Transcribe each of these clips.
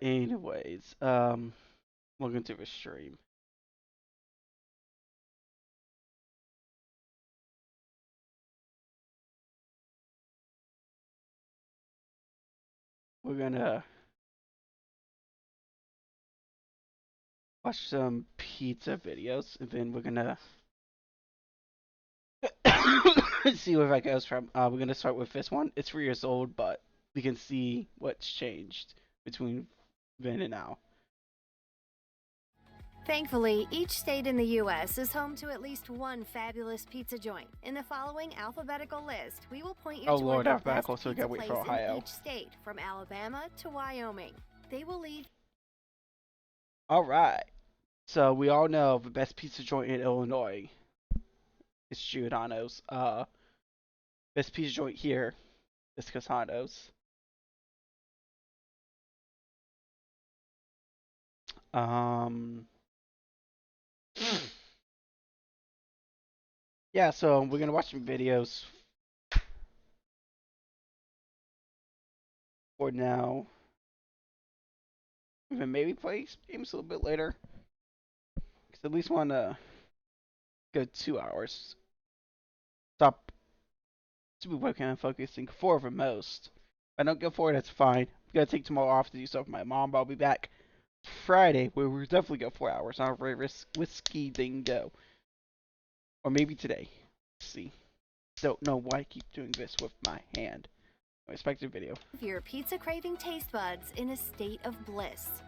Anyways, welcome to the stream. We're gonna watch some pizza videos, and then we're gonna see where that goes from. We're gonna start with this one. It's 3 years old, but we can see what's changed between then and now. Thankfully, each state in the U.S. is home to at least one fabulous pizza joint. In the following alphabetical list, we will point you Oh toward Lord, the best alphabetical, so we pizza gotta wait place for in Ohio. each state, from Alabama to Wyoming. They will lead. All right. So we all know the best pizza joint in Illinois is Giordano's. Best pizza joint here is Casano's. Um, yeah. So we're gonna watch some videos for now. And then maybe play games a little bit later. Cause at least wanna go 2 hours. Stop stupid webcam focusing 4 of the most. If I don't go 4, that's fine. I'm gonna take tomorrow off to do stuff with my mom, but I'll be back Friday where we'll definitely go 4 hours. Not a very risky thing go. Or maybe today. Let's see. Don't know why I keep doing this with my hand. I expect the video. Your pizza craving taste buds in a state of bliss.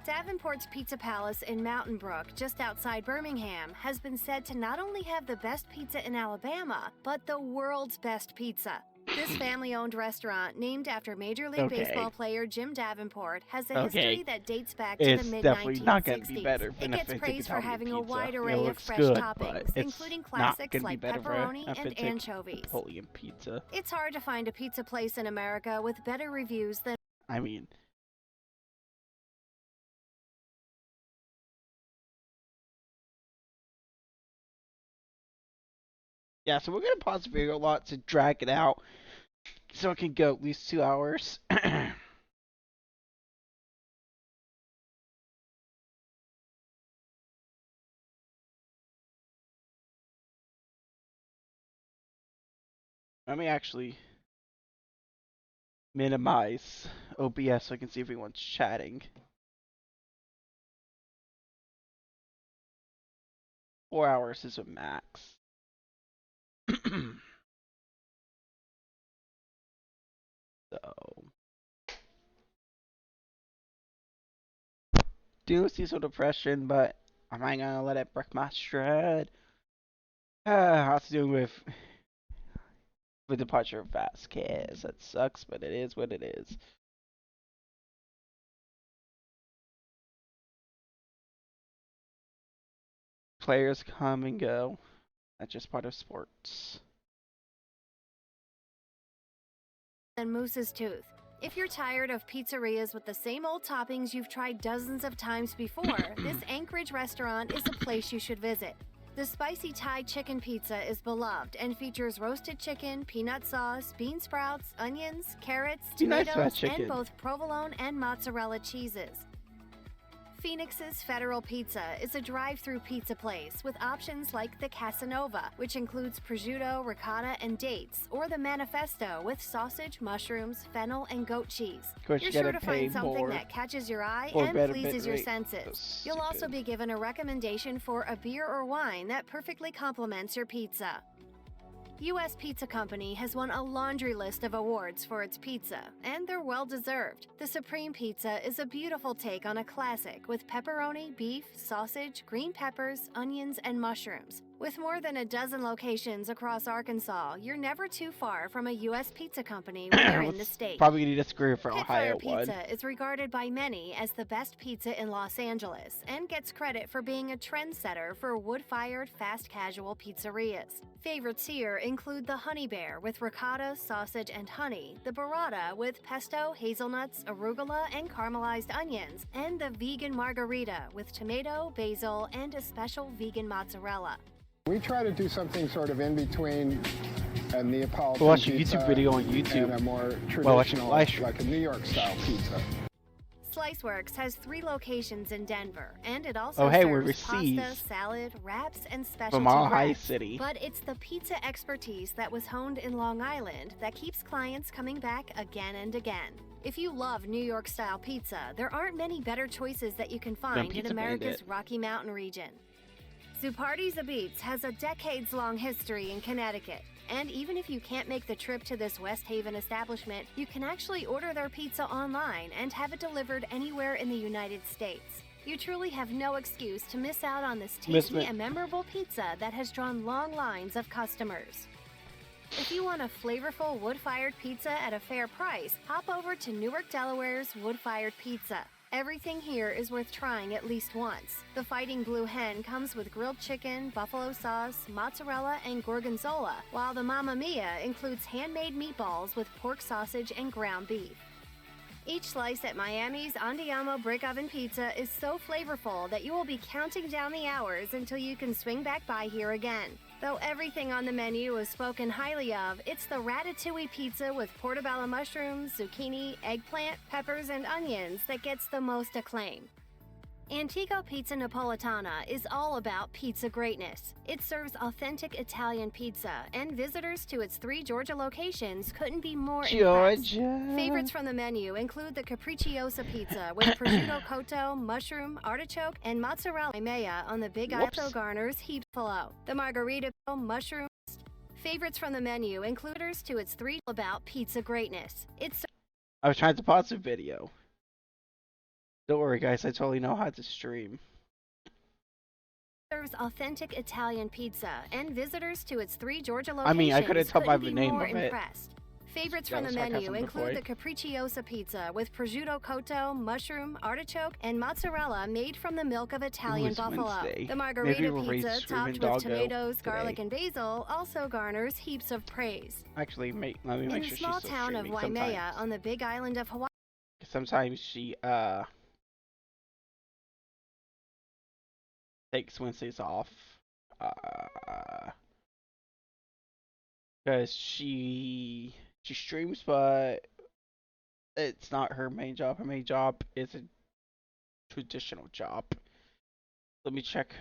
Davenport's Pizza Palace in Mountain Brook, just outside Birmingham, has been said to not only have the best pizza in Alabama, but the world's best pizza. This family-owned restaurant, named after Major League Baseball player Jim Davenport, has a history that dates back to the mid-1960s. Definitely not gonna be better It than gets praised for having a wide It array of looks fresh good, toppings, but including it's not classics gonna be like better for pepperoni and authentic anchovies. Napoleon pizza. It's hard to find a pizza place in America with better reviews than. I mean, yeah. So we're gonna pause the video a lot to drag it out, so it can go at least 2 hours. Let me actually minimize OBS so I can see if anyone's chatting. 4 hours is a max. So, do seasonal depression, but am I gonna let it break my stride? Has to do with the departure of Vasquez. That sucks, but it is what it is. Players come and go. That's just part of sports. than Moose's Tooth. If you're tired of pizzerias with the same old toppings you've tried dozens of times before, this Anchorage restaurant is a place you should visit. The spicy Thai chicken pizza is beloved and features roasted chicken, peanut sauce, bean sprouts, onions, carrots, Be nice tomatoes, about chicken. and both provolone and mozzarella cheeses. Phoenix's Federal Pizza is a drive-through pizza place with options like the Casanova, which includes prosciutto, ricotta, and dates, or the Manifesto with sausage, mushrooms, fennel, and goat cheese. Of course, You're you sure gotta to pay find something more that catches your eye or and better pleases bit your rate. senses. That's You'll also stupid. be given a recommendation for a beer or wine that perfectly complements your pizza. U.S. Pizza Company has won a laundry list of awards for its pizza, and they're well deserved. The Supreme Pizza is a beautiful take on a classic with pepperoni, beef, sausage, green peppers, onions, and mushrooms. With more than a dozen locations across Arkansas, you're never too far from a U.S. Pizza Company when you're in the state. Probably gonna disagree for Pitfire Ohio one. Pizza is regarded by many as the best pizza in Los Angeles and gets credit for being a trendsetter for wood-fired, fast casual pizzerias. Favorites here include the Honey Bear with ricotta, sausage, and honey, the Burrata with pesto, hazelnuts, arugula, and caramelized onions, and the Vegan Margarita with tomato, basil, and a special vegan mozzarella. We try to do something sort of in between a Neapolitan Watch a pizza YouTube video on YouTube and a more while watching traditional, live stream. like a New York style pizza. Sliceworks has 3 locations in Denver, and it also hey, we serves receive pasta, salad, wraps, and specialty from Mile High breads. City. But it's the pizza expertise that was honed in Long Island that keeps clients coming back again and again. If you love New York-style pizza, there aren't many better choices that you can find in Pizza America's Bandit. Rocky Mountain region. Zupardi Zabits has a decades-long history in Connecticut, and even if you can't make the trip to this West Haven establishment, you can actually order their pizza online and have it delivered anywhere in the United States. You truly have no excuse to miss out on this tasty and memorable pizza that has drawn long lines of customers. If you want a flavorful wood-fired pizza at a fair price, hop over to Newark, Delaware's Wood-Fired Pizza. Everything here is worth trying at least once. The Fighting Blue Hen comes with grilled chicken, buffalo sauce, mozzarella, and gorgonzola, while the Mamma Mia includes handmade meatballs with pork sausage and ground beef. Each slice at Miami's Andiamo Brick Oven Pizza is so flavorful that you will be counting down the hours until you can swing back by here again. Though everything on the menu is spoken highly of, it's the Ratatouille pizza with portobello mushrooms, zucchini, eggplant, peppers, and onions that gets the most acclaim. Antico Pizza Napolitana is all about pizza greatness. It serves authentic Italian pizza, and visitors to its 3 Georgia locations couldn't be more impressed. Georgia. Favorites from the menu include the Capricciosa pizza with prosciutto cotto, mushroom, artichoke, and mozzarella maya on the Big Apple garners heaped below. The Margarita mushroom. Favorites from the menu includes to its 3 about pizza greatness. It's I was trying to pause the video. Don't worry, guys. I totally know how to stream. serves authentic Italian pizza, and visitors to its 3 Georgia I locations mean, I couldn't tell by the be name more of it. impressed. Favorites That from the was menu sarcasm include before. the Capricciosa pizza with prosciutto cotto, mushroom, artichoke, and mozzarella made from the milk of Italian it's buffalo. Wednesday. The Maybe Margarita we'll raise pizza, Screaming topped with Doggo tomatoes, today. garlic, and basil, also garners heaps of praise. Actually, let me In make the sure small she's still town of streaming. Waimea Sometimes, on the Big Island of Hawaii, sometimes she takes Wednesdays off. Because she streams, but it's not her main job. Her main job is a traditional job. Let me check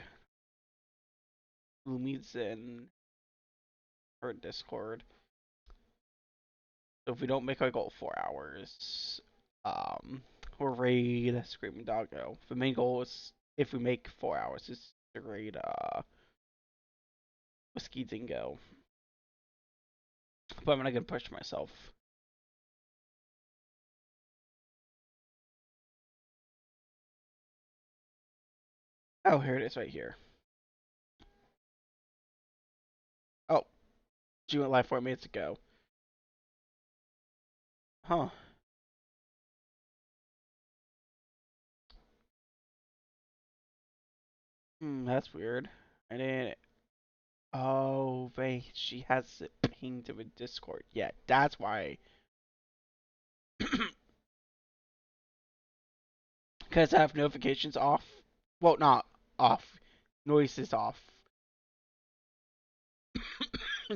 Lumi's in her Discord. So if we don't make our goal 4 hours, we'll raid Screaming Doggo. The main goal is, if we make 4 hours, is to raid Whiskey Dingo. But I'm not gonna push myself. Oh, here it is right here. Oh, she went live 4 minutes ago. Huh. That's weird. I didn't. Oh, wait, she has it pinged to a Discord. Yeah, that's why Because I have notifications off. Well, not off. Noises off.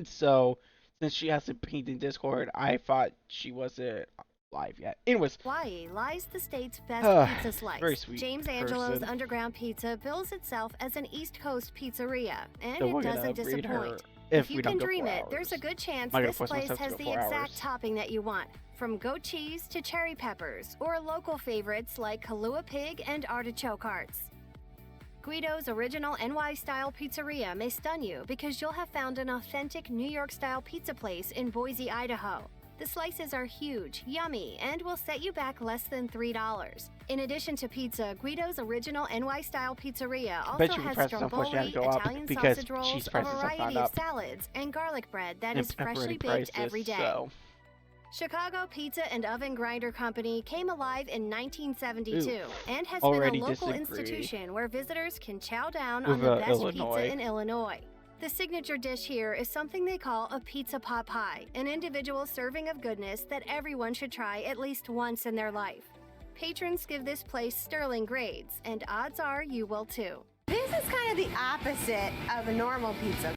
So, since she hasn't pinged in Discord, I thought she wasn't live yet. Anyways, Hawaii lies the state's best pizza slice. very sweet James Angelo's person. Underground Pizza bills itself as an East Coast pizzeria, and So we're it gonna doesn't read her disappoint. if you we can don't go dream 4 it, hours. there's a good chance I'm gonna this force place myself to has go the 4 exact hours. topping that you want, from goat cheese to cherry peppers, or local favorites like Kahlua Pig and artichoke hearts. Guido's original NY-style pizzeria may stun you because you'll have found an authentic New York-style pizza place in Boise, Idaho. The slices are huge, yummy, and will set you back less than $3. In addition to pizza, Guido's original NY-style pizzeria also bet you has prices unfortunately stromboli, go up Italian because sausage rolls, cheese a prices have variety gone of up. salads, and garlic bread that And is freshly pepperoni baked prices, every day. So. Chicago Pizza and Oven Grinder Company came alive in 1972 Ooh, and has been already a local disagree institution where visitors can chow down on with, the best Illinois. pizza in Illinois. The signature dish here is something they call a pizza pot pie, an individual serving of goodness that everyone should try at least once in their life. Patrons give this place sterling grades, and odds are you will too. This is kind of the opposite of a normal pizza.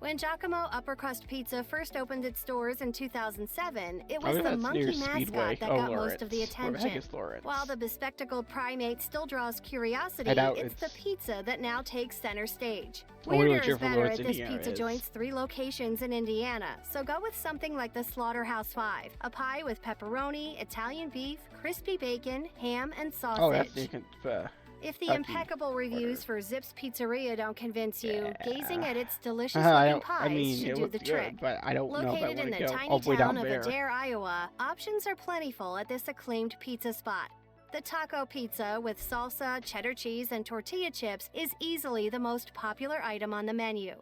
When Giacomo Upper Crust Pizza first opened its doors in 2007, it I was think the that's monkey near mascot Speedway. that Oh, got Lawrence. most of the Where the heck attention. is Lawrence? While the bespectacled primate still draws curiosity, I doubt it's the it's- pizza that now takes center stage. I'm really Weirder sure is for better Lawrence, at this Indiana pizza is. joint's 3 locations in Indiana, so go with something like the Slaughterhouse 5, a pie with pepperoni, Italian beef, crispy bacon, ham, and sausage. Oh, that's the If the Kentucky impeccable reviews for Zips Pizzeria don't convince you, Yeah. gazing at its delicious I looking don't. pies I mean, should it do looks the good, trick. but I don't know if I Located want in to the go tiny all the way town down of there. Adair, Iowa, options are plentiful at this acclaimed pizza spot. The taco pizza with salsa, cheddar cheese, and tortilla chips is easily the most popular item on the menu.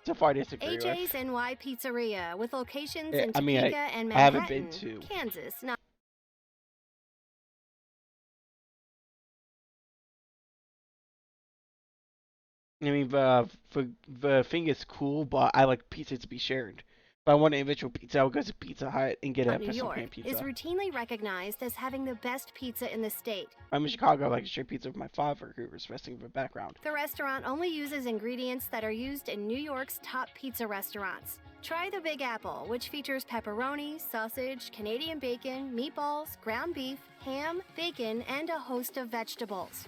So far, I disagree AJ's with. NY Pizzeria, with locations Yeah, in I mean, Topeka and I haven't Manhattan, been to- Kansas, not I mean, the thing is cool, but I like pizza to be shared. If I want an individual pizza, I would go to Pizza Hut and get a New personal York, pan pizza. is routinely recognized as having the best pizza in the state. I'm in Chicago, I like to share pizza with my father, who is resting of a background. The restaurant only uses ingredients that are used in New York's top pizza restaurants. Try the Big Apple, which features pepperoni, sausage, Canadian bacon, meatballs, ground beef, ham, bacon, and a host of vegetables.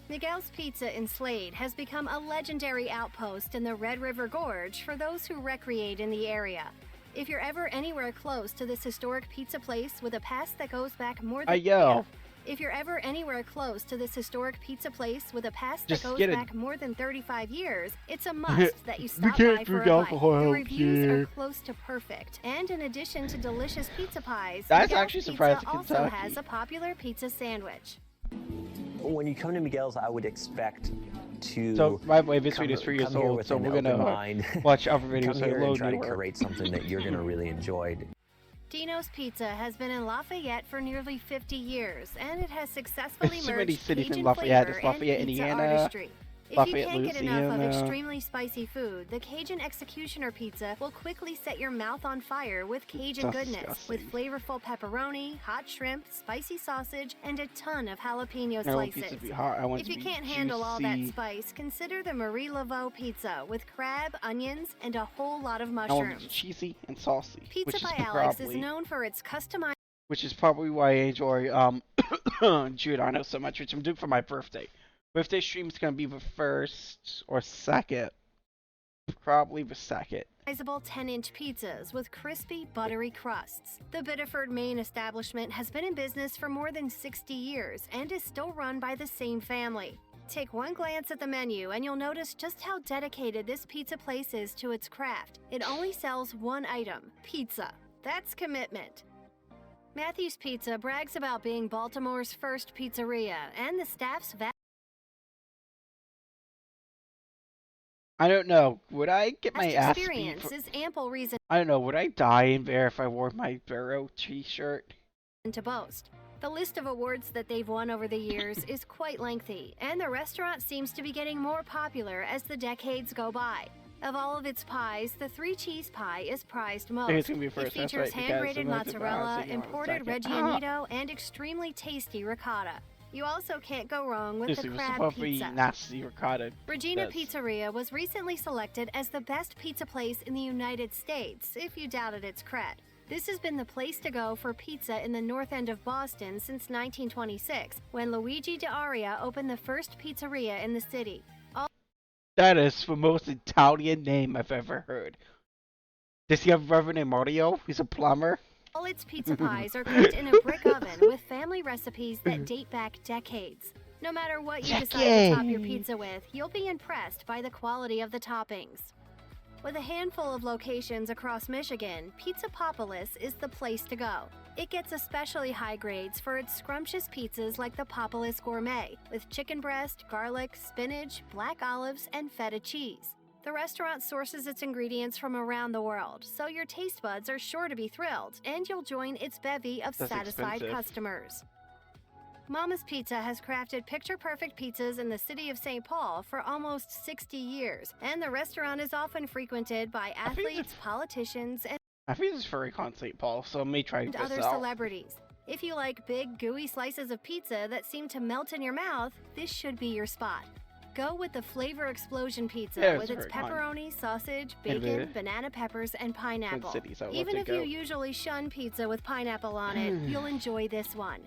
Miguel's Pizza in Slade has become a legendary outpost in the Red River Gorge for those who recreate in the area. If you're ever anywhere close to this historic pizza place with a past that goes back more than Yo. If you're ever anywhere close to this historic pizza place with a past that Just goes get it. back more than 35 years, it's a must that you stop can't by for drink a bite. alcohol The out reviews here. are close to perfect. And in addition to delicious pizza pies, That's Miguel's actually Pizza surprising also Kentucky. has a popular pizza sandwich. When you come to Miguel's, I would expect to. So, by the way, this come- video is 3 years come here old, with so an we're gonna open mind. watch other Come videos that here are and low try to newer. curate something that you're gonna really enjoy. Dino's Pizza has been in Lafayette for nearly 50 years, and it has successfully There's so many merged cities in Cajun Lafayette. flavor There's Lafayette, and pizza Indiana, artistry. If Lafayette, you can't get enough of Louisiana. extremely spicy food, the Cajun Executioner Pizza will quickly set your mouth on fire with Cajun Sounds goodness, disgusting. with flavorful pepperoni, hot shrimp, spicy sausage, and a ton of jalapeno I want pizza slices. to be hot. I want If it to you be can't handle all that juicy. spice, consider the Marie Laveau Pizza with crab, onions, and a whole lot of I want it mushrooms. cheesy and saucy. Pizza which is by Alex probably, is known for its customized Which is probably why I enjoy Giordano so much, which I'm doing for my birthday. Birthday stream is gonna be the first or second. Probably the second. customizable 10-inch pizzas with crispy, buttery crusts. The Biddeford, Maine establishment has been in business for more than 60 years and is still run by the same family. Take one glance at the menu and you'll notice just how dedicated this pizza place is to its craft. It only sells one item, pizza. That's commitment. Matthew's Pizza brags about being Baltimore's first pizzeria, and the staff's I don't know. Would I get my vast ass beat? experience is ample reason I don't know. Would I die in there if I wore my Barrow t-shirt? to boast. The list of awards that they've won over the years is quite lengthy, and the restaurant seems to be getting more popular as the decades go by. Of all of its pies, the 3-cheese pie is prized most. think it's gonna be It first, that's features right, because hand-grated I'm like, if I mozzarella, was thinking about imported second. Reggianito, and extremely tasty ricotta. You also can't go wrong with This the was crab supposed to be pizza. nasty ricotta. Regina Yes. Pizzeria was recently selected as the best pizza place in the United States, if you doubted its cred. This has been the place to go for pizza in the north end of Boston since 1926, when Luigi D'Aria opened the first pizzeria in the city. That is the most Italian name I've ever heard. Does he have a brother named Mario? He's a plumber. All its pizza pies are cooked in a brick oven with family recipes that date back decades. No matter what you decide to top your pizza with, you'll be impressed by the quality of the toppings. With a handful of locations across Michigan, Pizzapopolis is the place to go. It gets especially high grades for its scrumptious pizzas like the Popolis Gourmet, with chicken breast, garlic, spinach, black olives, and feta cheese. The restaurant sources its ingredients from around the world, so your taste buds are sure to be thrilled, and you'll join its bevy of That's satisfied expensive. customers. Mama's Pizza has crafted picture-perfect pizzas in the city of St. Paul for almost 60 years, and the restaurant is often frequented by I think athletes, politicians, and I think this is very con St. Paul, so I may try this other out. celebrities. If you like big, gooey slices of pizza that seem to melt in your mouth, this should be your spot. Go with the Flavor Explosion Pizza Yeah, with it's its very fun. pepperoni, sausage, bacon, Innovative. banana peppers, and pineapple. Twin Cities, I would Even love if to you go. usually shun pizza with pineapple on it, you'll enjoy this one.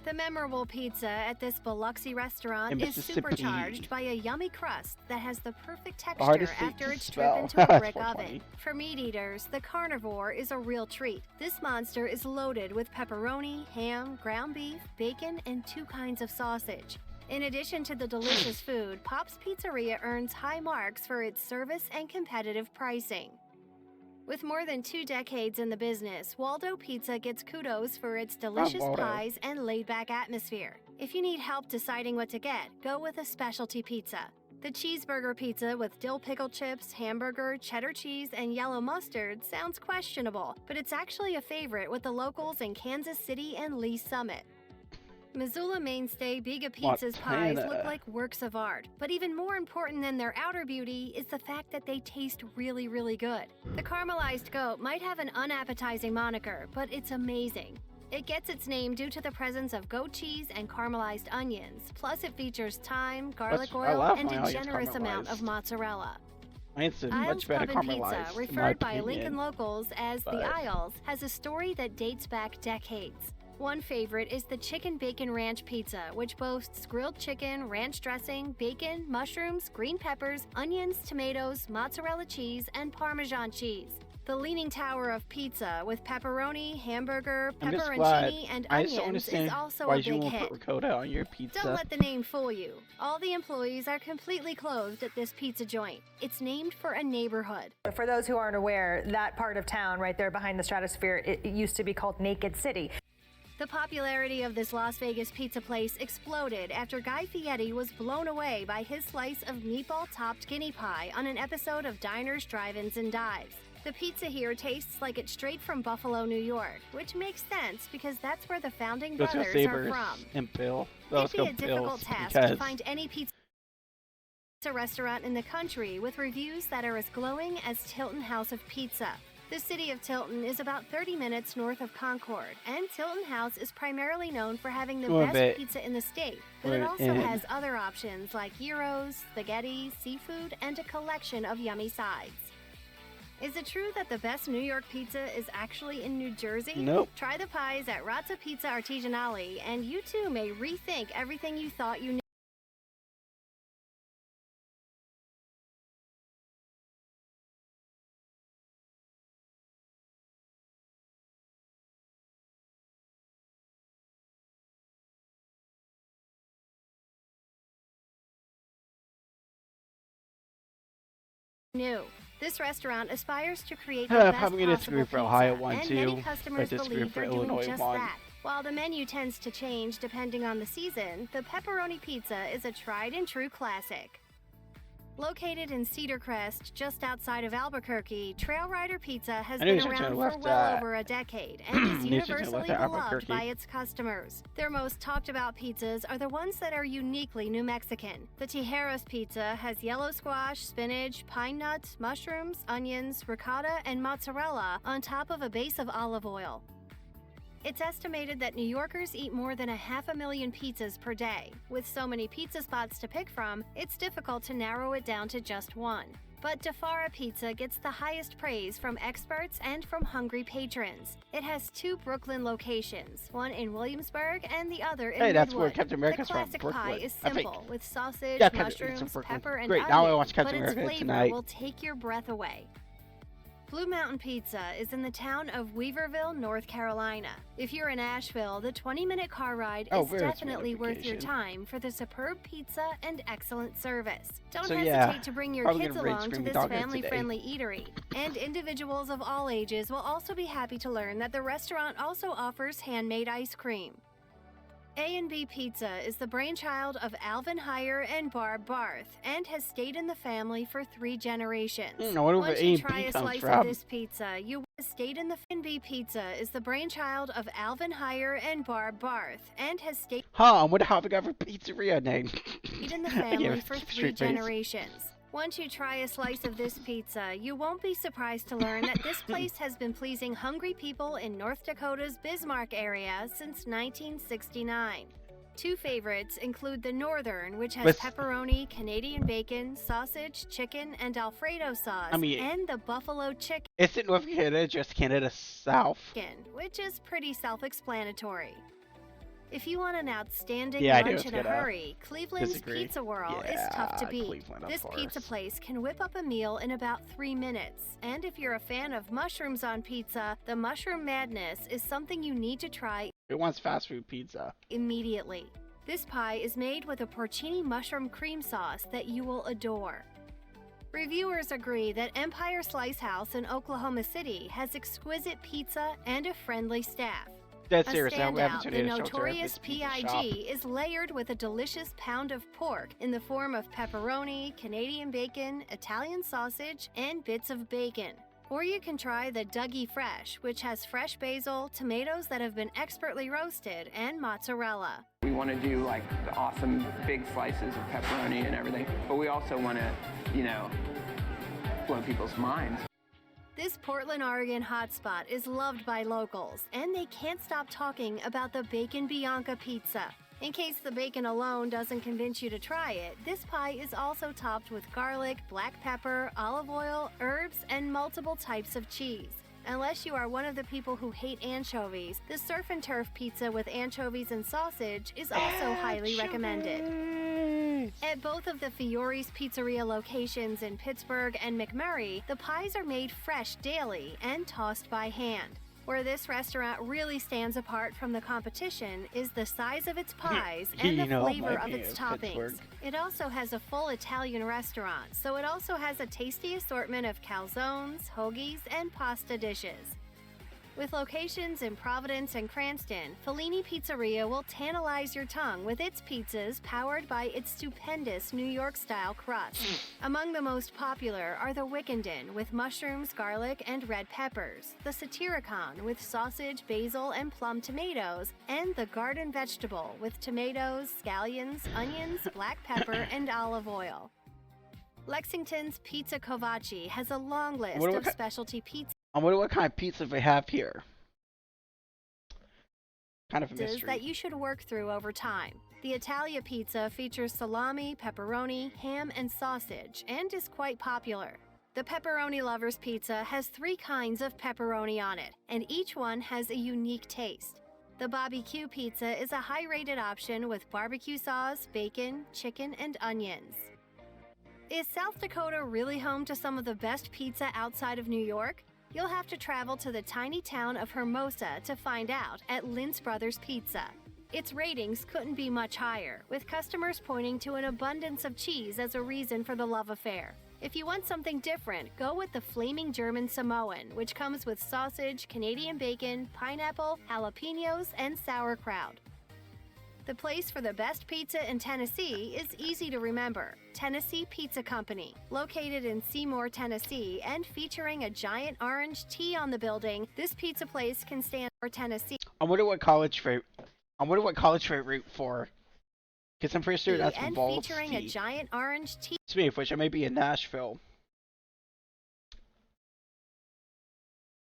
The memorable pizza at this Biloxi restaurant In is Mississippi. supercharged by a yummy crust that has the perfect hardest texture thing after to it's spell. dripped into a brick 420. oven. For meat eaters, the carnivore is a real treat. This monster is loaded with pepperoni, ham, ground beef, bacon, and 2 kinds of sausage. In addition to the delicious food, Pop's Pizzeria earns high marks for its service and competitive pricing. With more than 2 decades in the business, Waldo Pizza gets kudos for its delicious Waldo. pies and laid-back atmosphere. If you need help deciding what to get, go with a specialty pizza. The cheeseburger pizza with dill pickle chips, hamburger, cheddar cheese, and yellow mustard sounds questionable, but it's actually a favorite with the locals in Kansas City and Lee Summit. Missoula mainstay Biga Pizza's pies Montana. look like works of art, but even more important than their outer beauty is the fact that they taste really, really good. The caramelized goat might have an unappetizing moniker, but it's amazing. It gets its name due to the presence of goat cheese and caramelized onions, plus it features thyme, garlic I oil, love and my a onions generous amount of caramelized. mozzarella. Mine's a Isles much better Pub and caramelized, Pizza, in my referred by opinion. Lincoln locals as the but- Isles, has a story that dates back decades. One favorite is the Chicken Bacon Ranch Pizza, which boasts grilled chicken, ranch dressing, bacon, mushrooms, green peppers, onions, tomatoes, mozzarella cheese, and Parmesan cheese. The Leaning Tower of Pizza with pepperoni, hamburger, I'm just glad. pepperoncini, and I just don't onions understand is also why a you big won't hit. put ricotta on your pizza. Don't let the name fool you. All the employees are completely clothed at this pizza joint. It's named for a neighborhood. For those who aren't aware, that part of town right there behind the Stratosphere, it used to be called Naked City. The popularity of this Las Vegas pizza place exploded after Guy Fieri was blown away by his slice of meatball-topped guinea pie on an episode of Diners, Drive-Ins, and Dives. The pizza here tastes like it's straight from Buffalo, New York, which makes sense because that's where the founding Let's go brothers are Sabres from. and Bill. It'd Let's be go a difficult Bills task because to find any pizza restaurant in the country with reviews that are as glowing as Tilton House of Pizza. The city of Tilton is about 30 minutes north of Concord, and Tilton House is primarily known for having the Well, best but pizza in the state, but it we're also in- has other options like gyros, spaghetti, seafood, and a collection of yummy sides. Is it true that the best New York pizza is actually in New Jersey? Nope. Try the pies at Razza Pizza Artigianale, and you too may rethink everything you thought you knew. This restaurant aspires to create the best I'm gonna disagree possible for Ohio pizza, one and too. many I customers disagree believe for they're doing Illinois just one. that. While the menu tends to change depending on the season, the pepperoni pizza is a tried and true classic. Located in Cedar Crest, just outside of Albuquerque, Trail Rider Pizza has I knew been you around left for well that. over a decade and is Knew you should've universally left that beloved Albuquerque. by its customers. Their most talked about pizzas are the ones that are uniquely New Mexican. The Tijeras pizza has yellow squash, spinach, pine nuts, mushrooms, onions, ricotta, and mozzarella on top of a base of olive oil. It's estimated that New Yorkers eat more than 500,000 pizzas per day. With so many pizza spots to pick from, it's difficult to narrow it down to just one. But DeFara Pizza gets the highest praise from experts and from hungry patrons. It has 2 Brooklyn locations, one in Williamsburg and the other in Hey, that's where Midwood. Captain America's the from, classic Brooklyn. pie is I think. simple, with sausage, Yeah, Captain America's from mushrooms, Brooklyn. pepper, and Great, onion, now I watch Captain but its America flavor tonight. will take your breath away. Blue Mountain Pizza is in the town of Weaverville, North Carolina. If you're in Asheville, the 20-minute car ride Oh, is where's my definitely worth your notification? time for the superb pizza and excellent service. Don't So, hesitate yeah, to bring your probably kids gonna raid along to Screaming this Doggo family-friendly eatery. And individuals of all ages will also be happy to learn that the restaurant also offers handmade ice cream. A&B Pizza is the brainchild of Alvin Heyer and Barb Barth and has stayed in the family for 3 generations. I wonder where Once you A&B try a comes slice from. of this pizza, you stayed in the A&B Pizza is the brainchild of Alvin Heyer and Barb Barth and has stayed Huh, I wonder how they got her pizzeria name. in the I gave family a for 3 straight face. generations. Once you try a slice of this pizza, you won't be surprised to learn that this place has been pleasing hungry people in North Dakota's Bismarck area since 1969. 2 favorites include the Northern, which has With- pepperoni, Canadian bacon, sausage, chicken, and Alfredo sauce, I mean- and the Buffalo Chicken, Is it North Canada, just Canada South? which is pretty self-explanatory. If you want an outstanding Yeah, I do. lunch It's in a gonna hurry, Cleveland's disagree. Pizza World is tough to Yeah, beat. Cleveland, of This pizza course. place can whip up a meal in about 3 minutes. And if you're a fan of mushrooms on pizza, the Mushroom Madness is something you need to try It wants fast food pizza. immediately. This pie is made with a porcini mushroom cream sauce that you will adore. Reviewers agree that Empire Slice House in Oklahoma City has exquisite pizza and a friendly staff. Dead A serious. Now we haven't standout, turned the into a shelter. notorious It's a pizza shop. PIG is layered with a delicious pound of pork in the form of pepperoni, Canadian bacon, Italian sausage, and bits of bacon. Or you can try the Dougie Fresh, which has fresh basil, tomatoes that have been expertly roasted, and mozzarella. We want to do like the awesome big slices of pepperoni and everything, but we also want to, blow people's minds. This Portland, Oregon hotspot is loved by locals, and they can't stop talking about the Bacon Bianca pizza. In case the bacon alone doesn't convince you to try it, this pie is also topped with garlic, black pepper, olive oil, herbs, and multiple types of cheese. Unless you are one of the people who hate anchovies, the Surf and Turf pizza with anchovies and sausage is also highly recommended. At both of the Fiore's Pizzeria locations in Pittsburgh and McMurray, the pies are made fresh daily and tossed by hand. Where this restaurant really stands apart from the competition is the size of its pies and the flavor of its toppings. It also has a full Italian restaurant, so it also has a tasty assortment of calzones, hoagies, and pasta dishes. With locations in Providence and Cranston, Fellini Pizzeria will tantalize your tongue with its pizzas powered by its stupendous New York-style crust. Among the most popular are the Wickenden with mushrooms, garlic, and red peppers, the Satyricon with sausage, basil, and plum tomatoes, and the Garden Vegetable with tomatoes, scallions, onions, black pepper, and olive oil. Lexington's Pizza Covacci has a long list What do of we- specialty pizzas I wonder what kind of pizza they have here. Kind of a that mystery. you should work through over time. The Italia pizza features salami, pepperoni, ham, and sausage, and is quite popular. The Pepperoni Lovers Pizza has 3 kinds of pepperoni on it, and each one has a unique taste. The Bobby Q pizza is a high-rated option with barbecue sauce, bacon, chicken, and onions. Is South Dakota really home to some of the best pizza outside of New York? You'll have to travel to the tiny town of Hermosa to find out at Lintz Brothers Pizza. Its ratings couldn't be much higher, with customers pointing to an abundance of cheese as a reason for the love affair. If you want something different, go with the Flaming German Samoan, which comes with sausage, Canadian bacon, pineapple, jalapenos, and sauerkraut. The place for the best pizza in Tennessee is easy to remember. Tennessee Pizza Company, located in Seymour, Tennessee, and featuring a giant orange T on the building, this pizza place can stand for Tennessee. I wonder what college they root for. Because I'm pretty sure that's for And Ball featuring a State. giant orange T. Speaking of which, I may be in Nashville.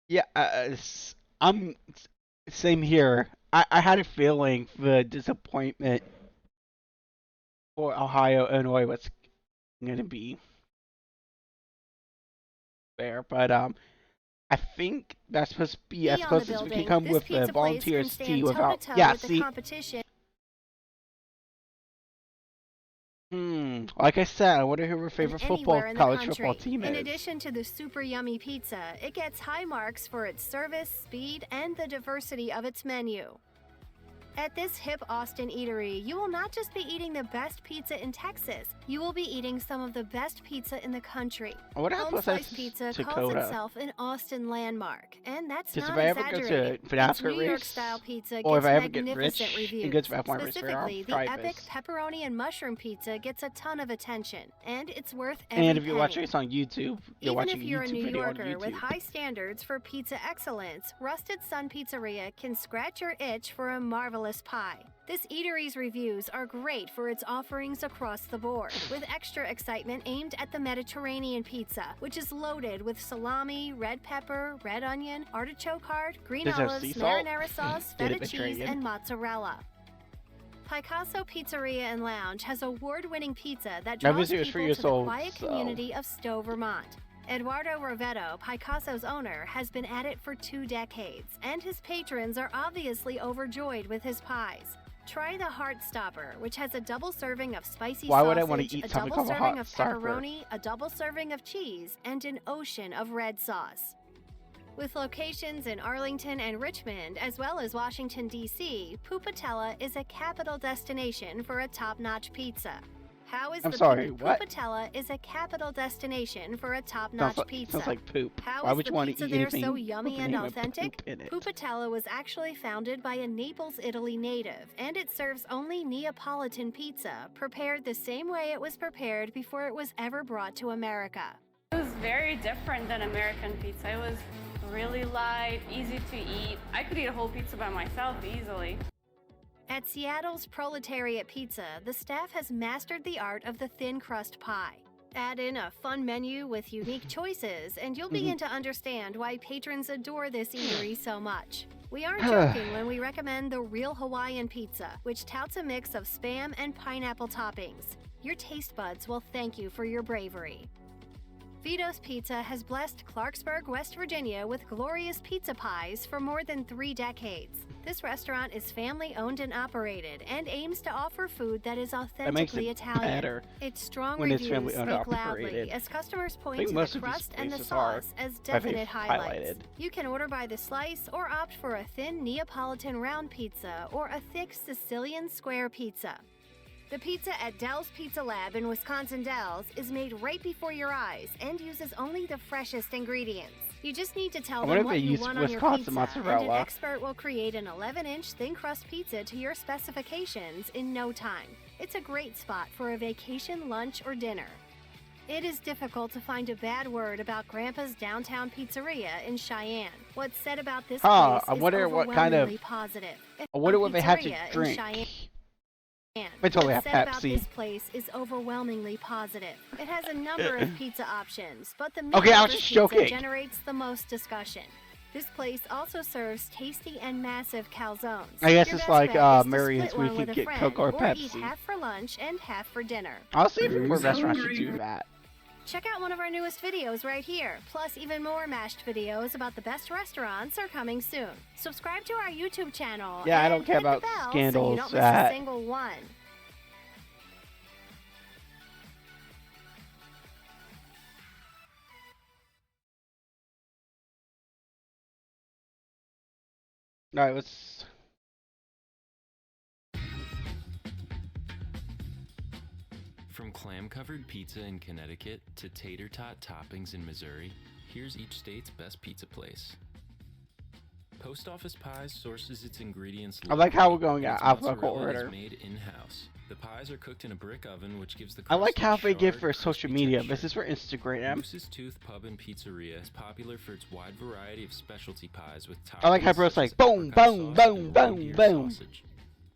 Yeah, I'm same here. I had a feeling the disappointment for Ohio, Illinois was going to be there, but I think that's supposed to be as on close the as we building. can come This with the pizza place Volunteers can T stand without. toe-to-toe Yeah, with the see. competition. Like I said, I wonder who her favorite Anywhere in the college country. football team In is. addition to the super yummy pizza, it gets high marks for its service, speed, and the diversity of its menu. At this hip Austin eatery, you will not just be eating the best pizza in Texas, you will be eating some of the best pizza in the country. What Home happens Slice to Pizza calls Dakota? itself an Austin landmark, and that's Because not if I ever go exaggerated. to Finasco Its New York race, style pizza or if gets I ever get magnificent rich reviews. and go to Bath Market Fair, Specifically, I'll the try epic this. pepperoni and mushroom pizza gets a ton of attention, and it's worth every And if you're penny. watching this on YouTube, you're Even watching if you're a a YouTube New video on Yorker with YouTube. high standards for pizza excellence, Rusted Sun Pizzeria can scratch your itch for a marvelous pie. This eatery's reviews are great for its offerings across the board, with extra excitement aimed at the Mediterranean pizza, which is loaded with salami, red pepper, red onion, artichoke heart, green Does it have olives, sea salt? marinara sauce, Get it, feta cheese, Mediterranean? and mozzarella. Picasso Pizzeria and Lounge has award-winning pizza that My draws visit was people 3 to years the old, quiet so- community of Stowe, Vermont. Eduardo Rovetto, Picasso's owner, has been at it for 2 decades, and his patrons are obviously overjoyed with his pies. Try the Heartstopper, which has a double serving of spicy Why sausage, would I want to eat a something double called a serving hot of starter? pepperoni, a double serving of cheese, and an ocean of red sauce. With locations in Arlington and Richmond, as well as Washington, D.C., Pupatella is a capital destination for a top-notch pizza. How is I'm the sorry, what? Pupatella is a capital destination for a top-notch pizza. Sounds like poop. How Why is would the you want to pizza eat there anything so with yummy the and name of authentic? poop in it? Pupatella was actually founded by a Naples, Italy native, and it serves only Neapolitan pizza, prepared the same way it was prepared before it was ever brought to America. It was very different than American pizza. It was really light, easy to eat. I could eat a whole pizza by myself easily. At Seattle's Proletariat Pizza, the staff has mastered the art of the thin crust pie. Add in a fun menu with unique choices, and you'll begin to understand why patrons adore this eatery so much. We aren't joking when we recommend the Real Hawaiian Pizza, which touts a mix of Spam and pineapple toppings. Your taste buds will thank you for your bravery. Vito's Pizza has blessed Clarksburg, West Virginia with glorious pizza pies for more than 3 decades. This restaurant is family-owned and operated and aims to offer food that is makes authentically it Italian. better Its strong when it's reviews family-owned speak and loudly operated. as customers I point think to most the of these crust and the places are, sauce as but they've definite highlights. highlighted. You can order by the slice or opt for a thin Neapolitan round pizza or a thick Sicilian square pizza. The pizza at Dell's Pizza Lab in Wisconsin Dells is made right before your eyes and uses only the freshest ingredients. You just need to tell I wonder them if they what you use want on your Wisconsin pizza, and an mozzarella. expert will create an 11-inch thin crust pizza to your specifications in no time. It's a great spot for a vacation lunch or dinner. It is difficult to find a bad word about Grandpa's Downtown Pizzeria in Cheyenne. What's said about this Huh, place I is wonder what kind of- overwhelmingly positive. I wonder what they had to Pizzeria in drink. Cheyenne. They totally What's have said about Pepsi. this place is overwhelmingly positive. It has a number of pizza options, but the Okay, I was Meatloaf just pizza joking. generates the most discussion. This place also serves tasty and massive calzones. I guess Your it's best like, bet is to Marion's split where one you with could a get friend, Coke or eat Pepsi. half for lunch and half for dinner. I'll see if more restaurants should do that. Check out one of our newest videos right here. Plus, even more mashed videos about the best restaurants are coming soon. Subscribe to our YouTube channel. Yeah, I and don't care hit the about bell so scandals you don't miss a that- single one. Alright, let's... From clam-covered pizza in Connecticut to tater tot toppings in Missouri, here's each state's best pizza place. Post Office Pies sources its ingredients I like how we're locally, going and at its alphabetical mozzarella is order. made in-house. The pies are cooked in a brick oven, which gives the I like crust how a they give charred, for social crispy media. texture. This is for Instagram. Moose's Tooth Pub and Pizzeria is popular for its wide variety of specialty pies with toppings I like how bro's such as like, boom, apricot boom, sauce boom, and boom, reindeer boom. sausage.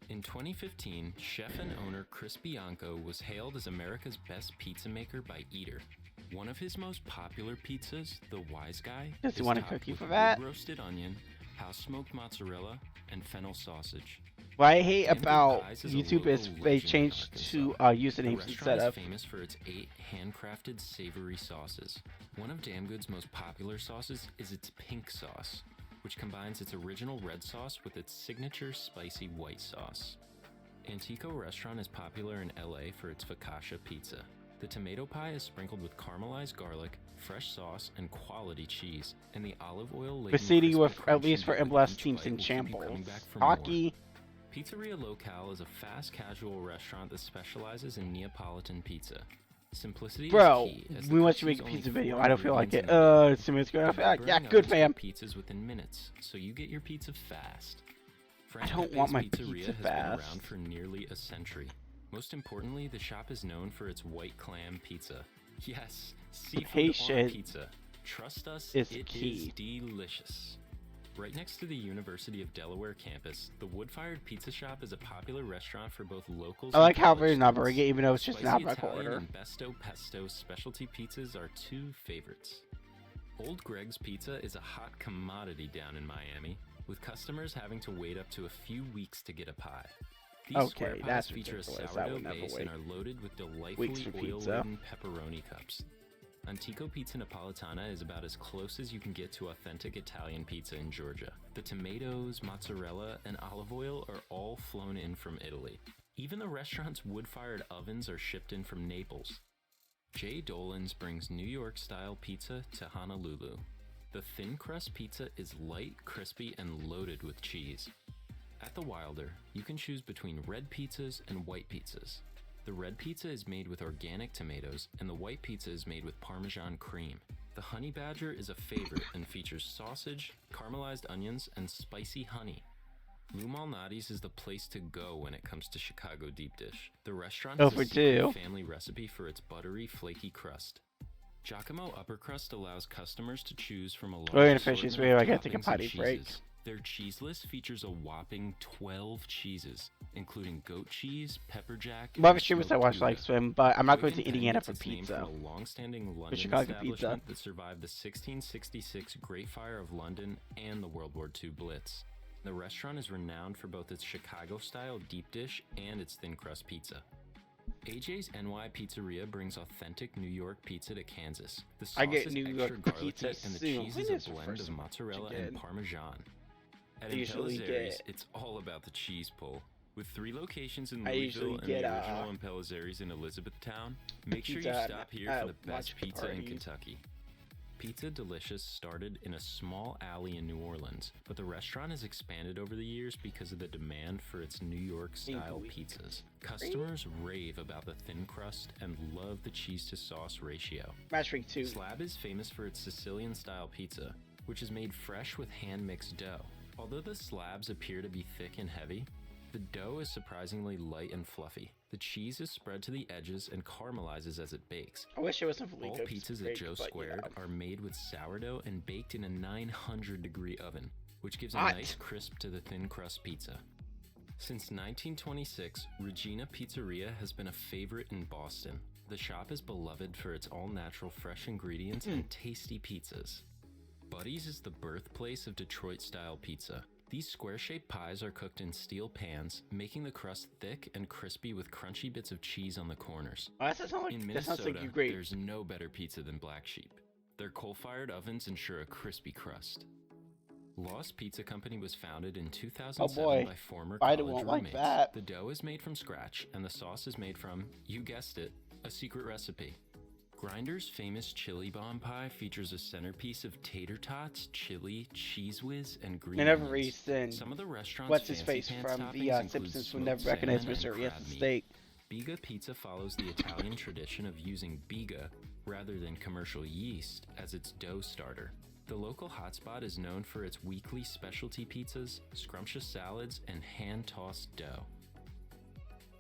In 2015, chef and owner Chris Bianco was hailed as America's best pizza maker by Eater. One of his most popular pizzas, the Wise Guy, Does he is want a topped cookie with for that? roasted onion, house-smoked mozzarella, and fennel sausage. What I hate Camden about Pies is a YouTube is local they legend in changed to Arkansas. The usernames restaurant instead is of. famous for its 8 handcrafted savory sauces. One of Damn Good's most popular sauces is its pink sauce, which combines its original red sauce with its signature spicy white sauce. Antico Restaurant is popular in LA for its focaccia pizza. The tomato pie is sprinkled with caramelized garlic, fresh sauce, and quality cheese, and the olive oil laden Proceeding crispy with at crunch least for embedded MLS each teams bite in will keep you coming shambles. back for more. Hockey. Pizzeria Locale is a fast casual restaurant that specializes in Neapolitan pizza. Simplicity Bro, is key, as we the want you to crust make a is only pizza video. 4 I don't feel like it. ingredients in the It's too much good. They have Yeah, burning good ovens fam. for pizzas within minutes, so you get your pizza fast. I don't want my Pizzeria pizza has fast. been around for nearly a century. Most importantly, the shop is known for its white clam pizza. Yes, seafood on Patient pizza. Trust us, is it key. is delicious. Right next to the University of Delaware campus, the Wood-Fired Pizza Shop is a popular restaurant for both locals I like and how college they're not students. bringing it, even though it's just an Spicy alphabetical Italian order. and Besto Pesto specialty pizzas are 2 favorites. Old Greg's Pizza is a hot commodity down in Miami, with customers having to wait up to a few weeks to get a pie. These square Okay, pies that's feature a ridiculous. I sourdough would never base wait and are loaded with weeks delightfully for pizza. oil-laden pepperoni cups. Antico Pizza Napolitana is about as close as you can get to authentic Italian pizza in Georgia. The tomatoes, mozzarella, and olive oil are all flown in from Italy. Even the restaurant's wood-fired ovens are shipped in from Naples. Jay Dolan's brings New York-style pizza to Honolulu. The thin crust pizza is light, crispy, and loaded with cheese. At the Wilder, you can choose between red pizzas and white pizzas. The red pizza is made with organic tomatoes, and the white pizza is made with Parmesan cream. The Honey Badger is a favorite and features sausage, caramelized onions, and spicy honey. Lou Malnati's is the place to go when it comes to Chicago deep dish. The restaurant has for a secret two. family recipe for its buttery, flaky crust. Giacomo Upper Crust allows customers to choose from a large We're gonna finish this assortment video. of I gotta take a toppings and potty break. cheeses. Their cheese list features a whopping 12 cheeses, including goat cheese, pepper jack, Well, I have and streamers I smoked watch Gouda. like swim, but I'm not going to Quicken Pen Indiana gets for its name pizza. from a long-standing London Chicago pizza. establishment that survived the 1666 Great Fire of London and the World War II Blitz. The restaurant is renowned for both its Chicago-style deep dish and its thin crust pizza. AJ's NY Pizzeria brings authentic New York pizza to Kansas. The sauce I get is New extra York garlicky, pizza and the soon. cheese When is is a the blend first of one mozzarella again? and Parmesan. At I usually Impellizzeri's, get- it's all about the cheese pull. With 3 locations in I usually Louisville and get, the original Impellizzeri's in Elizabethtown, make sure you pizza stop here at for the best watch pizza in parties. Kentucky. Pizza Delicious started in a small alley in New Orleans, but the restaurant has expanded over the years because of the demand for its New York-style pizzas. Customers rave about the thin crust and love the cheese-to-sauce ratio. Match week 2. Slab is famous for its Sicilian-style pizza, which is made fresh with hand-mixed dough. Although the slabs appear to be thick and heavy, the dough is surprisingly light and fluffy. The cheese is spread to the edges and caramelizes as it bakes. I wish it wasn't fully All cooked. pizzas great, at Joe but Squared yeah. are made with sourdough and baked in a 900-degree oven, which gives a Hot. nice crisp to the thin crust pizza. Since 1926, Regina Pizzeria has been a favorite in Boston. The shop is beloved for its all-natural fresh ingredients and tasty pizzas. Buddy's is the birthplace of Detroit-style pizza. These square-shaped pies are cooked in steel pans, making the crust thick and crispy with crunchy bits of cheese on the corners. Oh, that sounds like, In that sounds Minnesota, like you great. there's no better pizza than Black Sheep. Their coal-fired ovens ensure a crispy crust. Lost Pizza Company was founded in 2007 boy. by former I college won't like roommates. that. The dough is made from scratch, and the sauce is made from, you guessed it, a secret recipe. Grinder's famous chili bomb pie features a centerpiece of tater tots, chili, cheese whiz, and green And every onions. reason, Some of the restaurant's what's his fancy face pants from the toppings include Simpsons will smoked never recognize salmon and Mr. crab Yes' meat. steak. Biga Pizza follows the Italian tradition of using biga rather than commercial yeast as its dough starter. The local hotspot is known for its weekly specialty pizzas, scrumptious salads, and hand-tossed dough.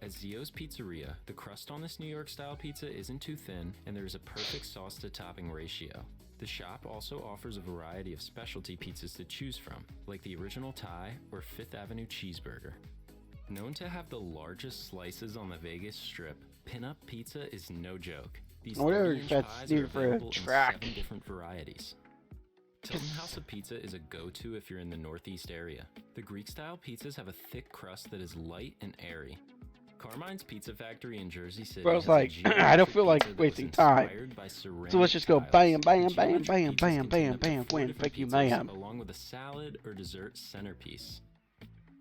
At Zio's Pizzeria, the crust on this New York-style pizza isn't too thin, and there is a perfect sauce-to-topping ratio. The shop also offers a variety of specialty pizzas to choose from, like the Original Thai or Fifth Avenue Cheeseburger. Known to have the largest slices on the Vegas Strip, Pinup Pizza is no joke. These I wonder 30-inch if that's pies are needed for a available in track. 7 different varieties. Tilton House of Pizza is a go-to if you're in the Northeast area. The Greek-style pizzas have a thick crust that is light and airy. Carmine's Pizza Factory in Jersey City. Bro, it's has a like, I don't geometric feel like pizza that was wasting time. inspired by ceramic So let's just go tiles. bam, bam, The bam, geometric bam, pizzas bam, contain bam, up to bam, 4 win, different thank you, pizzas, ma'am. along with a salad or dessert centerpiece.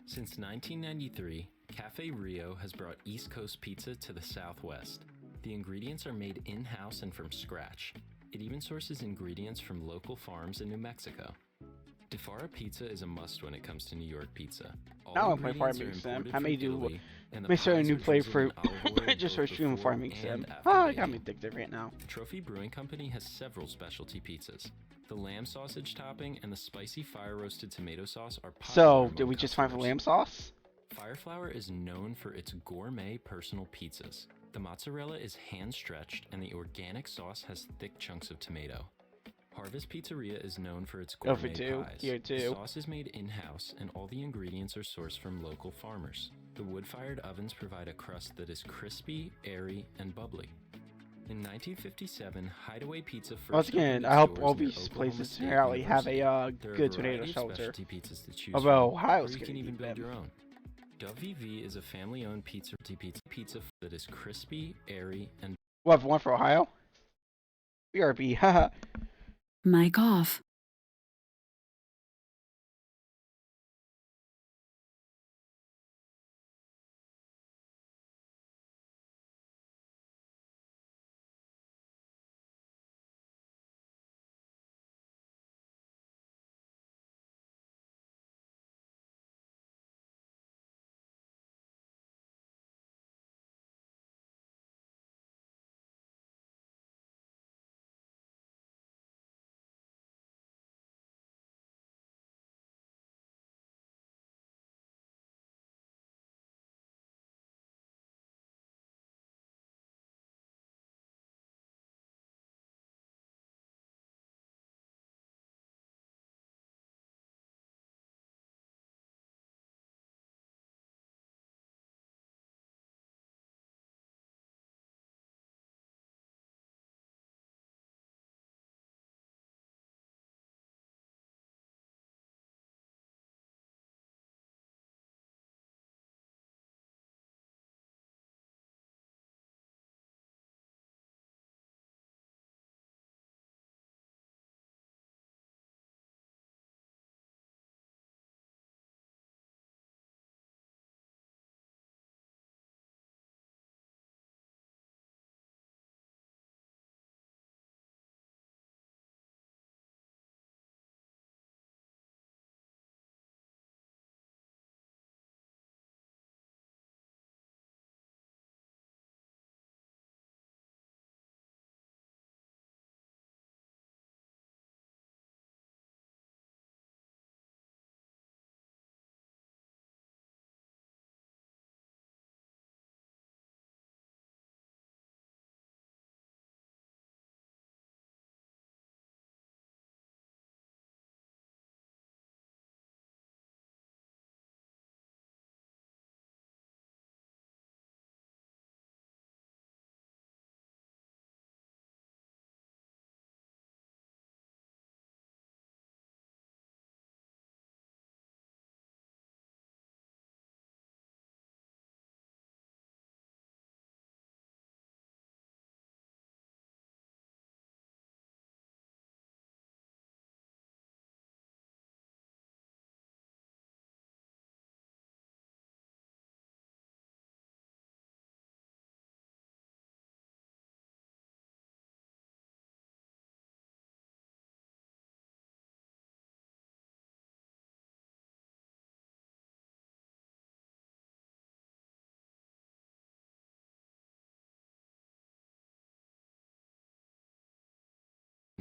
Since 1993, Cafe Rio has brought East Coast pizza to the Southwest. The ingredients are made in-house and from scratch. It even sources ingredients from local farms in New Mexico. DeFara Pizza is a must when it comes to New York pizza. All Now I'm playing ingredients Farming are Sim. imported I may from do Italy, and the may start a pies new are drizzled playthrough in olive oil just both for streaming before Farming Sim. and after Ah, it got me baking. addicted right now. Trophy Brewing Company has several specialty pizzas. The lamb sausage topping and the spicy fire roasted tomato sauce are popular So, among did we just find the customers. lamb sauce? Fireflower is known for its gourmet personal pizzas. The mozzarella is hand-stretched and the organic sauce has thick chunks of tomato. Harvest Pizzeria is known for its Go for gourmet two. pies. Here, The too. sauce is made in-house and all the ingredients are sourced from local farmers. The wood-fired ovens provide a crust that is crispy, airy, and bubbly. In 1957, Hideaway Pizza first Once again, opened I its hope doors all near these Oklahoma places State apparently have University. a There are good a tomato variety of shelter. specialty pizzas to choose Although from, Ohio's or you gonna can even need build them. your own. Dove VV is a family-owned pizza that is crispy, airy, and We'll have one for Ohio. BRB, haha. Mic off.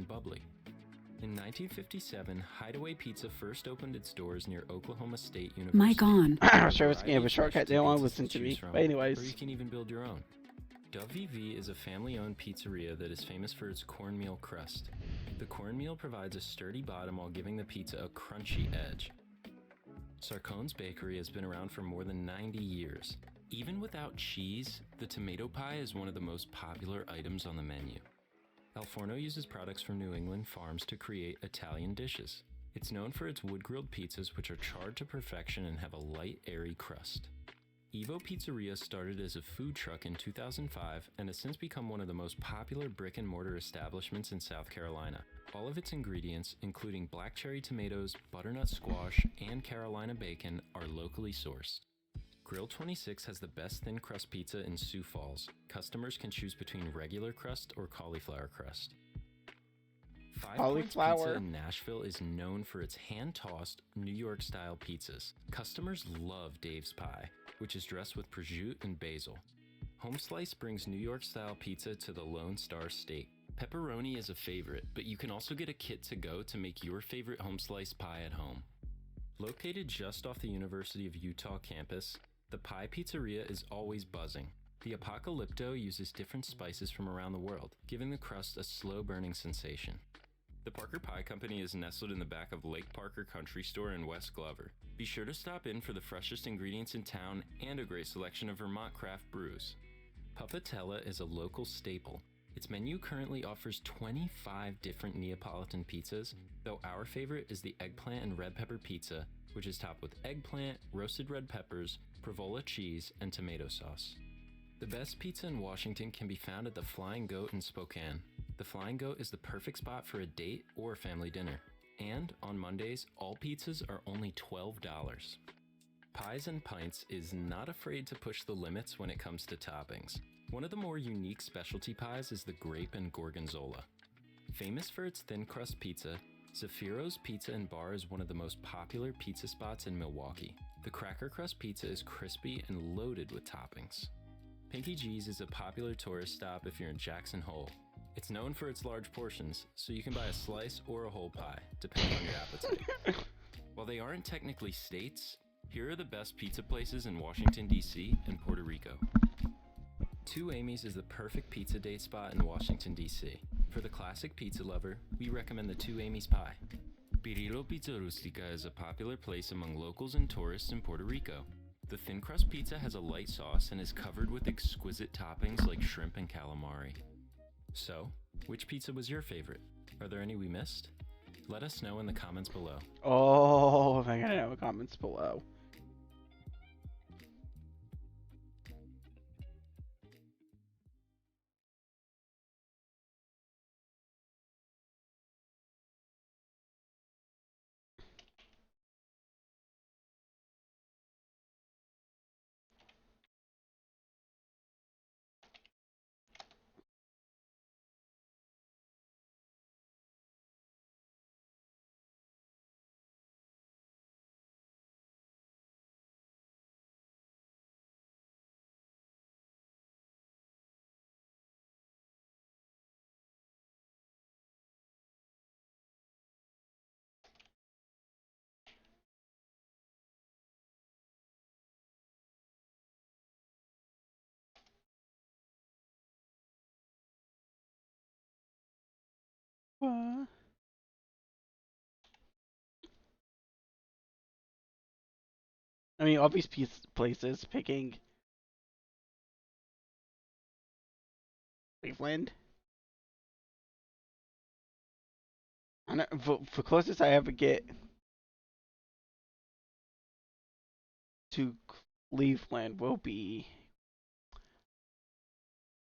bubbly. In 1957, Hideaway Pizza first opened its doors near Oklahoma State University. Mic on. I'm sure it's gonna have a shortcut. They don't want to listen to me. But Or anyways, you can even build your own. Dove VV is a family-owned pizzeria that is famous for its cornmeal crust. The cornmeal provides a sturdy bottom while giving the pizza a crunchy edge. Sarcone's Bakery has been around for more than 90 years. Even without cheese, the tomato pie is one of the most popular items on the menu. El Forno uses products from New England farms to create Italian dishes. It's known for its wood-grilled pizzas, which are charred to perfection and have a light, airy crust. Evo Pizzeria started as a food truck in 2005 and has since become one of the most popular brick-and-mortar establishments in South Carolina. All of its ingredients, including black cherry tomatoes, butternut squash, and Carolina bacon, are locally sourced. Grill 26 has the best thin crust pizza in Sioux Falls. Customers can choose between regular crust or cauliflower crust. Five Points Pizza in Nashville is known for its hand-tossed, New York-style pizzas. Customers love Dave's Pie, which is dressed with prosciutto and basil. Home Slice brings New York-style pizza to the Lone Star State. Pepperoni is a favorite, but you can also get a kit to go to make your favorite Home Slice pie at home. Located just off the University of Utah campus, the Pie Pizzeria is always buzzing. The Apocalypto uses different spices from around the world, giving the crust a slow-burning sensation. The Parker Pie Company is nestled in the back of Lake Parker Country Store in West Glover. Be sure to stop in for the freshest ingredients in town and a great selection of Vermont craft brews. Puppatella is a local staple. Its menu currently offers 25 different Neapolitan pizzas, though our favorite is the eggplant and red pepper pizza, which is topped with eggplant, roasted red peppers, provola cheese, and tomato sauce. The best pizza in Washington can be found at the Flying Goat in Spokane. The Flying Goat is the perfect spot for a date or family dinner. And on Mondays, all pizzas are only $12. Pies and Pints is not afraid to push the limits when it comes to toppings. One of the more unique specialty pies is the grape and gorgonzola. Famous for its thin crust pizza, Zaffiro's Pizza and Bar is one of the most popular pizza spots in Milwaukee. The cracker crust pizza is crispy and loaded with toppings. Pinky G's is a popular tourist stop if you're in Jackson Hole. It's known for its large portions, so you can buy a slice or a whole pie, depending on your appetite. While they aren't technically states, here are the best pizza places in Washington, D.C. and Puerto Rico. Two Amy's is the perfect pizza date spot in Washington, D.C. For the classic pizza lover, we recommend the Two Amy's Pie. Pirillo Pizza Rustica is a popular place among locals and tourists in Puerto Rico. The thin crust pizza has a light sauce and is covered with exquisite toppings like shrimp and calamari. So, which pizza was your favorite? Are there any we missed? Let us know in the comments below. Oh, I gotta know in the comments below. What? I mean, all these places picking Cleveland. I know, for closest I ever get to Cleveland will be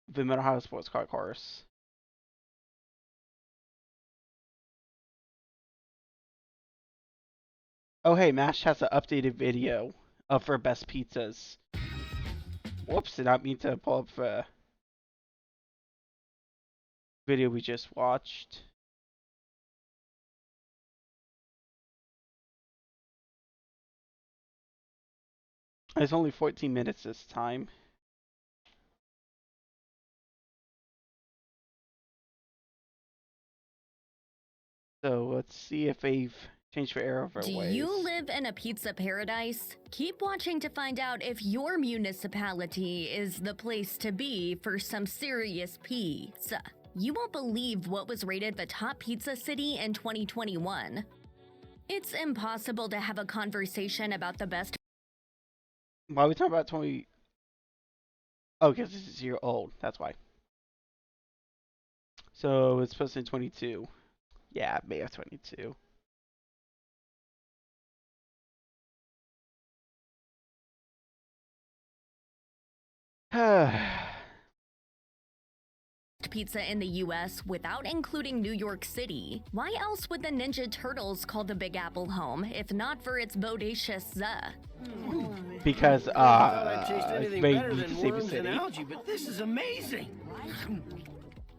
the Mid-Ohio Sports Car Course. Oh hey, MASH has an updated video of her best pizzas. Whoops, did not mean to pull up the video we just watched. It's only 14 minutes this time. So let's see if they've changed their error Do ways. you live in a pizza paradise? Keep watching to find out if your municipality is the place to be for some serious pizza. You won't believe what was rated the top pizza city in 2021. It's impossible to have a conversation about the best. Why are we talking about 20? Oh, because this is year old. That's why. So it's supposed to be 22. Yeah, May of 22. Pizza in the US without including New York City. Why else would the Ninja Turtles call the Big Apple home if not for its bodacious Because I thought I'd taste anything they better need to than save the worms and city. algae, but this is amazing.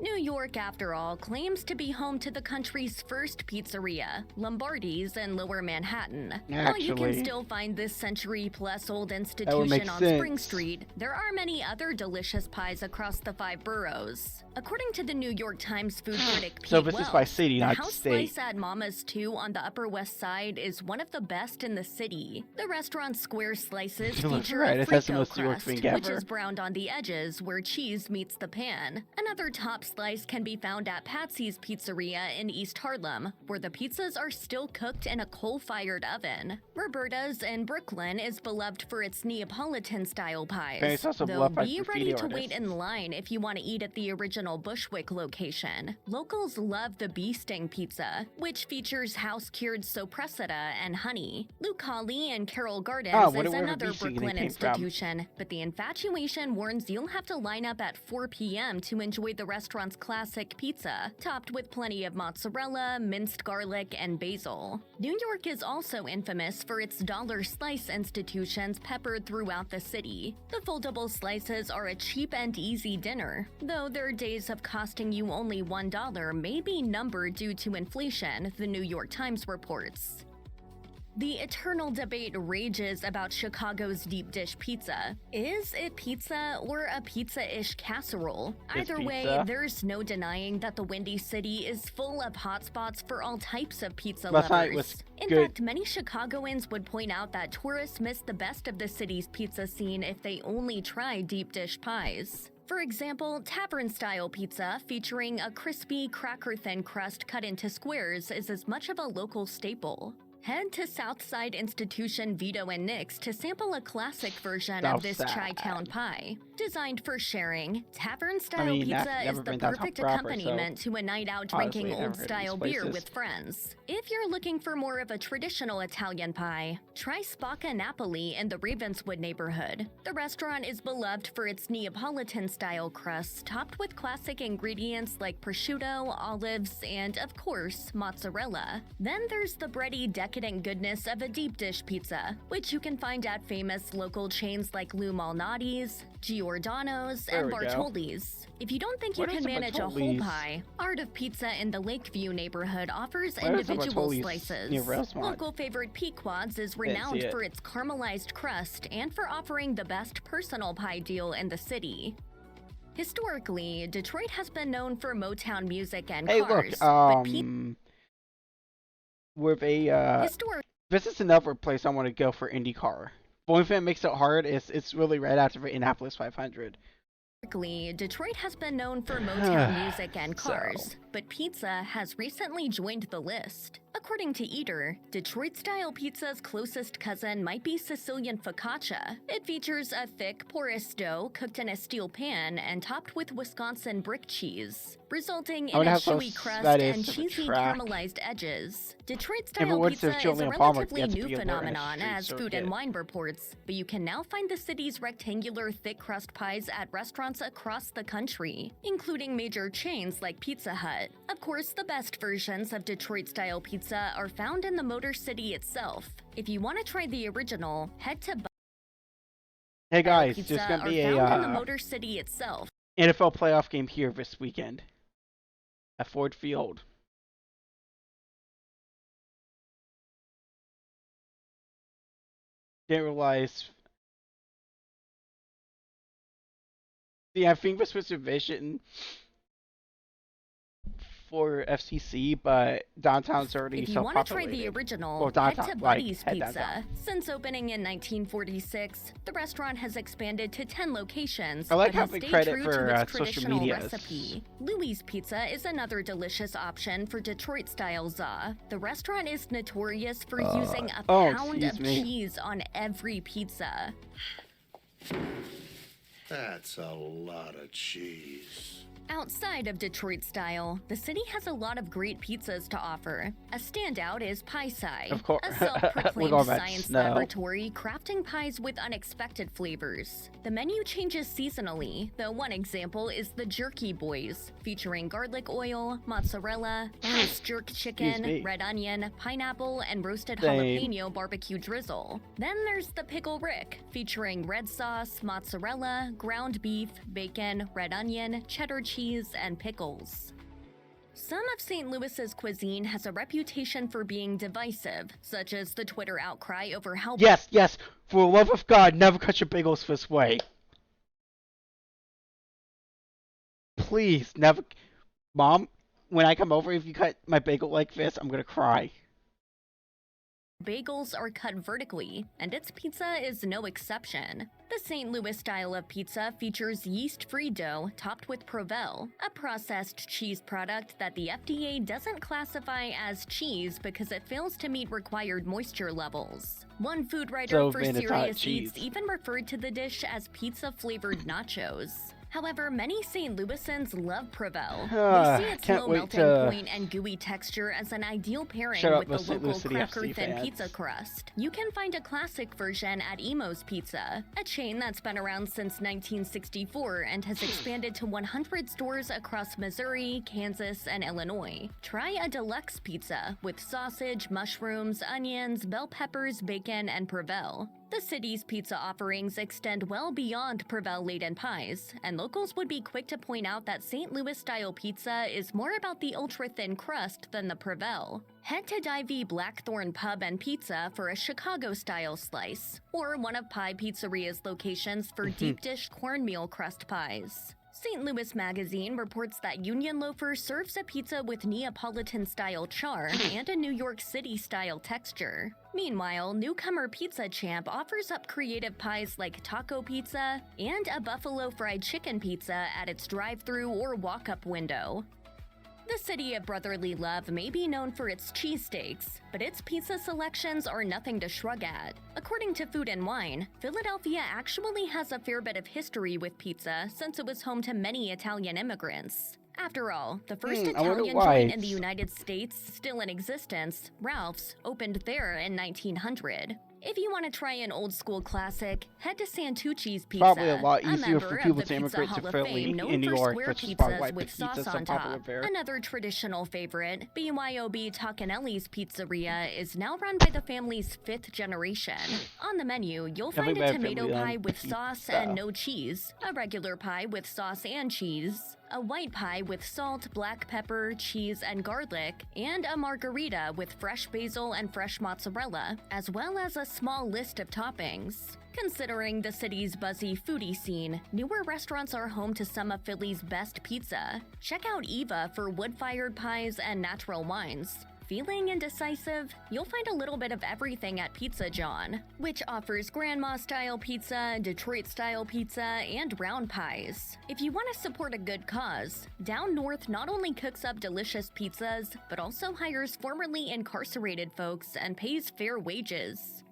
New York, after all, claims to be home to the country's first pizzeria, Lombardi's in Lower Manhattan. While you can Actually, still find this century-plus-old would institution make on sense. Spring Street, there are many other delicious pies across the 5 boroughs. According to the New York Times food critic Pete So this is by Wells, city, the not house state. slice at Mama's 2 on the Upper West Side is one of the best in the city. The restaurant's square slices That's feature right, a it has the frico most New York crust, thing which ever. is browned on the edges where cheese meets the pan. Another top slice can be found at Patsy's Pizzeria in East Harlem, where the pizzas are still cooked in a coal-fired oven. Roberta's in Brooklyn is beloved for its Neapolitan-style pies, Okay, it's also though beloved by be graffiti ready to wait artists. in line if you want to eat at the original Bushwick location. Locals love the Bee Sting Pizza, which features house-cured soppressata and honey. Luke Hawley and Carroll Gardens Oh, is whatever another Bee Sting they Brooklyn came from. institution, but the infatuation warns you'll have to line up at 4 p.m. to enjoy the restaurant's classic pizza, topped with plenty of mozzarella, minced garlic, and basil. New York is also infamous for its dollar slice institutions peppered throughout the city. The foldable slices are a cheap and easy dinner, though their days of costing you only $1 may be numbered due to inflation, the New York Times reports. The eternal debate rages about Chicago's deep dish pizza. Is it pizza or a pizza-ish casserole? It's Either way, pizza. there's no denying that the Windy City is full of hotspots for all types of pizza Last night lovers. was In good. fact, many Chicagoans would point out that tourists miss the best of the city's pizza scene if they only try deep dish pies. For example, tavern-style pizza featuring a crispy, cracker-thin crust cut into squares is as much of a local staple. Head to Southside institution Vito and Nick's to sample a classic version of this Southside. Chi-Town pie. Designed for sharing, tavern-style I mean, pizza I've never is the been downtown perfect proper, accompaniment to a night out honestly, drinking I've never heard of old-style these beer places. with friends. If you're looking for more of a traditional Italian pie, try Spacca Napoli in the Ravenswood neighborhood. The restaurant is beloved for its Neapolitan-style crust topped with classic ingredients like prosciutto, olives, and, of course, mozzarella. Then there's the bready, decadent goodness of a deep dish pizza, which you can find at famous local chains like Lou Malnati's, Giordano's, There and we go. Bartoli's. If you don't think you What is can a manage a whole Bartoli's? pie, Art of Pizza in the Lakeview neighborhood offers Where is a individual Bartoli's slices. near Rosemont? Local favorite Pequod's is see renowned it. for its caramelized crust and for offering the best personal pie deal in the city. Historically, Detroit has been known for Motown music and Hey, cars, look, but with a this is another place I want to go for IndyCar. The only thing that makes it hard is it's really right after the Indianapolis 500. Historically, Detroit has been known for Motown music and cars, but pizza has recently joined the list. According to Eater, Detroit-style pizza's closest cousin might be Sicilian focaccia. It features a thick, porous dough cooked in a steel pan and topped with Wisconsin brick cheese, resulting I in wonder a how close chewy crust that is and to the cheesy track. caramelized edges. If it Detroit-style was to pizza is a Julian Palmer, relatively gets new Bueller in a phenomenon, street as Food circuit. and Wine reports, but you can now find the city's rectangular thick crust pies at restaurants across the country, including major chains like Pizza Hut. Of course, the best versions of Detroit-style pizza are found in the Motor City itself. If you want to try the original, head to Hey guys, Pizza there's gonna are be found in the a Motor City itself. NFL playoff game here this weekend at Ford Field. Didn't realize. See, I think this was a vision for FCC, but downtown's already If you so want to try populated. the original, Well, head downtown, to like, Buddy's head Pizza. downtown. Since opening in 1946, the restaurant has expanded to 10 locations, I like but has having stayed credit true for, to its social traditional medias. recipe. Louis Pizza is another delicious option for Detroit-style za. The restaurant is notorious for using a pound of cheese on every pizza. That's a lot of cheese. Outside of Detroit style, the city has a lot of great pizzas to offer. A standout is Pie Sci, Of course. a We're self-proclaimed going back to science snow. laboratory crafting pies with unexpected flavors. The menu changes seasonally, though one example is the Jerky Boys, featuring garlic oil, mozzarella, house jerk chicken, me. red onion, pineapple, and roasted Same. jalapeno barbecue drizzle. Then there's the Pickle Rick, featuring red sauce, mozzarella, ground beef, bacon, red onion, cheddar cheese, and pickles. Some of St. Louis's cuisine has a reputation for being divisive, such as the Twitter outcry over how Yes, yes. For the love of God, never cut your bagels this way. Please, never. Mom, when I come over, if you cut my bagel like this, I'm gonna cry. bagels are cut vertically, and its pizza is no exception. The St. Louis style of pizza features yeast-free dough topped with Provel, a processed cheese product that the FDA doesn't classify as cheese because it fails to meet required moisture levels. One food writer So for then it's not Serious cheese. Eats even referred to the dish as pizza-flavored nachos. However, many St. Louisans love Provel. They see its Can't low wait melting to- point and gooey texture as an ideal pairing Shut up, with the the St. local Louis City cracker FC thin fans. pizza crust. You can find a classic version at Emo's Pizza, a chain that's been around since 1964 and has expanded to 100 stores across Missouri, Kansas, and Illinois. Try a deluxe pizza with sausage, mushrooms, onions, bell peppers, bacon, and Provel. The city's pizza offerings extend well beyond Provel-laden pies, and locals would be quick to point out that St. Louis-style pizza is more about the ultra-thin crust than the Provel. Head to Divey Blackthorn Pub and Pizza for a Chicago-style slice, or one of Pie Pizzeria's locations for deep dish cornmeal crust pies. St. Louis Magazine reports that Union Loafer serves a pizza with Neapolitan-style char and a New York City-style texture. Meanwhile, newcomer Pizza Champ offers up creative pies like taco pizza and a buffalo fried chicken pizza at its drive-thru or walk-up window. The city of brotherly love may be known for its cheesesteaks, but its pizza selections are nothing to shrug at. According to Food and Wine, Philadelphia actually has a fair bit of history with pizza since it was home to many Italian immigrants. After all, the first I wonder Italian why. joint in the United States still in existence, Ralph's, opened there in 1900. If you want to try an old-school classic, head to Santucci's Pizza, Probably a lot easier member for of people the to Pizza immigrate Hall to of Philly Fame, known in New for York, square which is probably why pizzas with pizza's sauce so on popular top. there. Another traditional favorite, BYOB Tacanelli's Pizzeria, is now run by the family's 5th generation. On the menu, you'll find Definitely a my tomato family pie on with sauce pizza. and no cheese, a regular pie with sauce and cheese, a white pie with salt, black pepper, cheese, and garlic, and a margarita with fresh basil and fresh mozzarella, as well as a small list of toppings. Considering the city's buzzy foodie scene, newer restaurants are home to some of Philly's best pizza. Check out Eva for wood-fired pies and natural wines. Feeling indecisive? You'll find a little bit of everything at Pizza John, which offers grandma-style pizza, Detroit-style pizza, and round pies. If you want to support a good cause, Down North not only cooks up delicious pizzas, but also hires formerly incarcerated folks and pays fair wages.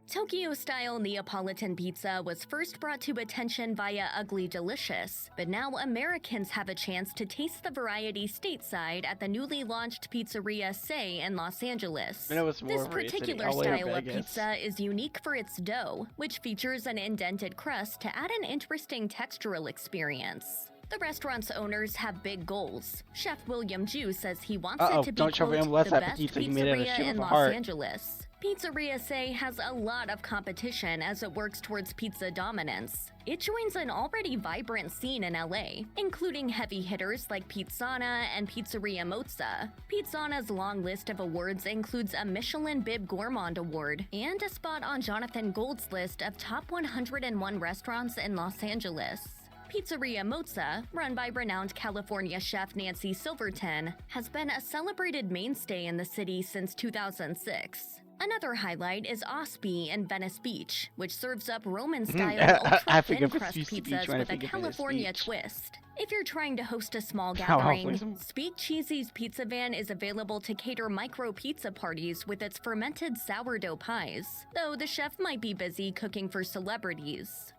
Tokyo-style Neapolitan pizza was first brought to attention via Ugly Delicious, but now Americans have a chance to taste the variety stateside at the newly launched Pizzeria Say in Los Angeles. I know it's more This of a city. particular LA or style of Vegas. pizza is unique for its dough, which features an indented crust to add an interesting textural experience. The restaurant's owners have big goals. Chef William Ju says he wants Uh-oh, it to be, don't show quote, him less the best appetite, he made it a pizzeria shape in of a Los heart. Angeles. Pizzeria Say has a lot of competition as it works towards pizza dominance. It joins an already vibrant scene in LA, including heavy hitters like Pizzana and Pizzeria Mozza. Pizzana's long list of awards includes a Michelin Bib Gourmand Award and a spot on Jonathan Gold's list of top 101 restaurants in Los Angeles. Pizzeria Mozza, run by renowned California chef Nancy Silverton, has been a celebrated mainstay in the city since 2006. Another highlight is Osby in Venice Beach, which serves up Roman-style ultra-thin crust pizzas with a California twist. If you're trying to host a small gathering, Speak Cheesy's pizza van is available to cater micro pizza parties with its fermented sourdough pies, though the chef might be busy cooking for celebrities.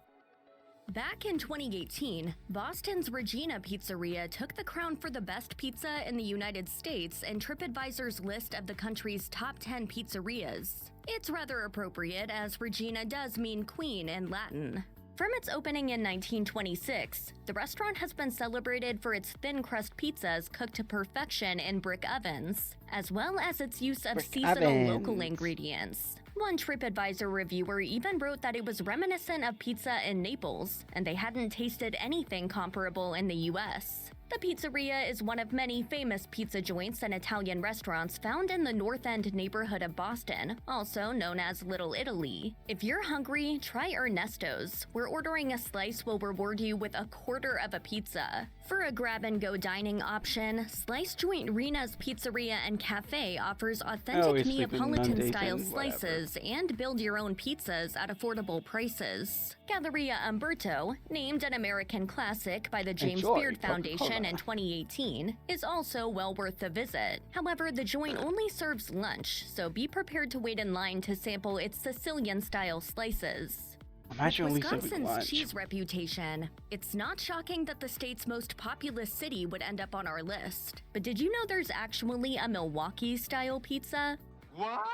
Back in 2018, Boston's Regina Pizzeria took the crown for the best pizza in the United States in TripAdvisor's list of the country's top 10 pizzerias. It's rather appropriate, as Regina does mean queen in Latin. From its opening in 1926, the restaurant has been celebrated for its thin crust pizzas cooked to perfection in brick ovens, as well as its use of seasonal local ingredients. One TripAdvisor reviewer even wrote that it was reminiscent of pizza in Naples, and they hadn't tasted anything comparable in the US. The pizzeria is one of many famous pizza joints and Italian restaurants found in the North End neighborhood of Boston, also known as Little Italy. If you're hungry, try Ernesto's, where ordering a slice will reward you with a quarter of a pizza. For a grab-and-go dining option, slice joint Rena's Pizzeria and Cafe offers authentic Neapolitan-style slices and build-your-own pizzas at affordable prices. Galleria Umberto, named an American classic by the James Beard Foundation in 2018, is also well worth the visit. However, the joint only serves lunch, so be prepared to wait in line to sample its Sicilian-style slices. With Wisconsin's cheese reputation, it's not shocking that the state's most populous city would end up on our list. But did you know there's actually a Milwaukee-style pizza? What?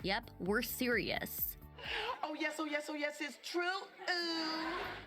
Yep, we're serious. Oh yes, it's true.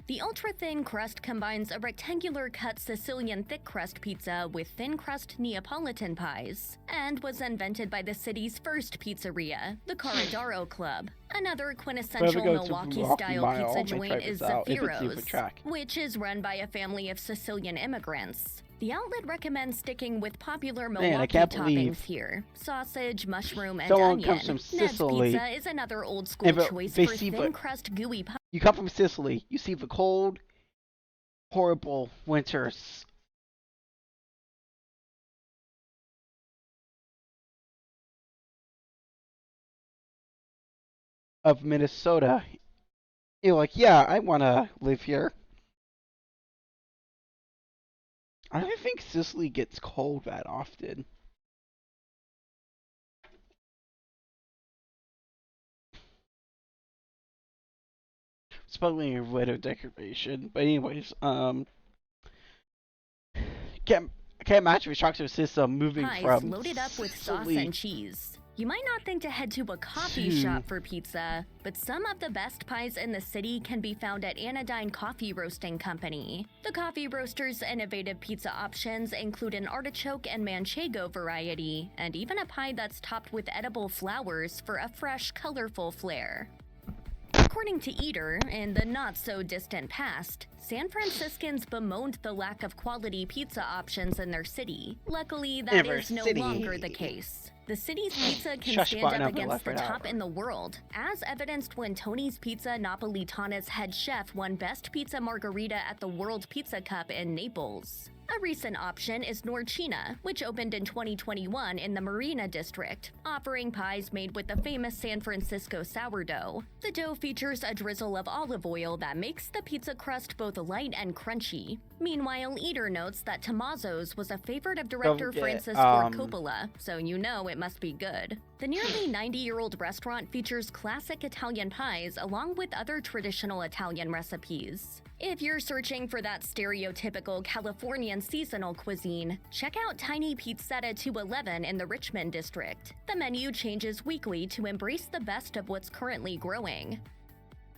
The ultra-thin crust combines a rectangular cut Sicilian thick crust pizza with thin crust Neapolitan pies, and was invented by the city's first pizzeria, the Corridoro Club. Another quintessential Milwaukee-style pizza joint is Zafiro's, which is run by a family of Sicilian immigrants. The outlet recommends sticking with popular Milwaukee toppings here: sausage, mushroom, and onion. Ned's Pizza is another old-school choice for thin crust gooey pie. You come from Sicily. You see the cold, horrible winters of Minnesota. You're like, yeah, I want to live here. I don't think Sicily gets cold that often. It's probably a window decoration. But anyways, can't imagine a chocolate system moving from loaded up with sauce Sicily and cheese. You might not think to head to a coffee shop for pizza, but some of the best pies in the city can be found at Anodyne Coffee Roasting Company. The coffee roaster's innovative pizza options include an artichoke and manchego variety, and even a pie that's topped with edible flowers for a fresh, colorful flair. According to Eater, in the not-so-distant past, San Franciscans bemoaned the lack of quality pizza options in their city. Luckily, that is no longer the case. The city's pizza can stand up against the top in the world, as evidenced when Tony's Pizza Napolitana's head chef won Best Pizza Margherita at the World Pizza Cup in Naples. A recent option is Norcina, which opened in 2021 in the Marina District, offering pies made with the famous San Francisco sourdough. The dough features a drizzle of olive oil that makes the pizza crust both light and crunchy. Meanwhile, Eater notes that Tommaso's was a favorite of director Francis Ford Coppola, so you know it must be good. The nearly 90-year-old restaurant features classic Italian pies along with other traditional Italian recipes. If you're searching for that stereotypical Californian seasonal cuisine, check out Tiny Pizzetta 211 in the Richmond district. The menu changes weekly to embrace the best of what's currently growing.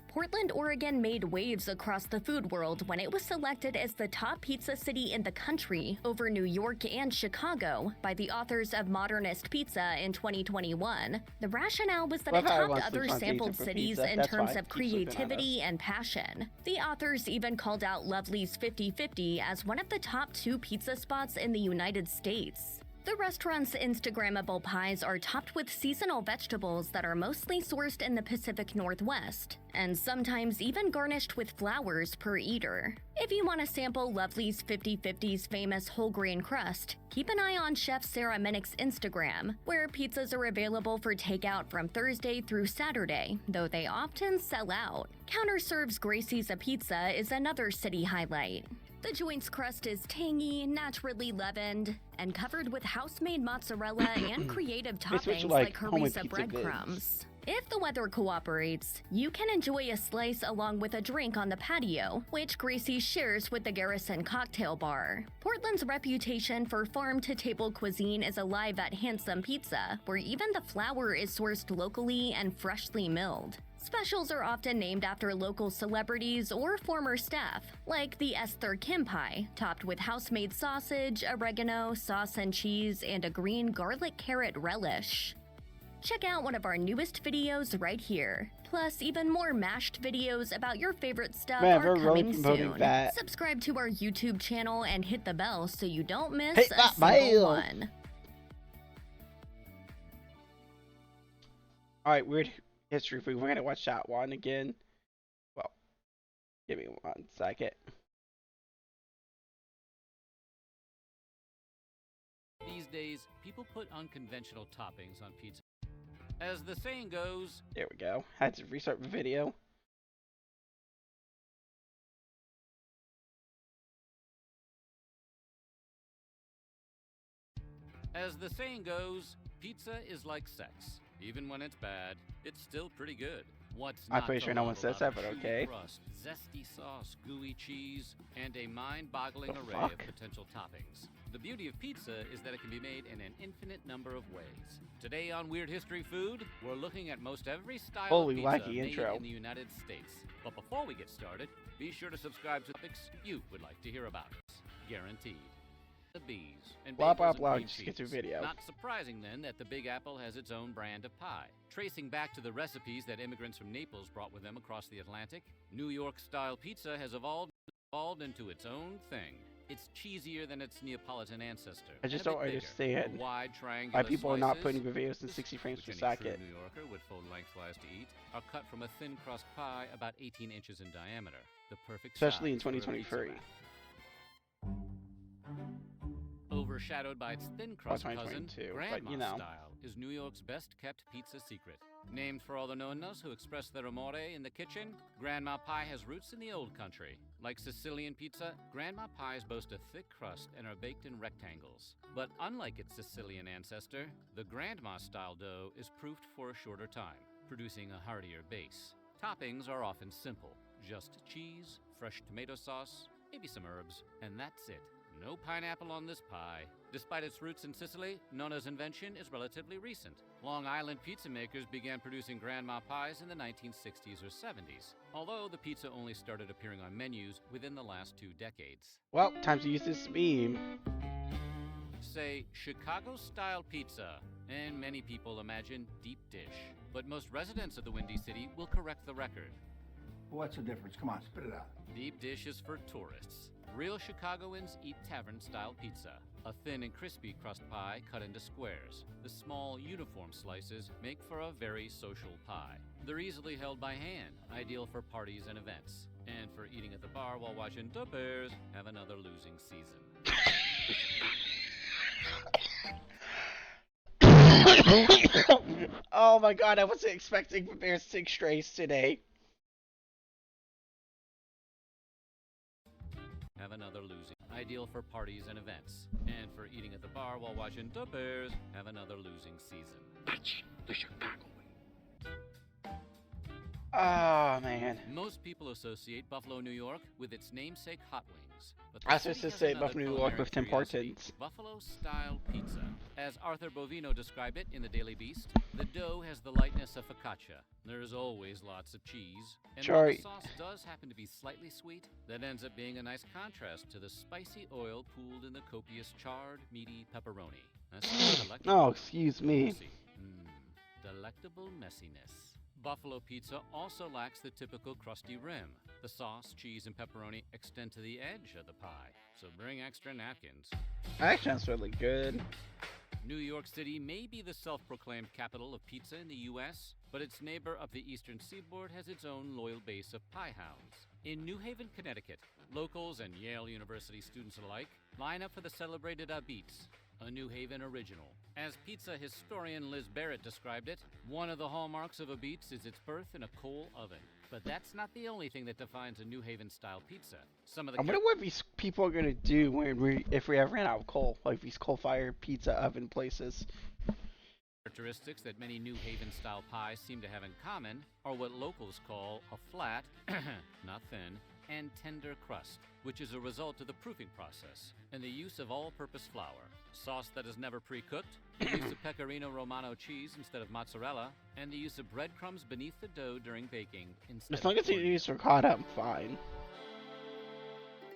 Portland, Oregon made waves across the food world when it was selected as the top pizza city in the country over New York and Chicago by the authors of Modernist Pizza in 2021. The rationale was that it topped other sampled cities in terms of creativity and passion. The authors even called out Lovely's 50/50 as one of the top 2 pizza spots in the United States. The restaurant's Instagrammable pies are topped with seasonal vegetables that are mostly sourced in the Pacific Northwest, and sometimes even garnished with flowers per eater. If you want to sample Lovely's 50/50's famous whole grain crust, keep an eye on Chef Sarah Minnick's Instagram, where pizzas are available for takeout from Thursday through Saturday, though they often sell out. Counter Serves Gracie's a Pizza is another city highlight. The joint's crust is tangy, naturally leavened, and covered with house-made mozzarella and creative toppings like harissa breadcrumbs. If the weather cooperates, you can enjoy a slice along with a drink on the patio, which Gracie shares with the Garrison Cocktail Bar. Portland's reputation for farm-to-table cuisine is alive at Handsome Pizza, where even the flour is sourced locally and freshly milled. Specials are often named after local celebrities or former staff, like the Esther Kim pie, topped with house-made sausage, oregano, sauce and cheese, and a green garlic carrot relish. Check out one of our newest videos right here. Plus, even more mashed videos about your favorite stuff are coming soon. Subscribe to our YouTube channel and hit the bell so you don't miss a single one. Alright, weird history food. We're gonna watch that one again. Well, give me 1 second. These days, people put unconventional toppings on pizza. As the saying goes... There we go. Had to restart the video. As the saying goes, pizza is like sex. Even when it's bad, it's still pretty good. What's I'm pretty sure no one says that, but okay. Crust, zesty sauce, gooey cheese, and a mind-boggling array of potential toppings. The beauty of pizza is that it can be made in an infinite number of ways. Today on Weird History Food, we're looking at most every style of pizza made in the United States. But before we get started, be sure to subscribe to topics you would like to hear about. Guaranteed. The bees and blah blah bagels blah. and cream Just get to cheese. video. Not surprising then that the Big Apple has its own brand of pie. Tracing back to the recipes that immigrants from Naples brought with them across the Atlantic, New York-style pizza has evolved into its own thing. It's cheesier than its Neapolitan ancestor. I just don't understand wide triangular why people are not slices, putting videos in 60 frames per which any second. true New Yorker would fold lengthwise to eat, are cut from a thin crust pie about 18 inches in diameter. The perfect Especially in size for a pizza 2023. wrap. Overshadowed by its thin crust cousin, 2022, Grandma but you know. style is New York's best-kept pizza secret. Named for all the nonnas who express their amore in the kitchen, Grandma Pie has roots in the old country. Like Sicilian pizza, Grandma Pies boast a thick crust and are baked in rectangles. But unlike its Sicilian ancestor, the Grandma-style dough is proofed for a shorter time, producing a heartier base. Toppings are often simple, just cheese, fresh tomato sauce, maybe some herbs, and that's it. No pineapple on this pie. Despite its roots in Sicily, Nonna's invention is relatively recent. Long Island pizza makers began producing Grandma pies in the 1960s or 70s, although the pizza only started appearing on menus within the last 2 decades. Well, time to use this meme. Say Chicago-style pizza, and many people imagine deep dish. But most residents of the Windy City will correct the record. What's the difference? Come on, spit it out. Deep dish is for tourists. Real Chicagoans eat tavern-style pizza, a thin and crispy crust pie cut into squares. The small, uniform slices make for a very social pie. They're easily held by hand, ideal for parties and events. And for eating at the bar while watching the Bears have another losing season. Oh my god, I wasn't expecting the Bears 6 strays today. Have another losing. Ideal for parties and events. And for eating at the bar while watching the Bears have another losing season. The Chicago Oh man. Most people associate Buffalo, New York with its namesake hot wings. But I was supposed to say Buffalo, New York with Tim Hortons. Buffalo-style pizza. As Arthur Bovino described it in the Daily Beast, the dough has the lightness of focaccia. There's always lots of cheese. And while the sauce does happen to be slightly sweet, that ends up being a nice contrast to the spicy oil pooled in the copious charred, meaty pepperoni. That's delectable. Oh, excuse me. Delectable messiness. Buffalo pizza also lacks the typical crusty rim. The sauce, cheese, and pepperoni extend to the edge of the pie, so bring extra napkins. That sounds really good. New York City may be the self-proclaimed capital of pizza in the U.S., but its neighbor up the eastern seaboard has its own loyal base of pie hounds. In New Haven, Connecticut, locals and Yale University students alike line up for the celebrated Beats, a New Haven original. As pizza historian Liz Barrett described it, one of the hallmarks of a Beats is its birth in a coal oven. But that's not the only thing that defines a New Haven-style pizza. Some of the I wonder what these people are gonna do if we ever run out of coal, like these coal-fired pizza oven places. characteristics that many New Haven-style pies seem to have in common are what locals call a flat, not thin, and tender crust, which is a result of the proofing process, and the use of all-purpose flour, sauce that is never pre-cooked, the use of Pecorino Romano cheese instead of mozzarella, and the use of breadcrumbs beneath the dough during baking instead As long as you use ricotta, I'm fine.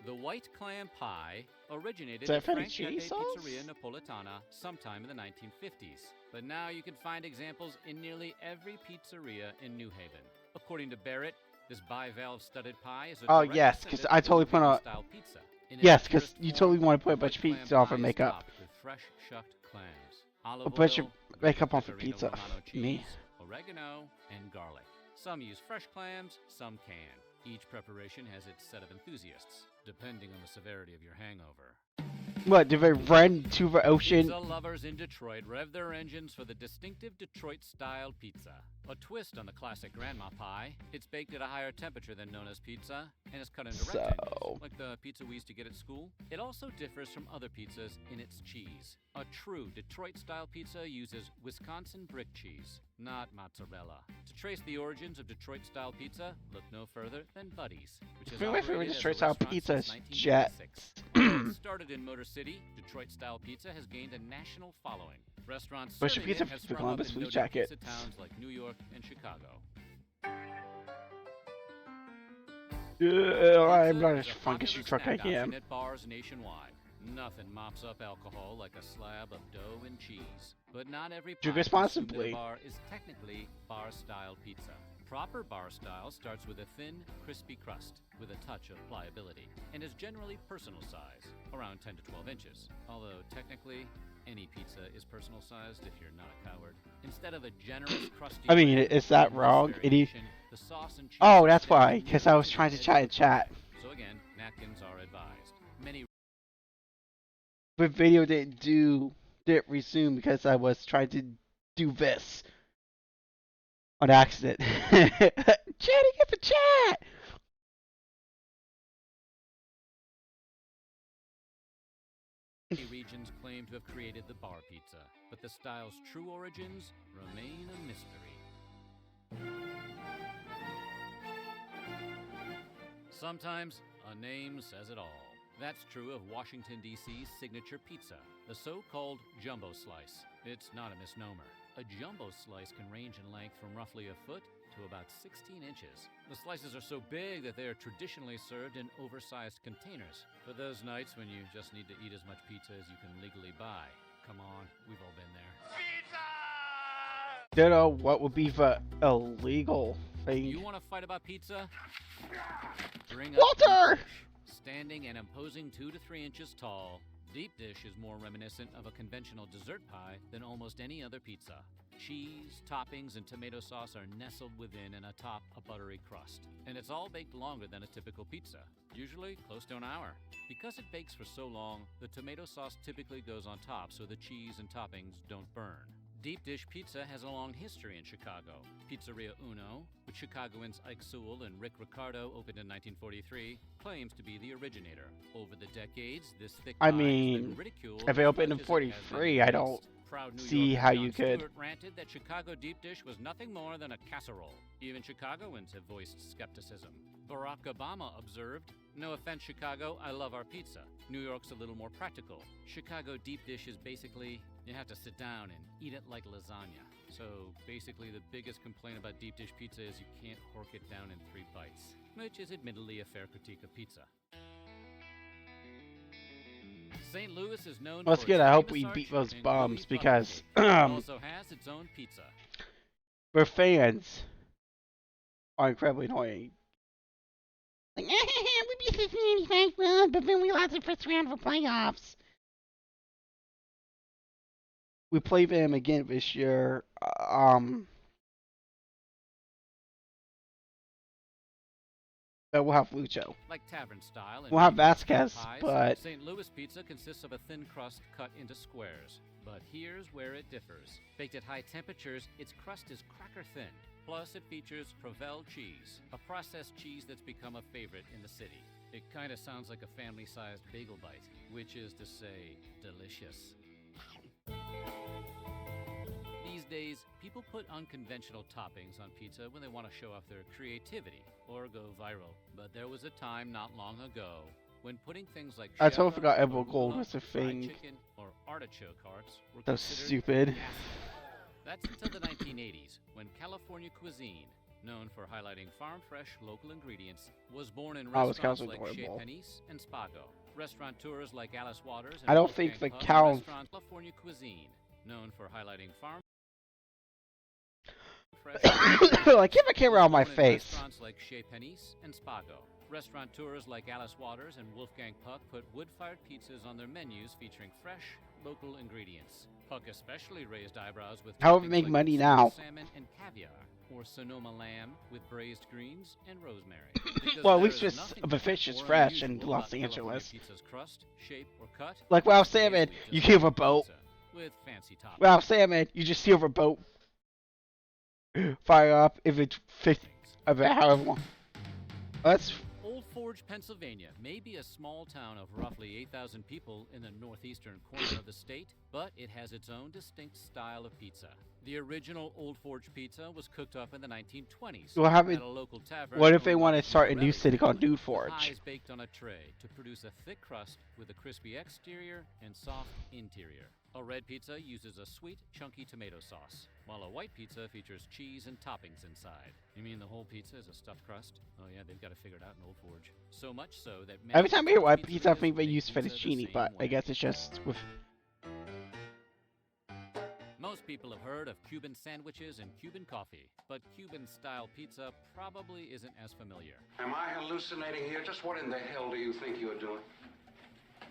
The white clam pie originated Is that at feta Frank cheese Pepe sauce? Pizzeria Napoletana sometime in the 1950s. But now you can find examples in nearly every pizzeria in New Haven. According to Barrett, this bivalve studded pie is a Oh direct yes, because descendant I of totally New put on. Haven-style pizza. In Yes, its because purest you form, totally want to put a the bunch of white pizza clam on for pie is makeup. topped with fresh shucked clams, olive A bunch of oil, makeup on for Pecorino pizza. Romano Me. cheese, oregano, and garlic. Some use fresh clams, some can. Each preparation has its set of enthusiasts, depending on the severity of your hangover. What, do they run to the ocean? Pizza lovers in Detroit rev their engines for the distinctive Detroit-style pizza. A twist on the classic grandma pie, it's baked at a higher temperature than known as pizza, and is cut into rectangles, like the pizza we used to get at school. It also differs from other pizzas in its cheese. A true Detroit-style pizza uses Wisconsin brick cheese, not mozzarella. To trace the origins of Detroit-style pizza, look no further than Buddy's, which has My favorite operated as a Detroit-style restaurant pizza since is 1996. Jets. Started in Motor City, Detroit-style pizza has gained a national following. Restaurants Where's the serving pizza it have for sprung Columbus up in Blue noted Jacket? pizza towns like New York and Chicago. I'm not Pizza as is a funk as popular you truck I snack option am. at bars nationwide. Nothing mops up alcohol like a slab of dough and cheese. But not every Drink pie consumed responsibly. at a bar is technically bar-style pizza. Proper bar style starts with a thin, crispy crust with a touch of pliability, and is generally personal size, around 10 to 12 inches. Although technically, any pizza is personal sized if you're not a coward. Instead of a generous, crusty I mean, bread, is that in this wrong? variation, the sauce and cheese Oh, are that's dipped why, in because I was nearly trying to edge chat in of chat. So again, napkins are advised. Many But video didn't resume because I was trying to do this on accident. Chatting at the chat. regions claim to have created the bar pizza, but the style's true origins remain a mystery. Sometimes a name says it all. That's true of Washington, D.C.'s signature pizza, the so-called jumbo slice. It's not a misnomer. A jumbo slice can range in length from roughly a foot to about 16 inches. The slices are so big that they are traditionally served in oversized containers for those nights when you just need to eat as much pizza as you can legally buy. Come on, we've all been there. Don't know what would be the illegal thing. You want to fight about pizza? Bring up Walter! Deep Dish. Standing and imposing 2 to 3 inches tall, Deep Dish is more reminiscent of a conventional dessert pie than almost any other pizza. Cheese, toppings, and tomato sauce are nestled within and atop a buttery crust. And it's all baked longer than a typical pizza, usually close to an hour. Because it bakes for so long, the tomato sauce typically goes on top so the cheese and toppings don't burn. Deep Dish Pizza has a long history in Chicago. Pizzeria Uno, which Chicagoans Ike Sewell and Rick Ricardo opened in 1943, claims to be the originator. Over the decades, this thick I pie has mean, been ridiculed if they opened in as much as it has been 43, I don't praised. Proud New see Yorker how Jon you could. Stewart ranted that Chicago Deep Dish was nothing more than a casserole. Even Chicagoans have voiced skepticism. Barack Obama observed, "No offense, Chicago, I love our pizza. New York's a little more practical. Chicago Deep Dish is basically, you have to sit down and eat it like lasagna." So basically the biggest complaint about Deep Dish Pizza is you can't hork it down in 3 bites, which is admittedly a fair critique of pizza. St. Louis is known Well, that's for good. its I hope famous we beat arch those and bums gooey because pudding. It also has its own pizza. we're fans are incredibly annoying. Like, we beat this in 85 round, but then we lost the first round of the playoffs. We play them again this year. But we'll have Lucho. Like tavern style, and We'll have medium Vasquez, style pies, but St. Louis pizza consists of a thin crust cut into squares. But here's where it differs. Baked at high temperatures, its crust is cracker thin. Plus, it features Provel cheese, a processed cheese that's become a favorite in the city. It kind of sounds like a family-sized bagel bite, which is to say, delicious. These days, people put unconventional toppings on pizza when they want to show off their creativity or go viral. But there was a time not long ago when putting things like I totally cheddar, forgot Emerald arugula, Gold was a fried thing. chicken, or artichoke hearts were That was considered stupid. gas. That's until the 1980s, when California cuisine, known for highlighting farm-fresh local ingredients, was born in Oh, this restaurants cow's like Chez adorable. Panisse and Spago. Restaurateurs like Alice Waters and I don't Wolfgang think the Puck cow- restaurant California cuisine, known for highlighting farm Like, keep a camera on my Born in face. Restaurants like Chez Panisse and Spago. Restaurateurs like Alice Waters and Wolfgang Puck put wood-fired pizzas on their menus featuring fresh, local ingredients. Puck especially raised eyebrows with How would we toppings make like money smoked now? salmon and caviar, or Sonoma lamb with braised greens and rosemary. Because Well, at there least is this- nothing the fish is or fresh in unusual Los about California Angeles. pizza's crust, shape, or cut. Like Wow It's Salmon, basically you just give a a boat. pizza with fancy toppings. Wow Salmon, you just see over a boat. Fire up if it's 50, about however long. That's Old Forge, Pennsylvania may be a small town of roughly 8,000 people in the northeastern corner of the state, but it has its own distinct style of pizza. The original Old Forge pizza was cooked up in the 1920s Well, how at about- a local tavern. what if they owned by want to the start a new Pizzarelli city called family, Dude with Forge? pies baked on a tray to produce a thick crust with a crispy exterior and soft interior. A red pizza uses a sweet, chunky tomato sauce, while a white pizza features cheese and toppings inside. You mean the whole pizza is a stuffed crust? Oh yeah, they've got to figure it out in Old Forge. So much so that many every time I hear white pizzerias pizza, I think they make use pizza the fettuccine, same but I way. guess it's just with. Most people have heard of Cuban sandwiches and Cuban coffee, but Cuban-style pizza probably isn't as familiar. Am I hallucinating here? Just what in the hell do you think you're doing?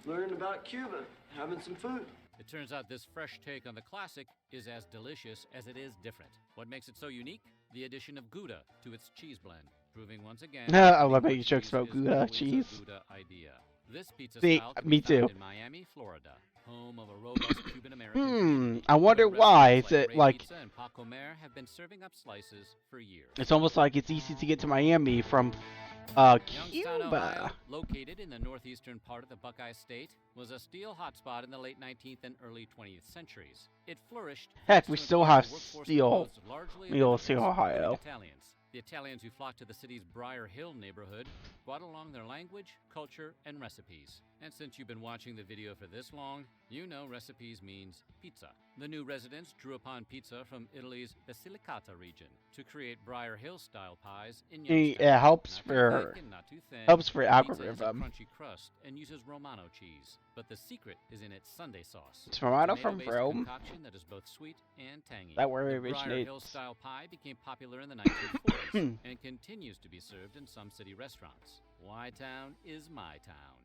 Learning about Cuba, having some food. It turns out this fresh take on the classic is as delicious as it is different. What makes it so unique? The addition of Gouda to its cheese blend, proving once again I that love good making jokes cheese about is Gouda always a cheese. Gouda idea. This pizza See, style can me be found too. in Miami, Florida, home of a robust Cuban-American community. I wonder But why. restaurants Is it Ray like Pizza and Pa Comer have been serving up slices for years. it's almost like it's easy to get to Miami from Youngstown, Ohio, Cuba? located in the northeastern part of the Buckeye State, was a steel hotspot in the late 19th and early 20th centuries. It flourished. Heck, thanks we to still employing have a workforce steel. composed largely of We'll see immigrants, Ohio. including Italians. The Italians who flocked to the city's Briar Hill neighborhood brought along their language, culture, and recipes. And since you've been watching the video for this long, you know recipes means pizza. The new residents drew upon pizza from Italy's Basilicata region to create Briar Hill-style pies in It Youngstown. helps Not too for thick and not too thin. helps for The pizza has a algorithm. crunchy crust and uses Romano cheese, but the secret is in its Sundae sauce. Is Romano from Tomato-based Rome? concoction that is both sweet and tangy. That where it The Briar originates? Hill-style pie became popular in the 1940s and continues to be served in some city restaurants. Y-Town is my town.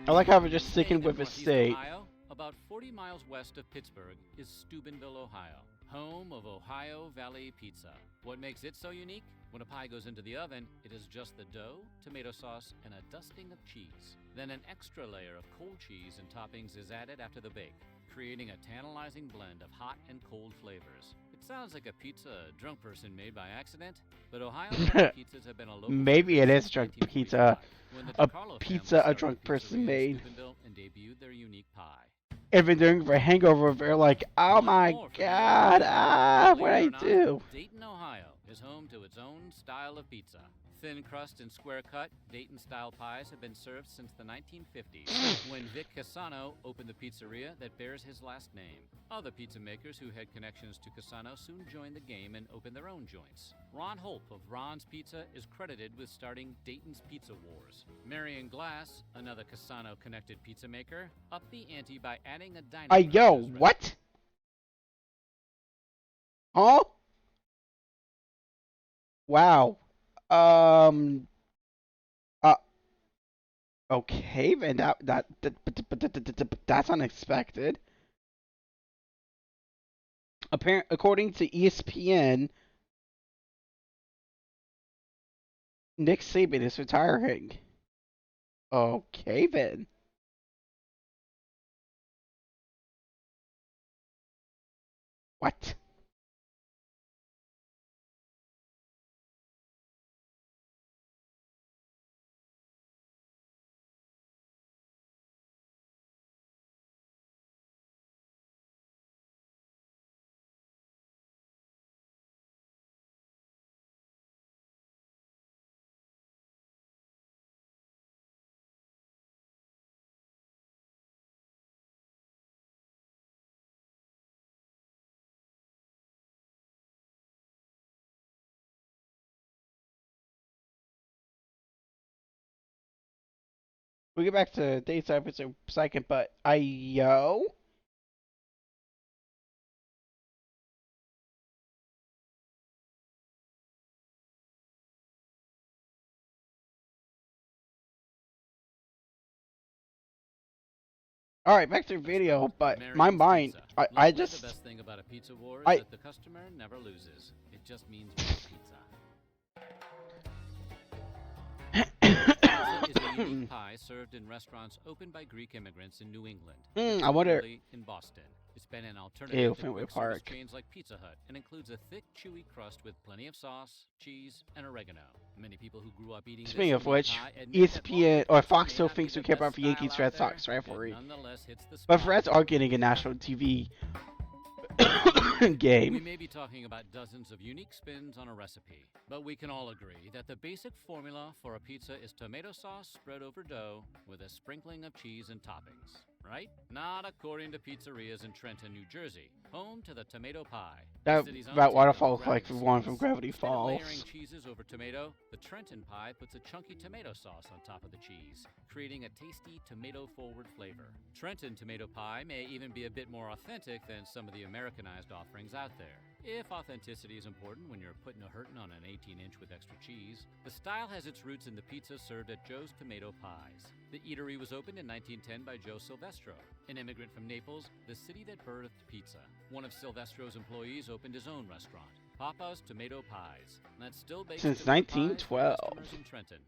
I like how we're just sticking Located with in a northeast state. Ohio, about 40 miles west of Pittsburgh is Steubenville, Ohio, home of Ohio Valley Pizza. What makes it so unique? When a pie goes into the oven, it is just the dough, tomato sauce, and a dusting of cheese. Then an extra layer of cold cheese and toppings is added after the bake, creating a tantalizing blend of hot and cold flavors. It sounds like a pizza a drunk person made by accident, but Ohio Valley pizzas have been a local Maybe it favorite is since drunk 1945, pizza. when the A DiCarlo pizza family a started drunk a person pizzeria in made. Steubenville and debuted their unique pie. If they're doing for hangover, they're like, oh my god, what'd I do? Dayton, Ohio is home to its own style of pizza. Thin crust and square cut, Dayton-style pies have been served since the 1950s, when Vic Casano opened the pizzeria that bears his last name. Other pizza makers who had connections to Casano soon joined the game and opened their own joints. Ron Holp of Ron's Pizza is credited with starting Dayton's Pizza Wars. Marion Glass, another Casano-connected pizza maker, upped the ante by adding a dining room to Yo, his what? Huh? Wow. Okay, then that's unexpected. According to ESPN, Nick Saban is retiring. Okay then. What? We'll get back to dates for a second, but yo. All right, back to the video, but my mind, I just, the best thing about a pizza war is I, that the customer never loses. It just means more pizza. Pizza is a unique pie served in restaurants opened by Greek immigrants in New England. I wonder. particularly in Boston. It's been an alternative Ew, to Fenway quick service Park. chains like Pizza Hut and includes a thick, chewy crust with plenty of sauce, cheese, and oregano. Many people who grew up eating Speaking this of which, pie admit that ESPN or Boston Fox may still not be thinks we the care best about the Yankees style Red out there, Sox it rivalry, nonetheless hits the but spot. Reds are getting a national TV We game. may be talking about dozens of unique spins on a recipe, but we can all agree that the basic formula for a pizza is tomato sauce spread over dough with a sprinkling of cheese and toppings, right? Not according to pizzerias in Trenton, New Jersey, home to the tomato pie. That City's own that take on waterfall looks Gravity like the one Falls. from Gravity Instead of layering Falls. cheeses over tomato, the Trenton pie puts a chunky tomato sauce on top of the cheese, creating a tasty tomato-forward flavor. Trenton tomato pie may even be a bit more authentic than some of the Americanized offerings out there. If authenticity is important when you're putting a hurtin' on an 18-inch with extra cheese, the style has its roots in the pizza served at Joe's Tomato Pies. The eatery was opened in 1910 by Joe Silvestro, an immigrant from Naples, the city that birthed pizza. One of Silvestro's employees opened his own restaurant, Papa's Tomato Pies, that still bakes Since tomato pies for 1912. customers in Trenton.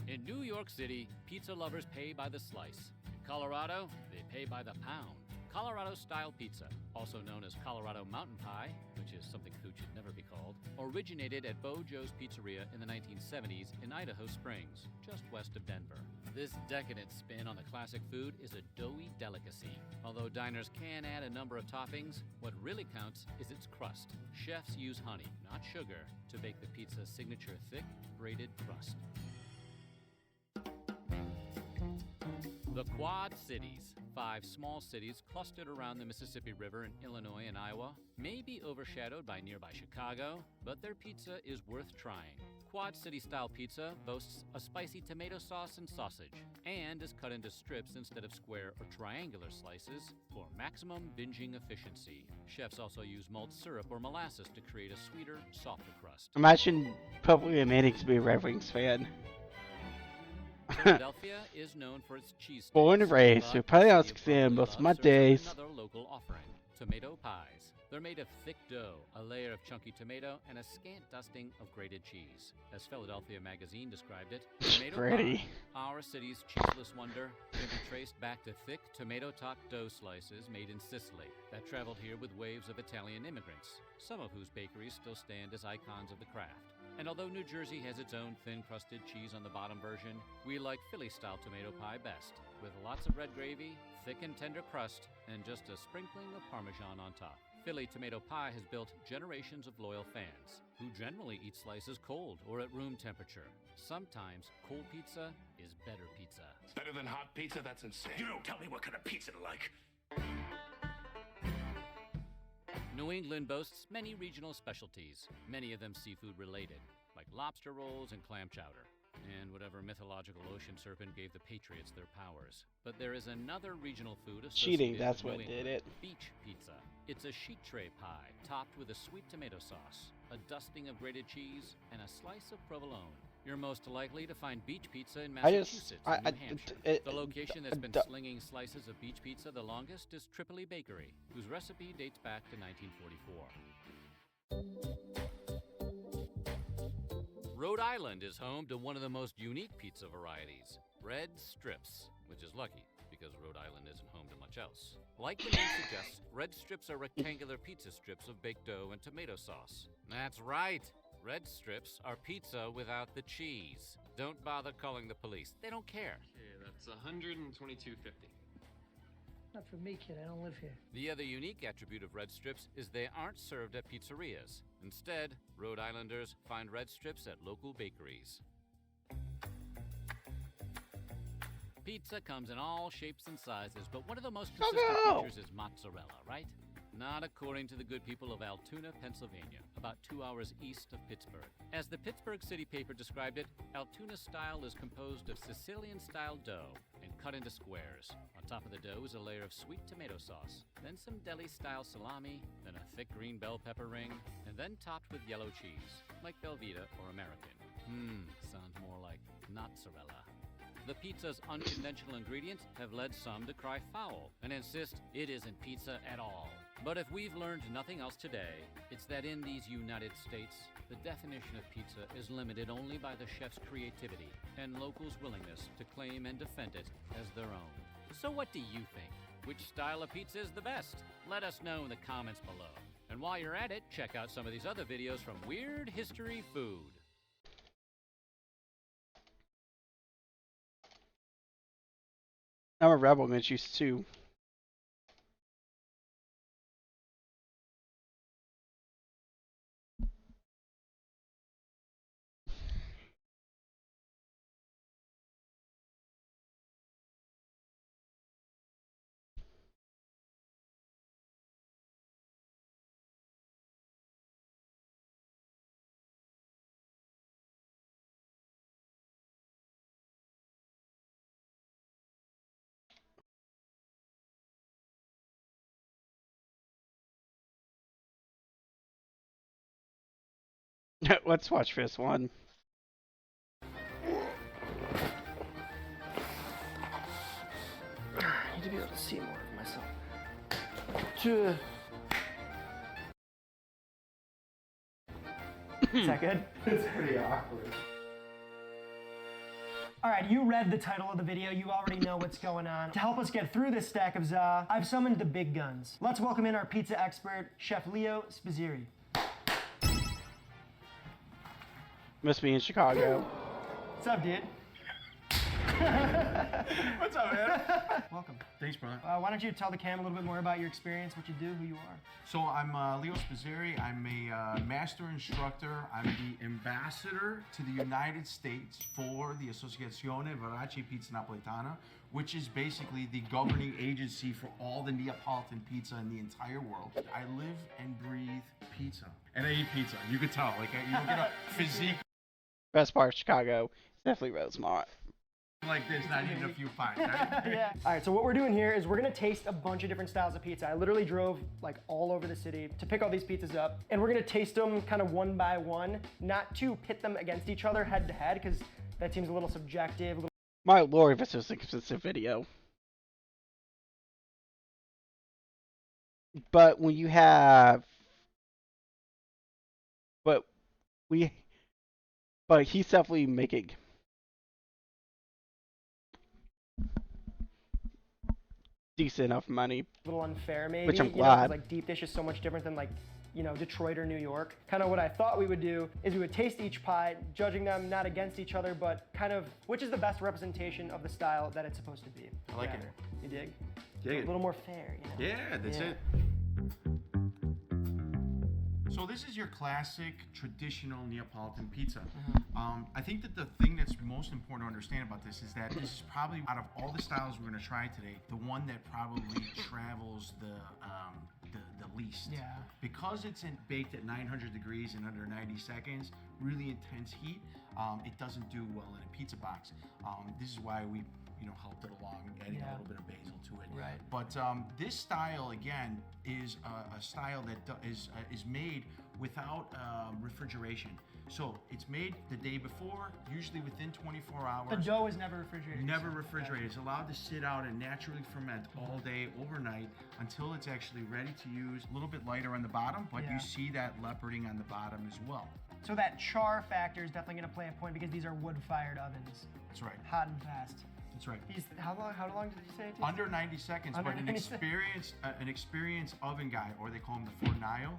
In New York City, pizza lovers pay by the slice. In Colorado, they pay by the pound. Colorado-style pizza, also known as Colorado Mountain Pie, which is something food should never be called, originated at Bo Joe's Pizzeria in the 1970s in Idaho Springs, just west of Denver. This decadent spin on the classic food is a doughy delicacy. Although diners can add a number of toppings, what really counts is its crust. Chefs use honey, not sugar, to bake the pizza's signature thick, braided crust. The Quad Cities, 5 small cities clustered around the Mississippi River in Illinois and Iowa, may be overshadowed by nearby Chicago, but their pizza is worth trying. Quad City-style pizza boasts a spicy tomato sauce and sausage, and is cut into strips instead of square or triangular slices for maximum binging efficiency. Chefs also use malt syrup or molasses to create a sweeter, softer crust. Imagine publicly admitting to be a Red Wings fan. Philadelphia is known for its cheese. Born and raised, who probably out in most of my days. Another local offering, tomato pies. They're made of thick dough, a layer of chunky tomato, and a scant dusting of grated cheese. As Philadelphia Magazine described it, tomato Pretty. pie, our city's cheeseless wonder, can be traced back to thick tomato-topped dough slices made in Sicily that traveled here with waves of Italian immigrants, some of whose bakeries still stand as icons of the craft. And although New Jersey has its own thin-crusted cheese on the bottom version, we like Philly-style tomato pie best, with lots of red gravy, thick and tender crust, and just a sprinkling of Parmesan on top. Philly tomato pie has built generations of loyal fans, who generally eat slices cold or at room temperature. Sometimes cold pizza is better pizza. Better than hot pizza? That's insane. You don't tell me what kind of pizza to like. New England boasts many regional specialties, many of them seafood-related, like lobster rolls and clam chowder, and whatever mythological ocean serpent gave the Patriots their powers. But there is another regional food associated Cheating, that's with what New did England, it. beach pizza. It's a sheet tray pie, topped with a sweet tomato sauce, a dusting of grated cheese, and a slice of provolone. you're most likely to find beach pizza in I just- Massachusetts I- and I- New Hampshire. it- The location that's been d- slinging slices of beach pizza the longest is Tripoli Bakery, whose recipe dates back to 1944. Rhode Island is home to one of the most unique pizza varieties, Red Strips, which is lucky because Rhode Island isn't home to much else. Like the name suggests, Red Strips are rectangular pizza strips of baked dough and tomato sauce. That's right. Red Strips are pizza without the cheese. Don't bother calling the police. They don't care. Okay, that's $122.50. Not for me, kid. I don't live here. The other unique attribute of Red Strips is they aren't served at pizzerias. Instead, Rhode Islanders find Red Strips at local bakeries. Pizza comes in all shapes and sizes, but one of the most consistent features is mozzarella, right? Not according to the good people of Altoona, Pennsylvania, about 2 hours east of Pittsburgh. As the Pittsburgh City paper described it, Altoona style is composed of Sicilian-style dough and cut into squares. On top of the dough is a layer of sweet tomato sauce, then some deli-style salami, then a thick green bell pepper ring, and then topped with yellow cheese, like Velveeta or American. Sounds more like mozzarella. The pizza's unconventional ingredients have led some to cry foul and insist it isn't pizza at all. But if we've learned nothing else today, it's that in these United States, the definition of pizza is limited only by the chef's creativity and locals' willingness to claim and defend it as their own. So what do you think? Which style of pizza is the best? Let us know in the comments below. And while you're at it, check out some of these other videos from Weird History Food. I'm a rebel against you too. Let's watch this one. I need to be able to see more of myself. Is that good? It's pretty awkward. All right, you read the title of the video. You already know what's going on. To help us get through this stack of za, I've summoned the big guns. Let's welcome in our pizza expert, Chef Leo Spizzirri. Must be in Chicago. What's up, dude? What's up, man? Welcome. Thanks, brother. Why don't you tell the cam a little bit more about your experience, what you do, who you are? So I'm Leo Spizzirri. I'm a master instructor. I'm the ambassador to the United States for the Associazione Verace Pizza Napoletana, which is basically the governing agency for all the Neapolitan pizza in the entire world. I live and breathe pizza. And I eat pizza. You could tell. Like, you don't get a physique Best part of Chicago is definitely Rosemont. like this, not even a few pints, right? Yeah. All right, so what we're doing here is we're gonna taste a bunch of different styles of pizza. I literally drove like all over the city to pick all these pizzas up, and we're gonna taste them kind of one by one, not to pit them against each other head to head, because that seems a little subjective. My lord, this was a consistent video. But when you have, but he's definitely making decent enough money. A little unfair, maybe. Which I'm You know, glad. 'cause, like deep dish is so much different than like, you know, Detroit or New York. Kind of what I thought we would do is we would taste each pie, judging them not against each other, but kind of which is the best representation of the style that it's supposed to be. I like it. You dig? Dig A it. little more fair, you know? Yeah, that's it. So this is your classic traditional Neapolitan pizza. I think that the thing that's most important to understand about this is that this is probably, out of all the styles we're going to try today, the one that probably travels the least. Yeah. Because it's baked at 900 degrees in under 90 seconds, really intense heat, it doesn't do well in a pizza box. This is why we helped it along, adding a little bit of basil to it. Right. But this style, again, is a style that is made without refrigeration. So it's made the day before, usually within 24 hours. The dough is never refrigerated. Never refrigerated. It's allowed to sit out and naturally ferment all day, overnight, until it's actually ready to use. A little bit lighter on the bottom, but you see that leoparding on the bottom as well. So that char factor is definitely going to play a point because these are wood-fired ovens. That's right. Hot and fast. That's right. How long did you say it takes? Under 90 seconds, Under but an 90 seconds. experienced oven guy, or they call him the Fornaio.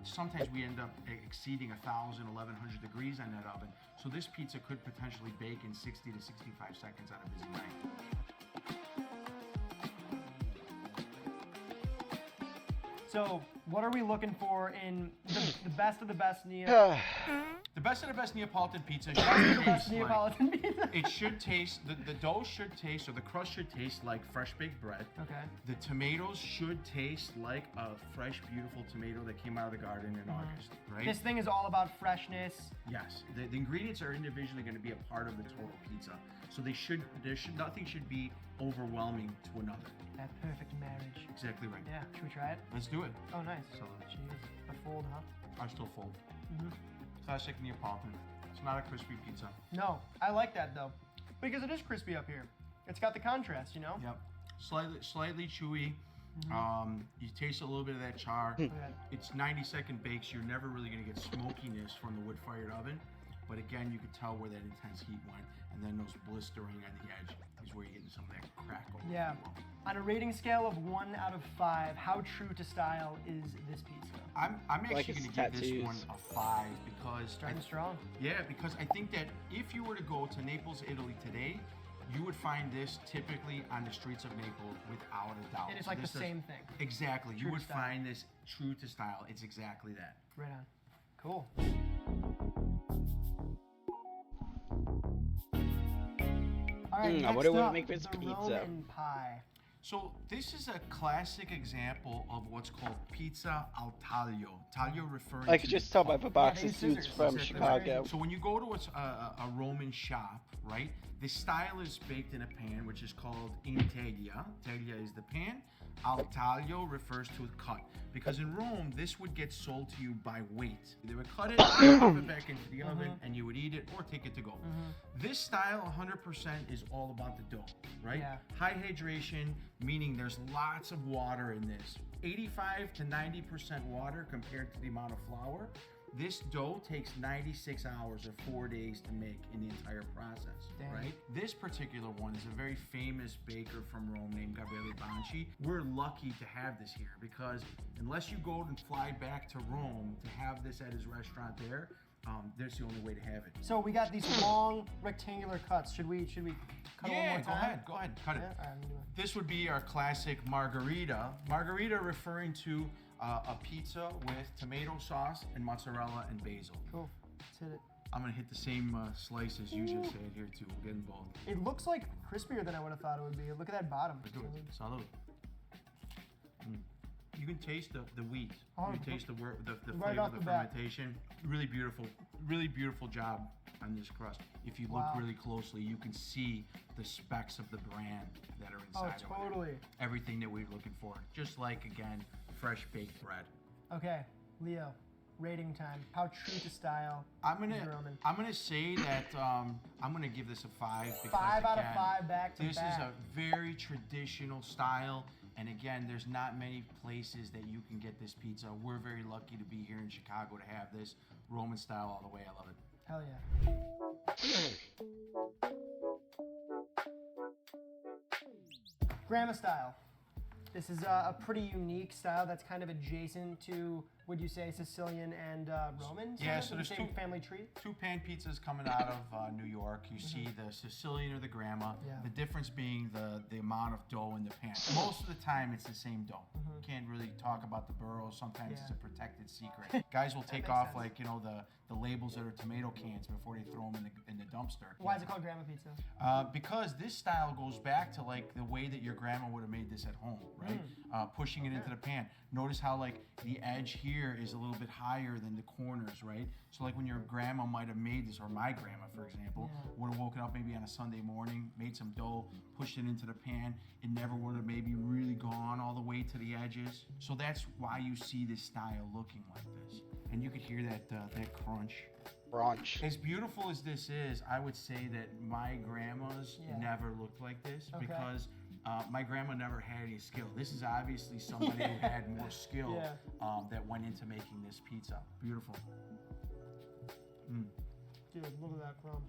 Sometimes we end up exceeding 1,000, 1,100 degrees on that oven. So this pizza could potentially bake in 60 to 65 seconds on a busy night. So what are we looking for in the best of the best Neo? The best of the best Neapolitan pizza Best should of the best taste Neapolitan like, pizza. it should taste, the dough should taste, or the crust should taste like fresh baked bread. Okay. The tomatoes should taste like a fresh, beautiful tomato that came out of the garden in August, right? This thing is all about freshness. Yes, the ingredients are individually going to be a part of the total pizza. So nothing should be overwhelming to another. That perfect marriage. Exactly right. Yeah, should we try it? Let's do it. Oh, nice. So, Jeez, a fold, huh? I still fold. Classic Neapolitan. It's not a crispy pizza. No, I like that though, because it is crispy up here. It's got the contrast, you know? Yep. Slightly chewy. You taste a little bit of that char. It's 90-second bakes. You're never really going to get smokiness from the wood-fired oven. But again, you can tell where that intense heat went. And then those blistering on the edge is where you're getting some of that crackle. Yeah. On a rating scale of 1 out of 5, how true to style is this pizza? I'm actually going to give this one a 5 because... Starting strong. Yeah, because I think that if you were to go to Naples, Italy today, you would find this typically on the streets of Naples without a doubt. And it's like the same thing. Exactly. True You would to style. find this true to style. It's exactly that. Right on. Cool. All right, what next do we up, make for this the pizza? Roman pie. So this is a classic example of what's called pizza al taglio. Taglio referring I to could just tell by the box of suits scissors. from Exactly Chicago. right. So when you go to a Roman shop, right, the style is baked in a pan, which is called in teglia. Teglia is the pan. Al taglio refers to a cut. Because in Rome, this would get sold to you by weight. They would cut it, pop it back into the oven, and you would eat it or take it to go. This style, 100%, is all about the dough, right? Yeah. High hydration, meaning there's lots of water in this. 85 to 90% water compared to the amount of flour. This dough takes 96 hours or 4 days to make in the entire process, right? This particular one is a very famous baker from Rome named Gabriele Banci. We're lucky to have this here because unless you go and fly back to Rome to have this at his restaurant there, that's the only way to have it. So we got these long rectangular cuts. Should we cut it one more time? Go ahead, cut it. All right, I'm gonna do it. This would be our classic margherita. Margherita referring to a pizza with tomato sauce and mozzarella and basil. Cool. Let's hit it. I'm gonna hit the same slice as you just said here too. We'll get involved. It looks like crispier than I would have thought it would be. Look at that bottom. Let's do it. Salud. You can taste the wheat. Oh, You taste the right flavor off of the the bat. fermentation. Really beautiful job on this crust. If you look Wow. really closely, you can see the specks of the brand that are inside of it. totally. Everything that we're looking for. Just like, again, fresh baked bread. Okay, Leo, rating time. How true to style I'm is the Roman? gonna say that I'm gonna give this a 5 because 5 out of again, 5 back to this back. is a very traditional style, and again, there's not many places that you can get this pizza. We're very lucky to be here in Chicago to have this Roman style all the way. I love it. Hell yeah. Grandma style. This is a pretty unique style that's kind of adjacent to, would you say, Sicilian and Roman? Yeah, sort of? so The there's same two family tree. Two pan pizzas coming out of New York. You see the Sicilian or the grandma. Yeah. The difference being the amount of dough in the pan. Most of the time, it's the same dough. Can't really talk about the burrows. Sometimes it's a protected secret. Guys will take off sense. like the labels that are tomato cans before they throw them in the dumpster. Why is it called grandma pizza? Because this style goes back to like the way that your grandma would have made this at home, right? Pushing it into the pan. Notice how like the edge here is a little bit higher than the corners, right? So like when your grandma might have made this, or my grandma, for example, would have woken up maybe on a Sunday morning, made some dough, pushed it into the pan. It never would have maybe really gone all the way to the edges. So that's why you see this style looking like this. and you could hear that crunch. Brunch. As beautiful as this is, I would say that my grandma's never looked like this because my grandma never had any skill. This is obviously somebody who had more skill that went into making this pizza. Beautiful. Dude, look at that crumb.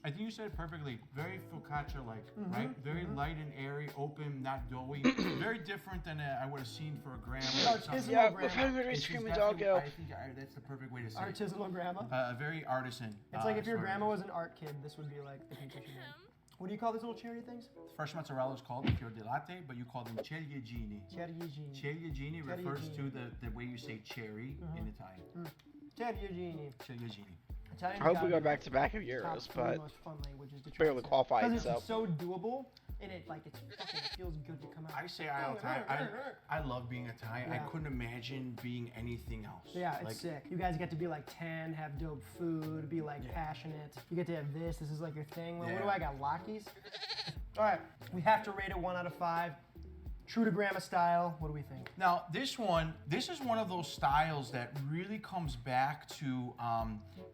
I think you said it perfectly. Very focaccia-like, right? Very light and airy, open, not doughy. Very different than I would have seen for a grandma. Yeah, we're having a screaming doggo. I think that's the perfect way to say it. Artisanal grandma? Very artisan. It's like if your grandma was an art kid, this would be like the pizza she made. What do you call these little cherry things? Fresh mozzarella is called fior di latte, but you call them ciliegini. Ciliegini. Ciliegini refers to the way you say cherry in Italian. Ciliegini. Ciliegini. I hope we go back to back of Euros, but barely qualified. Because So it's so doable, and it feels good to come out. I say all the time, I love being Italian. I couldn't imagine being anything else. Yeah, it's sick. You guys get to be like 10, have dope food, be like passionate. You get to have this. This is like your thing. Well, what do I got? Lockies? All right, we have to rate it 1 out of 5. True to grandma style. What do we think? Now, this is one of those styles that really comes back to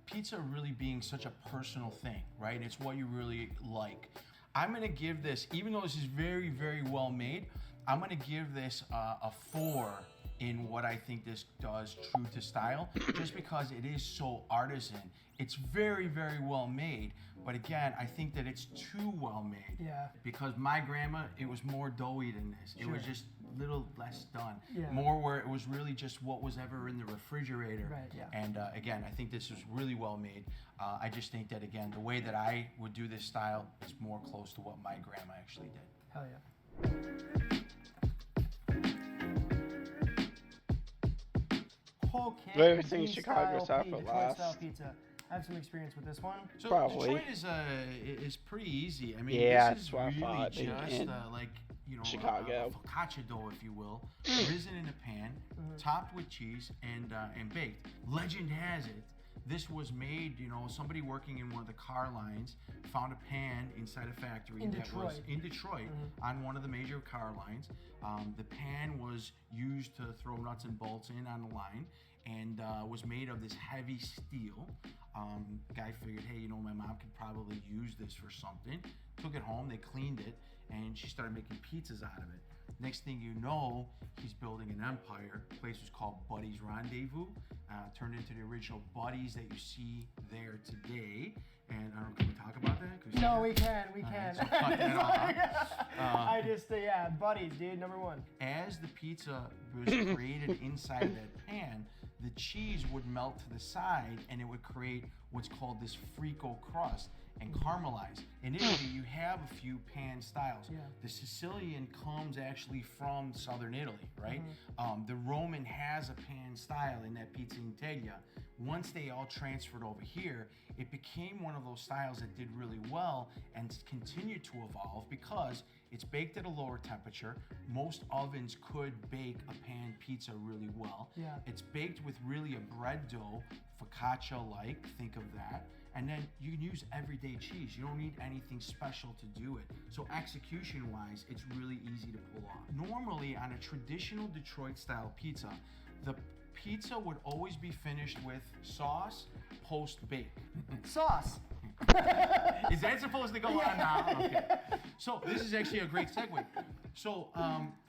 pizza really being such a personal thing, right? It's what you really like. I'm gonna give this, even though this is very, very well made, I'm gonna give this a 4 in what I think this does true to style, just because it is so artisan. It's very, very well made, but again, I think that it's too well made. Yeah. Because my grandma, it was more doughy than this. It was just a little less done. Yeah. More where it was really just what was ever in the refrigerator. Right, yeah. And again, I think this is really well made. I just think that, again, the way that I would do this style is more close to what my grandma actually did. Hell yeah. Everything in Chicago style style for Detroit last. style pizza. I have some experience with this one. So Probably. Detroit is pretty easy. I mean, Yeah, this is that's what I really thought. just In like, you know, Chicago. a focaccia dough, if you will, risen in a pan, topped with cheese and baked. Legend has it, this was made, you know, somebody working in one of the car lines found a pan inside a factory In that Detroit. was in Detroit on one of the major car lines. The pan was used to throw nuts and bolts in on the line, and was made of this heavy steel. Guy figured, hey, you know, my mom could probably use this for something. Took it home, they cleaned it, and she started making pizzas out of it. Next thing you know, he's building an empire. The place was called Buddy's Rendezvous. Turned into the original Buddy's that you see there today. And I don't know, can we talk about that? No, we can. So cut that off. I just, Buddies, dude, #1. As the pizza was created inside that pan, the cheese would melt to the side and it would create what's called this frico crust and caramelize. In Italy, you have a few pan styles. Yeah. The Sicilian comes actually from southern Italy, right? The Roman has a pan style in that pizza in teglia. Once they all transferred over here, it became one of those styles that did really well and continued to evolve because it's baked at a lower temperature. Most ovens could bake a pan pizza really well. Yeah. It's baked with really a bread dough, focaccia-like, think of that. And then you can use everyday cheese. You don't need anything special to do it. So execution-wise, it's really easy to pull off. Normally, on a traditional Detroit-style pizza, the pizza would always be finished with sauce post-bake. Sauce. Is that supposed to go on now? Okay. So this is actually a great segue. So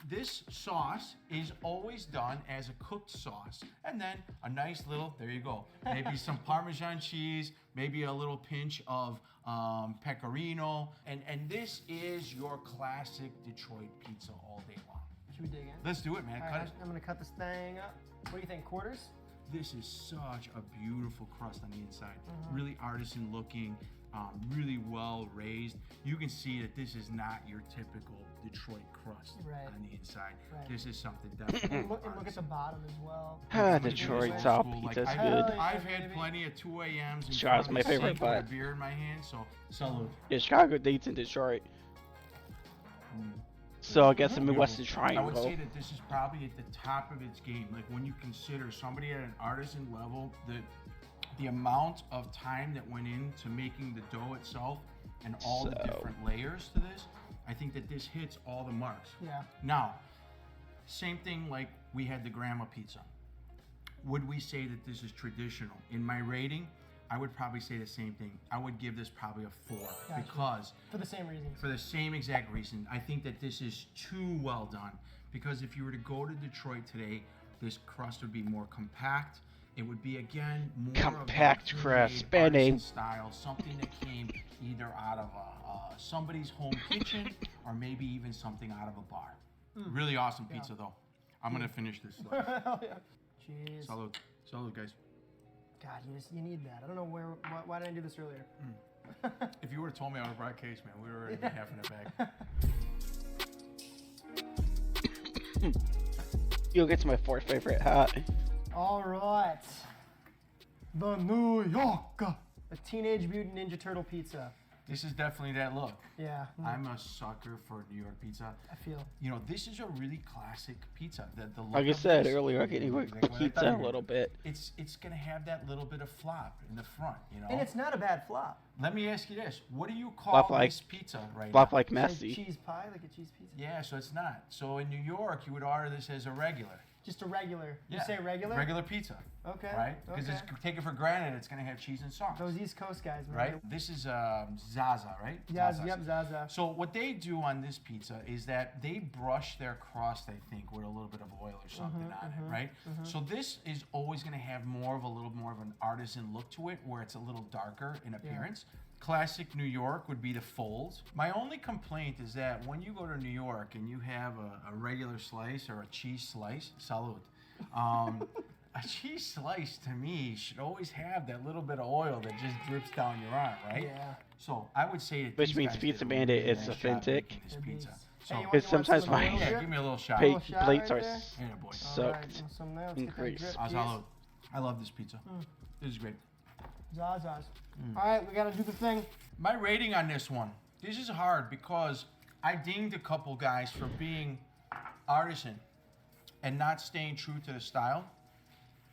this sauce is always done as a cooked sauce. And then a nice little, there you go, maybe some Parmesan cheese, maybe a little pinch of pecorino. And this is your classic Detroit pizza all day long. Should we dig in? Let's do it, man. All Cut right, it. I'm gonna cut this thing up. What do you think, quarters? This is such a beautiful crust on the inside. Really artisan looking, really well raised. You can see that this is not your typical Detroit crust on the inside. Right. This is something definitely And look at the bottom as well. Detroit style pizza's good. I've had plenty of 2 a.m.s. Chicago's my favorite, with a but beer in my hand, so salute. yeah, Chicago dates in Detroit. So I guess the Midwestern I would Triangle. say that this is probably at the top of its game. Like when you consider somebody at an artisan level, the amount of time that went into making the dough itself and all the different layers to this, I think that this hits all the marks. Yeah. Now, same thing like we had the grandma pizza. would we say that this is traditional? In my rating, I would probably say the same thing. I would give this probably a 4 Gotcha. because For the same reasons. for the same exact reason. I think that this is too well done. Because if you were to go to Detroit today, this crust would be more compact. It would be, again, more Compact of a crust, homemade bad name. artisan style, something that came either out of somebody's home kitchen or maybe even something out of a bar. Really awesome pizza, though. I'm gonna finish this. Hell yeah. Cheers. Salud, salud, guys. God, you need that. I don't know why didn't I do this earlier? If you would have told me I would have brought a case, man, we were already half in a bag. You'll get to my fourth favorite hat. All right. The New York. The Teenage Mutant Ninja Turtle pizza. This is definitely that look. Yeah. I'm a sucker for New York pizza. I feel. You know, this is a really classic pizza. The look Like I of said this, earlier, I can work the pizza a little bit. It's gonna have that little bit of flop in the front, you know. And it's not a bad flop. Let me ask you this: what do you call Flop like- this pizza right flop now? like Messi. Cheese pie, like a cheese pizza. Yeah, so it's not. So in New York, you would order this as a regular. Just a regular. Yeah. You say regular? Regular pizza. Okay. Right? Because okay. it's taken for granted it's gonna have cheese and sauce. Those East Coast guys, man. Right? This is Zaza, right? Yeah, Zaza. yep, Zaza. So what they do on this pizza is that they brush their crust, I think, with a little bit of oil or something on it, right? So this is always going to have more of an artisan look to it, where it's a little darker in appearance. Classic New York would be the folds. My only complaint is that when you go to New York and you have a regular slice or a cheese slice, salud. A cheese slice, to me, should always have that little bit of oil that just drips down your arm, right? Yeah. So I would say that Which these means guys Pizza did a Bandit really is nice job authentic. making this pizza. So Hey, you Because want sometimes some of the my little drip? give me a little shot. Little shot plates right are there? Yeah, boy. soaked Some there. Let's in get that grease. drip, Salud. I love this pizza. This is great. Zazas. All right, we gotta do the thing. My rating on this one. This is hard because I dinged a couple guys for being artisan and not staying true to the style.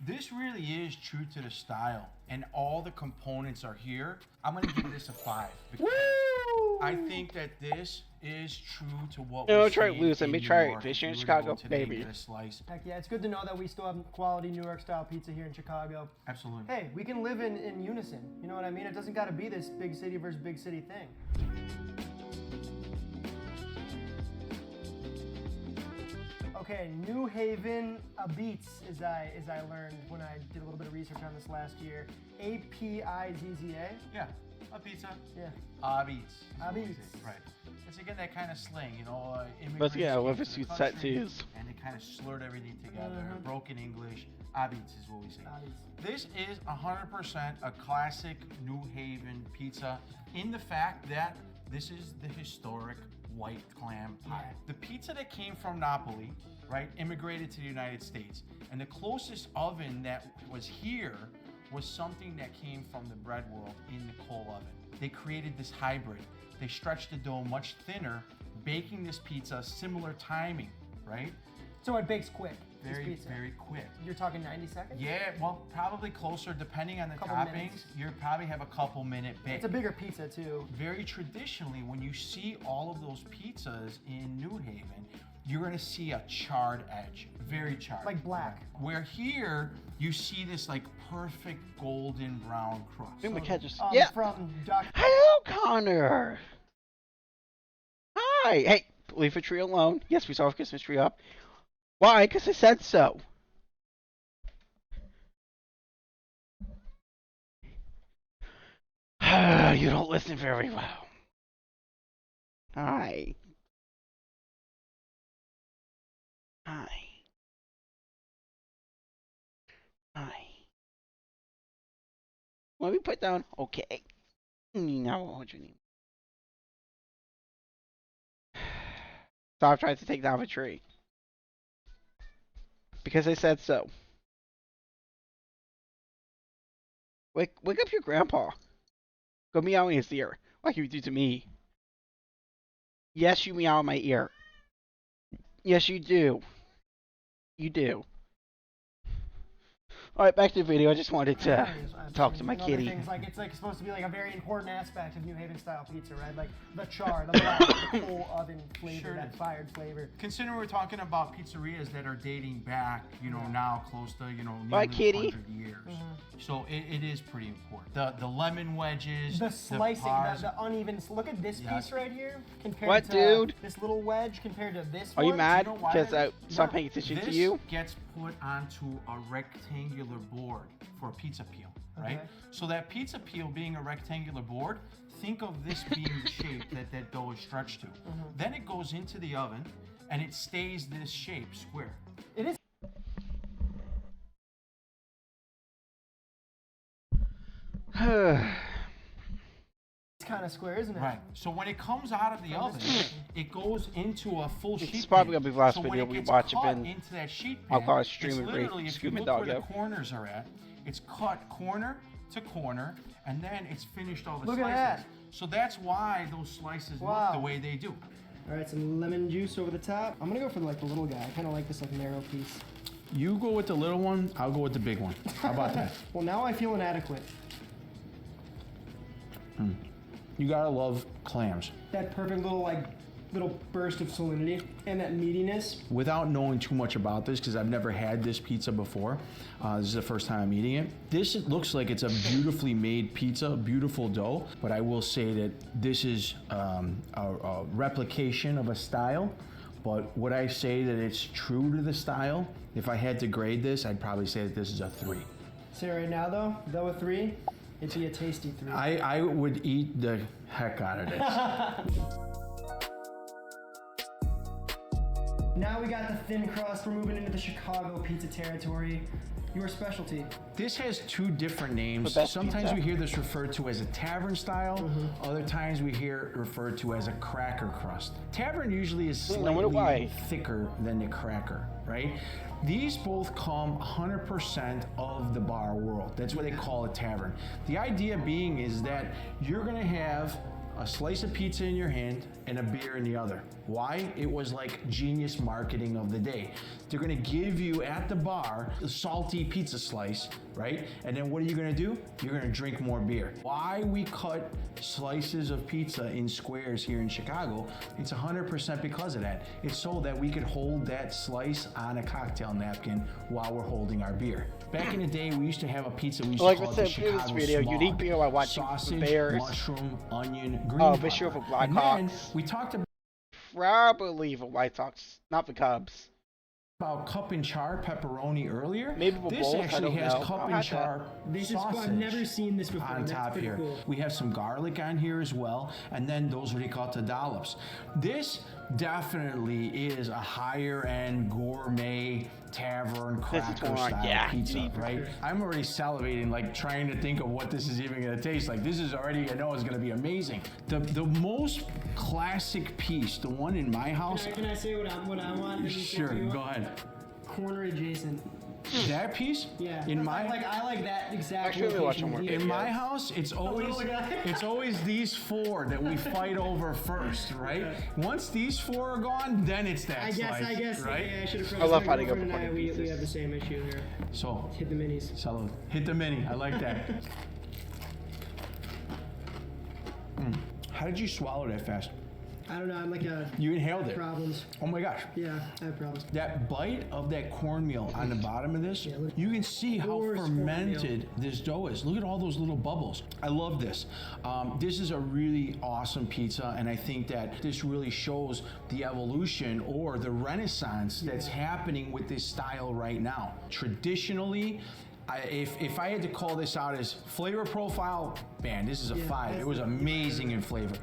This really is true to the style, and all the components are here. I'm gonna give this a 5 because I think that this is true to what No, we try see lose. Let in me New try York. fish If in you were to go Chicago, today and baby. get a slice. Heck yeah, it's good to know that we still have quality New York style pizza here in Chicago. Absolutely. Hey, we can live in unison. You know what I mean? It doesn't gotta be this big city versus big city thing. Okay, New Haven Beats, as I learned when I did a little bit of research on this last year. A-P-I-Z-Z-A. Yeah, a pizza. Yeah. Beats. Beats. Right. It's again that kind of slang, you know. But yeah, immigrants with came his to the country, tattoos. and they kind of slurred everything together. Broken English. Beats is what we say. This is 100% a classic New Haven pizza in the fact that this is the historic white clam pie. The pizza that came from Napoli, right, immigrated to the United States, and the closest oven that was here was something that came from the bread world in the coal oven. They created this hybrid. They stretched the dough much thinner, baking this pizza similar timing, right? So it bakes quick. this Very, pizza. very quick. You're talking 90 seconds? Yeah, well, probably closer, depending on the Couple toppings. minutes. You probably have a couple minute bake. It's a bigger pizza too. Very traditionally, when you see all of those pizzas in New Haven, you're gonna see a charred edge, very charred. Like black. Where here, you see this like perfect golden brown crust. Maybe my cat just From Dr. Hello, Connor. Hi. Hey, leave the tree alone. Yes, we saw the Christmas tree up. Why? Because I said so. You don't listen very well. Hi. Hi. Hi. Let me put down. Okay. Now what you need. Stop trying to take down a tree. Because I said so. Wake up your grandpa. Go meow in his ear, like you do to me. Yes, you meow in my ear. Yes, you do. You do. All right, back to the video. I just wanted to talk to my Other kitty. things, like it's like supposed to be like a very important aspect of New Haven style pizza, right? Like the char, the black, the coal oven flavor, Sure. that fired flavor. Considering we're talking about pizzerias that are dating back, you know, now close to, you know, Bye, nearly kitty. 100 years. So it is pretty important. The lemon wedges, The slicing, pars- the uneven. Look at this Yes. piece right here compared What, to dude? this little wedge compared to this Are one. you mad You know why because that I is? stopped paying attention This to you? gets put onto a rectangular board for a pizza peel, right? Okay. So that pizza peel being a rectangular board, think of this being the shape that dough is stretched to. Then it goes into the oven and it stays this shape, square. It is. It's kind of square, isn't it? Right. So when it comes out of the oven, it goes into a full sheet pan. It's probably gonna be the last So when video it we gets watch cut up in. into that sheet I'll pan, call it it's Streaming literally, if you Screaming look where the Doggo. corners are at, it's cut corner to corner, and then it's finished all the Look at slices. that. So that's why those slices Wow. look the way they do. All right, some lemon juice over the top. I'm gonna go for like the little guy. I kind of like this like narrow piece. You go with the little one, I'll go with the big one. How about that? Well, now I feel inadequate. You gotta love clams. That perfect little burst of salinity and that meatiness. Without knowing too much about this, because I've never had this pizza before, this is the first time I'm eating it. This looks like it's a beautifully made pizza, beautiful dough, but I will say that this is a replication of a style. But would I say that it's true to the style? If I had to grade this, I'd probably say that this is a 3. Say right now though a 3, it'd be a tasty 3. I would eat the heck out of this. Now we got the thin crust. We're moving into the Chicago pizza territory. Your specialty. This has 2 different names. The best Sometimes pizza. we hear this referred to as a tavern style. Other times we hear it referred to as a cracker crust. Tavern usually is I wonder why. slightly thicker than the cracker, right? These both come 100% of the bar world. That's what they call a tavern. The idea being is that you're gonna have a slice of pizza in your hand and a beer in the other. Why? It was like genius marketing of the day. They're gonna give you at the bar a salty pizza slice, right? And then what are you gonna do? You're gonna drink more beer. Why we cut slices of pizza in squares here in Chicago, it's 100% because of that. It's so that we could hold that slice on a cocktail napkin while we're holding our beer. Back in the day, we used to have a pizza, we used Like to I call said it the in the previous Chicago video, Smog. unique video while watching Sausage, Bears. mushroom, onion, green Oh, pepper. Bishop of And then Blackhawks. we talked Probably the White Sox, not the Cubs. about cup and char pepperoni earlier. Maybe the This Bulls, I actually don't has know. cup I'll and have char This is cool. sausage I've never seen this before. on That's top pretty here. cool. We have some garlic on here as well, and then those what they call the dollops. This definitely is a higher end gourmet tavern This is cracker going on, style yeah, pizza, for right? sure. I'm already salivating, like trying to think of what this is even gonna taste like. This is already, I know is gonna be amazing. The most classic piece, the one in my house. Can I say what I want? That you say Sure, what you go want? ahead. Corner adjacent. That piece? Yeah. In my I like that exact Actually, let me watch location. one more in my house, it's always little guy. it's always these 4 that we fight over first, right? Once these 4 are gone, then it's that I guess. right? Yeah, I should have. I love how they go and for I, fucking we pieces. have the same issue here. So, Hit the minis. salud. Hit the mini. I like that. How did you swallow that fast? I don't know. I'm like a. You inhaled it. Problems. Oh my gosh. Yeah, I have problems. That bite of that cornmeal on the bottom of this, Yeah, look- you can see how Coarse fermented this dough is. Look at all those little bubbles. I love this. This is a really awesome pizza, and I think that this really shows the evolution or the renaissance that's happening with this style right now. Traditionally, if I had to call this out as flavor profile, man, this is a 5. It was amazing in flavor.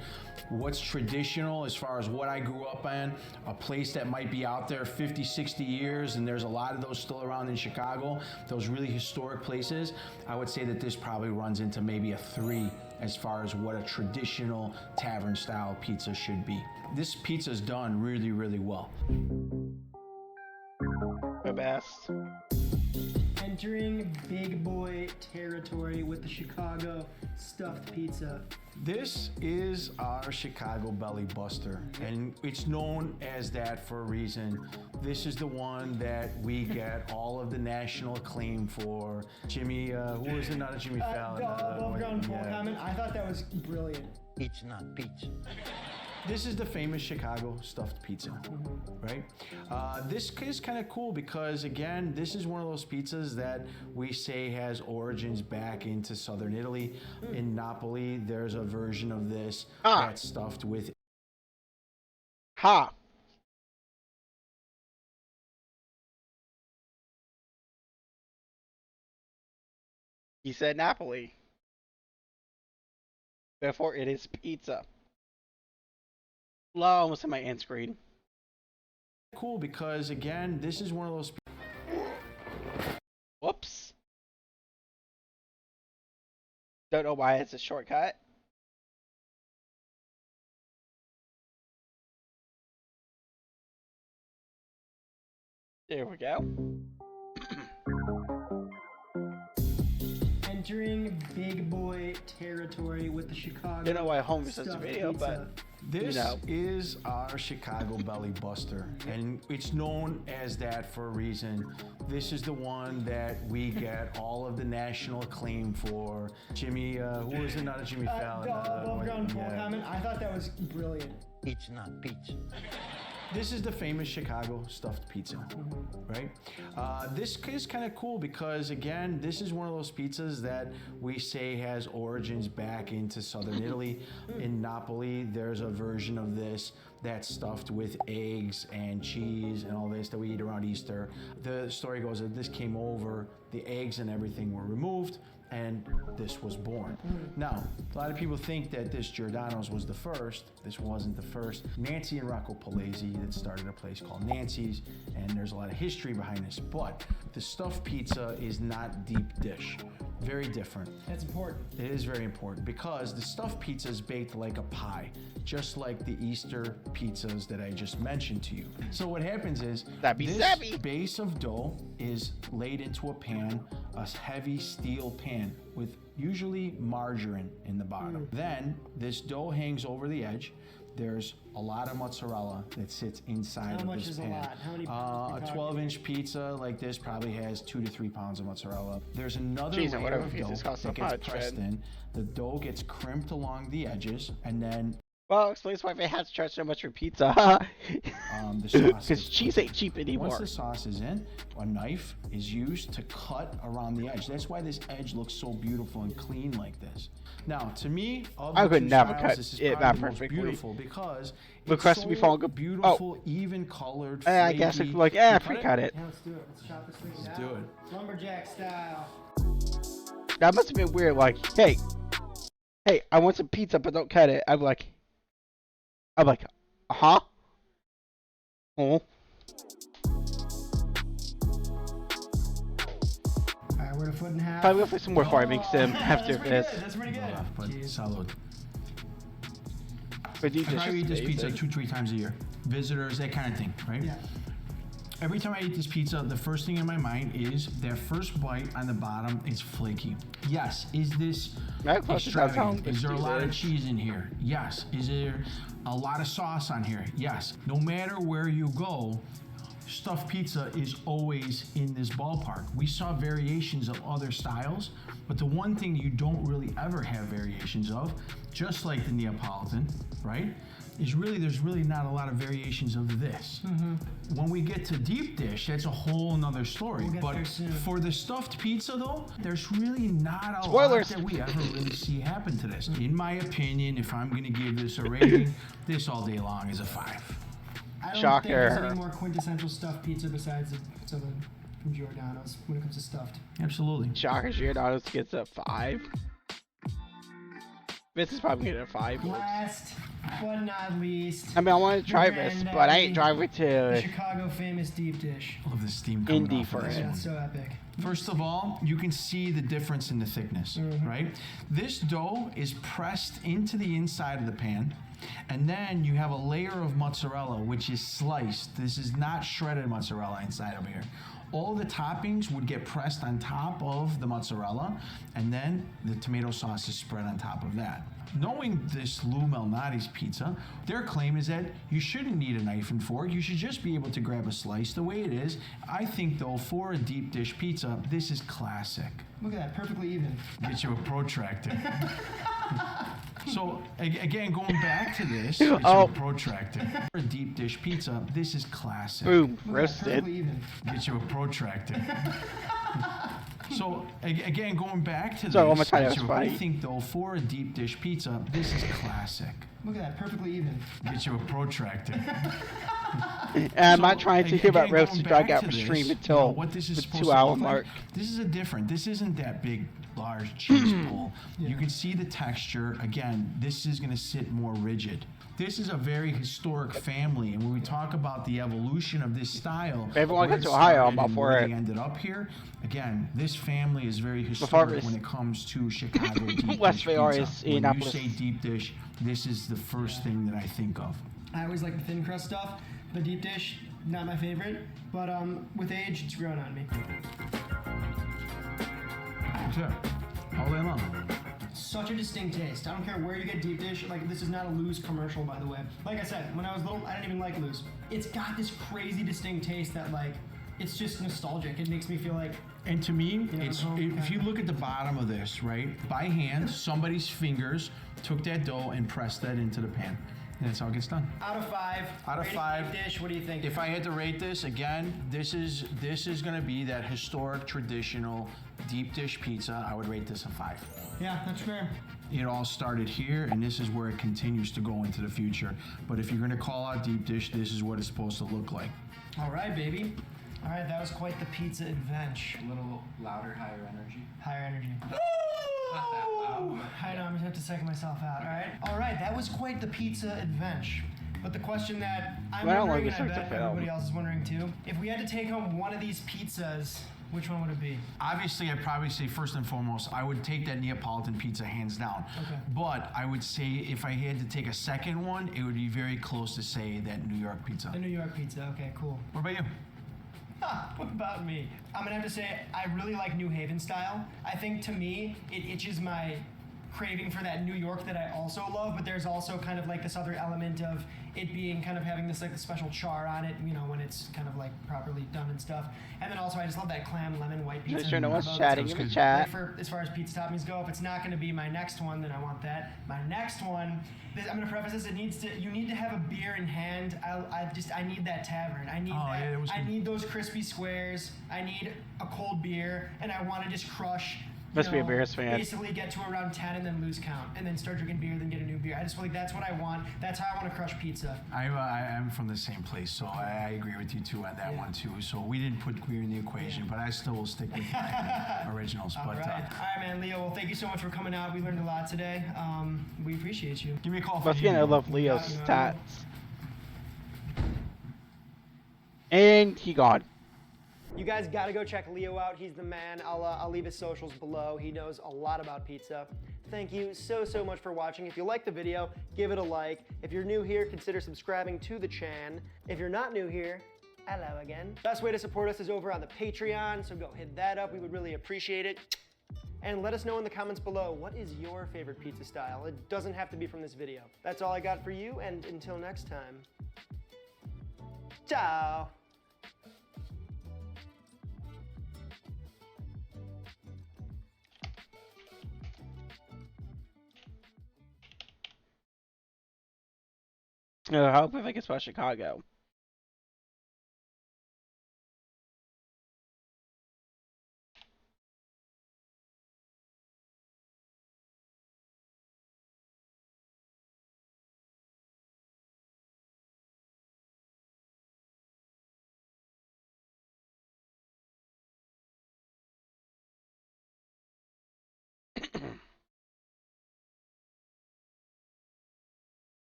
What's traditional as far as what I grew up in, a place that might be out there 50, 60 years, and there's a lot of those still around in Chicago, those really historic places, I would say that this probably runs into maybe a 3 as far as what a traditional tavern style pizza should be. This pizza's done really, really well. My best. And Entering big boy territory with the Chicago stuffed pizza. This is our Chicago Belly Buster, and it's known as that for a reason. This is the one that we get all of the national acclaim for. Jimmy, who was it? Not a Jimmy Fallon. Above ground Paul comment. I thought that was brilliant. It's not pizza. This is the famous Chicago stuffed pizza, right? This is kind of cool because, again, this is one of those pizzas that we say has origins back into southern Italy. In Napoli, there's a version of this that's stuffed with... Ha! He said Napoli. Therefore, it is pizza. Almost in my end screen. Cool because, again, this is one of those... Whoops. Don't know why it's a shortcut. There we go. Entering big boy territory with the Chicago. I don't know why Homer says the video, pizza. but this is our Chicago Belly Buster, and it's known as that for a reason. This is the one that we get all of the national acclaim for. Jimmy, who was it? Not a Jimmy Fallon. Above ground Paul comment. I thought that was brilliant. It's not pizza. This is the famous Chicago stuffed pizza, right? This is kind of cool because, again, this is one of those pizzas that we say has origins back into southern Italy. In Napoli, there's a version of this that's stuffed with eggs and cheese and all this that we eat around Easter. The story goes that this came over, the eggs and everything were removed, and this was born. Now, a lot of people think that this Giordano's was the first. This wasn't the first. Nancy and Rocco Palese that started a place called Nancy's, and there's a lot of history behind this, but the stuffed pizza is not deep dish. Very different. That's important. It is very important because the stuffed pizza is baked like a pie, just like the Easter pizzas that I just mentioned to you. So what happens is this base of dough is laid into a pan, a heavy steel pan with usually margarine in the bottom. Then this dough hangs over the edge. There's a lot of mozzarella that sits inside of this pan. How much is a lot? How many? A 12-inch pizza like this probably has 2 to 3 pounds of mozzarella. There's another layer of dough that gets pressed in. The dough gets crimped along the edges, and then... Well, explains why they have to charge so much for pizza. Because cheese ain't cheap anymore. Once the sauce is in, a knife is used to cut around the edge. That's why this edge looks so beautiful and clean like this. Now, to me, I could never cut it that perfectly. Beautiful because the crust would be falling good. Beautiful, even colored. I guess it's like, yeah, pre-cut it. Yeah, let's do it. Let's chop this thing Let's do it. Lumberjack style. That must have been weird. Like, hey, I want some pizza, but don't cut it. I'm like, huh? Oh. Alright, we're at 1.5 feet. Probably go for some more before I make some after this. That's pretty good. Salud. But I probably eat this pizza 2-3 times a year. Visitors, that kind of thing, right? Yeah. Every time I eat this pizza, the first thing in my mind is that first bite on the bottom is flaky. Yes. Is this extravagant? Is there a lot of cheese in here? Yes. Is there a lot of sauce on here? Yes. No matter where you go, stuffed pizza is always in this ballpark. We saw variations of other styles, but the one thing you don't really ever have variations of, just like the Neapolitan, right? Is really, there's really not a lot of variations of this. When we get to deep dish, that's a whole nother story. But for the stuffed pizza though, there's really not a lot that we ever really see happen to this. In my opinion, if I'm gonna give this a rating, this all day long is a 5. I don't think there's any more quintessential stuffed pizza besides the pizza from Giordano's when it comes to stuffed. Absolutely. Shocker, Giordano's gets a 5. This is probably getting a 5. Last but not least. I mean, I want to try this, but I ain't driving to the Chicago famous deep dish. I love this steam Indy for it. Yeah, so epic. First of all, you can see the difference in the thickness, right? This dough is pressed into the inside of the pan, and then you have a layer of mozzarella, which is sliced. This is not shredded mozzarella inside of here. all the toppings would get pressed on top of the mozzarella, and then the tomato sauce is spread on top of that. Knowing this Lou Malnati's pizza, their claim is that you shouldn't need a knife and fork. You should just be able to grab a slice the way it is. I think, though, for a deep dish pizza, this is classic. Look at that, perfectly even. Get you a protractor. So, again, going back to this, get you a protractor. For a deep dish pizza, this is classic. Boom, roasted. Get you a protractor. So, again, going back to Sorry, one more this, time, that was I funny. think, though, for a deep dish pizza, this is classic. Look at that, perfectly even. Get you a protractor. And I'm not trying to hear about again, roasted going drag back out to for this, stream you know, until what this is the supposed 2 to hour look like. mark. This is this isn't that big, large cheese pull. You can see the texture. Again, this is going to sit more rigid. This is a very historic family, and when we talk about the evolution of this style, If everyone where gets it to Ohio, I'm started all and for where it. they ended up here. Again, this family is very Before historic it's- when it comes to Chicago deep West dish Bay or pizza. is When you Indianapolis. say deep dish, this is the first thing that I think of. I always like the thin crust stuff. The deep dish, not my favorite, but with age, it's growing on me. Sure. All day long. Such a distinct taste. I don't care where you get deep dish. Like, this is not a Lou's commercial, by the way. Like I said, when I was little, I didn't even like Lou's. It's got this crazy distinct taste that, like, it's just nostalgic. It makes me feel like. And to me, know, it's home if you kinda. look at the bottom of this, right, by hand, somebody's fingers took that dough and pressed that into the pan. And that's how it gets done. Out of 5. Out of rating 5. Deep dish. What do you think? If I had to rate this, again, this is going to be that historic, traditional deep dish pizza. I would rate this a 5. Yeah, that's fair. It all started here, and this is where it continues to go into the future. But if you're going to call out deep dish, this is what it's supposed to look like. All right, baby. All right, that was quite the pizza adventure. A little louder, higher energy. Higher energy. Not that loud. I know, I'm gonna have to psych myself out, all right, that was quite the pizza adventure. But the question that I'm Well, wondering, like and we I start bet to everybody film. else is wondering too, if we had to take home one of these pizzas, which one would it be? Obviously, I'd probably say first and foremost, I would take that Neapolitan pizza hands down. Okay. But I would say if I had to take a second one, it would be very close to say that New York pizza. The New York pizza, okay, cool. What about you? What about me? I'm gonna have to say I really like New Haven style. I think to me, it itches my craving for that New York that I also love, but there's also kind of like this other element of it being kind of having this like the special char on it, you know, when it's kind of like properly done and stuff. And then also I just love that clam lemon white pizza. Mr. No one's combo. chatting in the chat. Like for, as far as pizza toppings go, if it's not going to be my next one, then I want that. My next one, I'm going to preface this. You need to have a beer in hand. I need that tavern. I need that. Yeah, it was I good. need those crispy squares. I need a cold beer, and I want to just crush. Must be a Bears fan. Basically, get to around 10 and then lose count, and then start drinking beer, then get a new beer. I just feel like that's what I want. That's how I want to crush pizza. I'm from the same place, so I agree with you too on that one too. So we didn't put queer in the equation, but I still will stick with my originals. All But right. All right, man, Leo. Well, thank you so much for coming out. We learned a lot today. We appreciate you. give me a call. Once if again, you I need love one. Leo's you know, stats. And he gone. You guys gotta go check Leo out. He's the man. I'll leave his socials below. He knows a lot about pizza. Thank you so much for watching. If you liked the video, give it a like. If you're new here, consider subscribing to the chan. If you're not new here, hello again. Best way to support us is over on the Patreon, so go hit that up. We would really appreciate it. And let us know in the comments below, what is your favorite pizza style? It doesn't have to be from this video. That's all I got for you, and until next time, ciao. I hope if I can spell Chicago.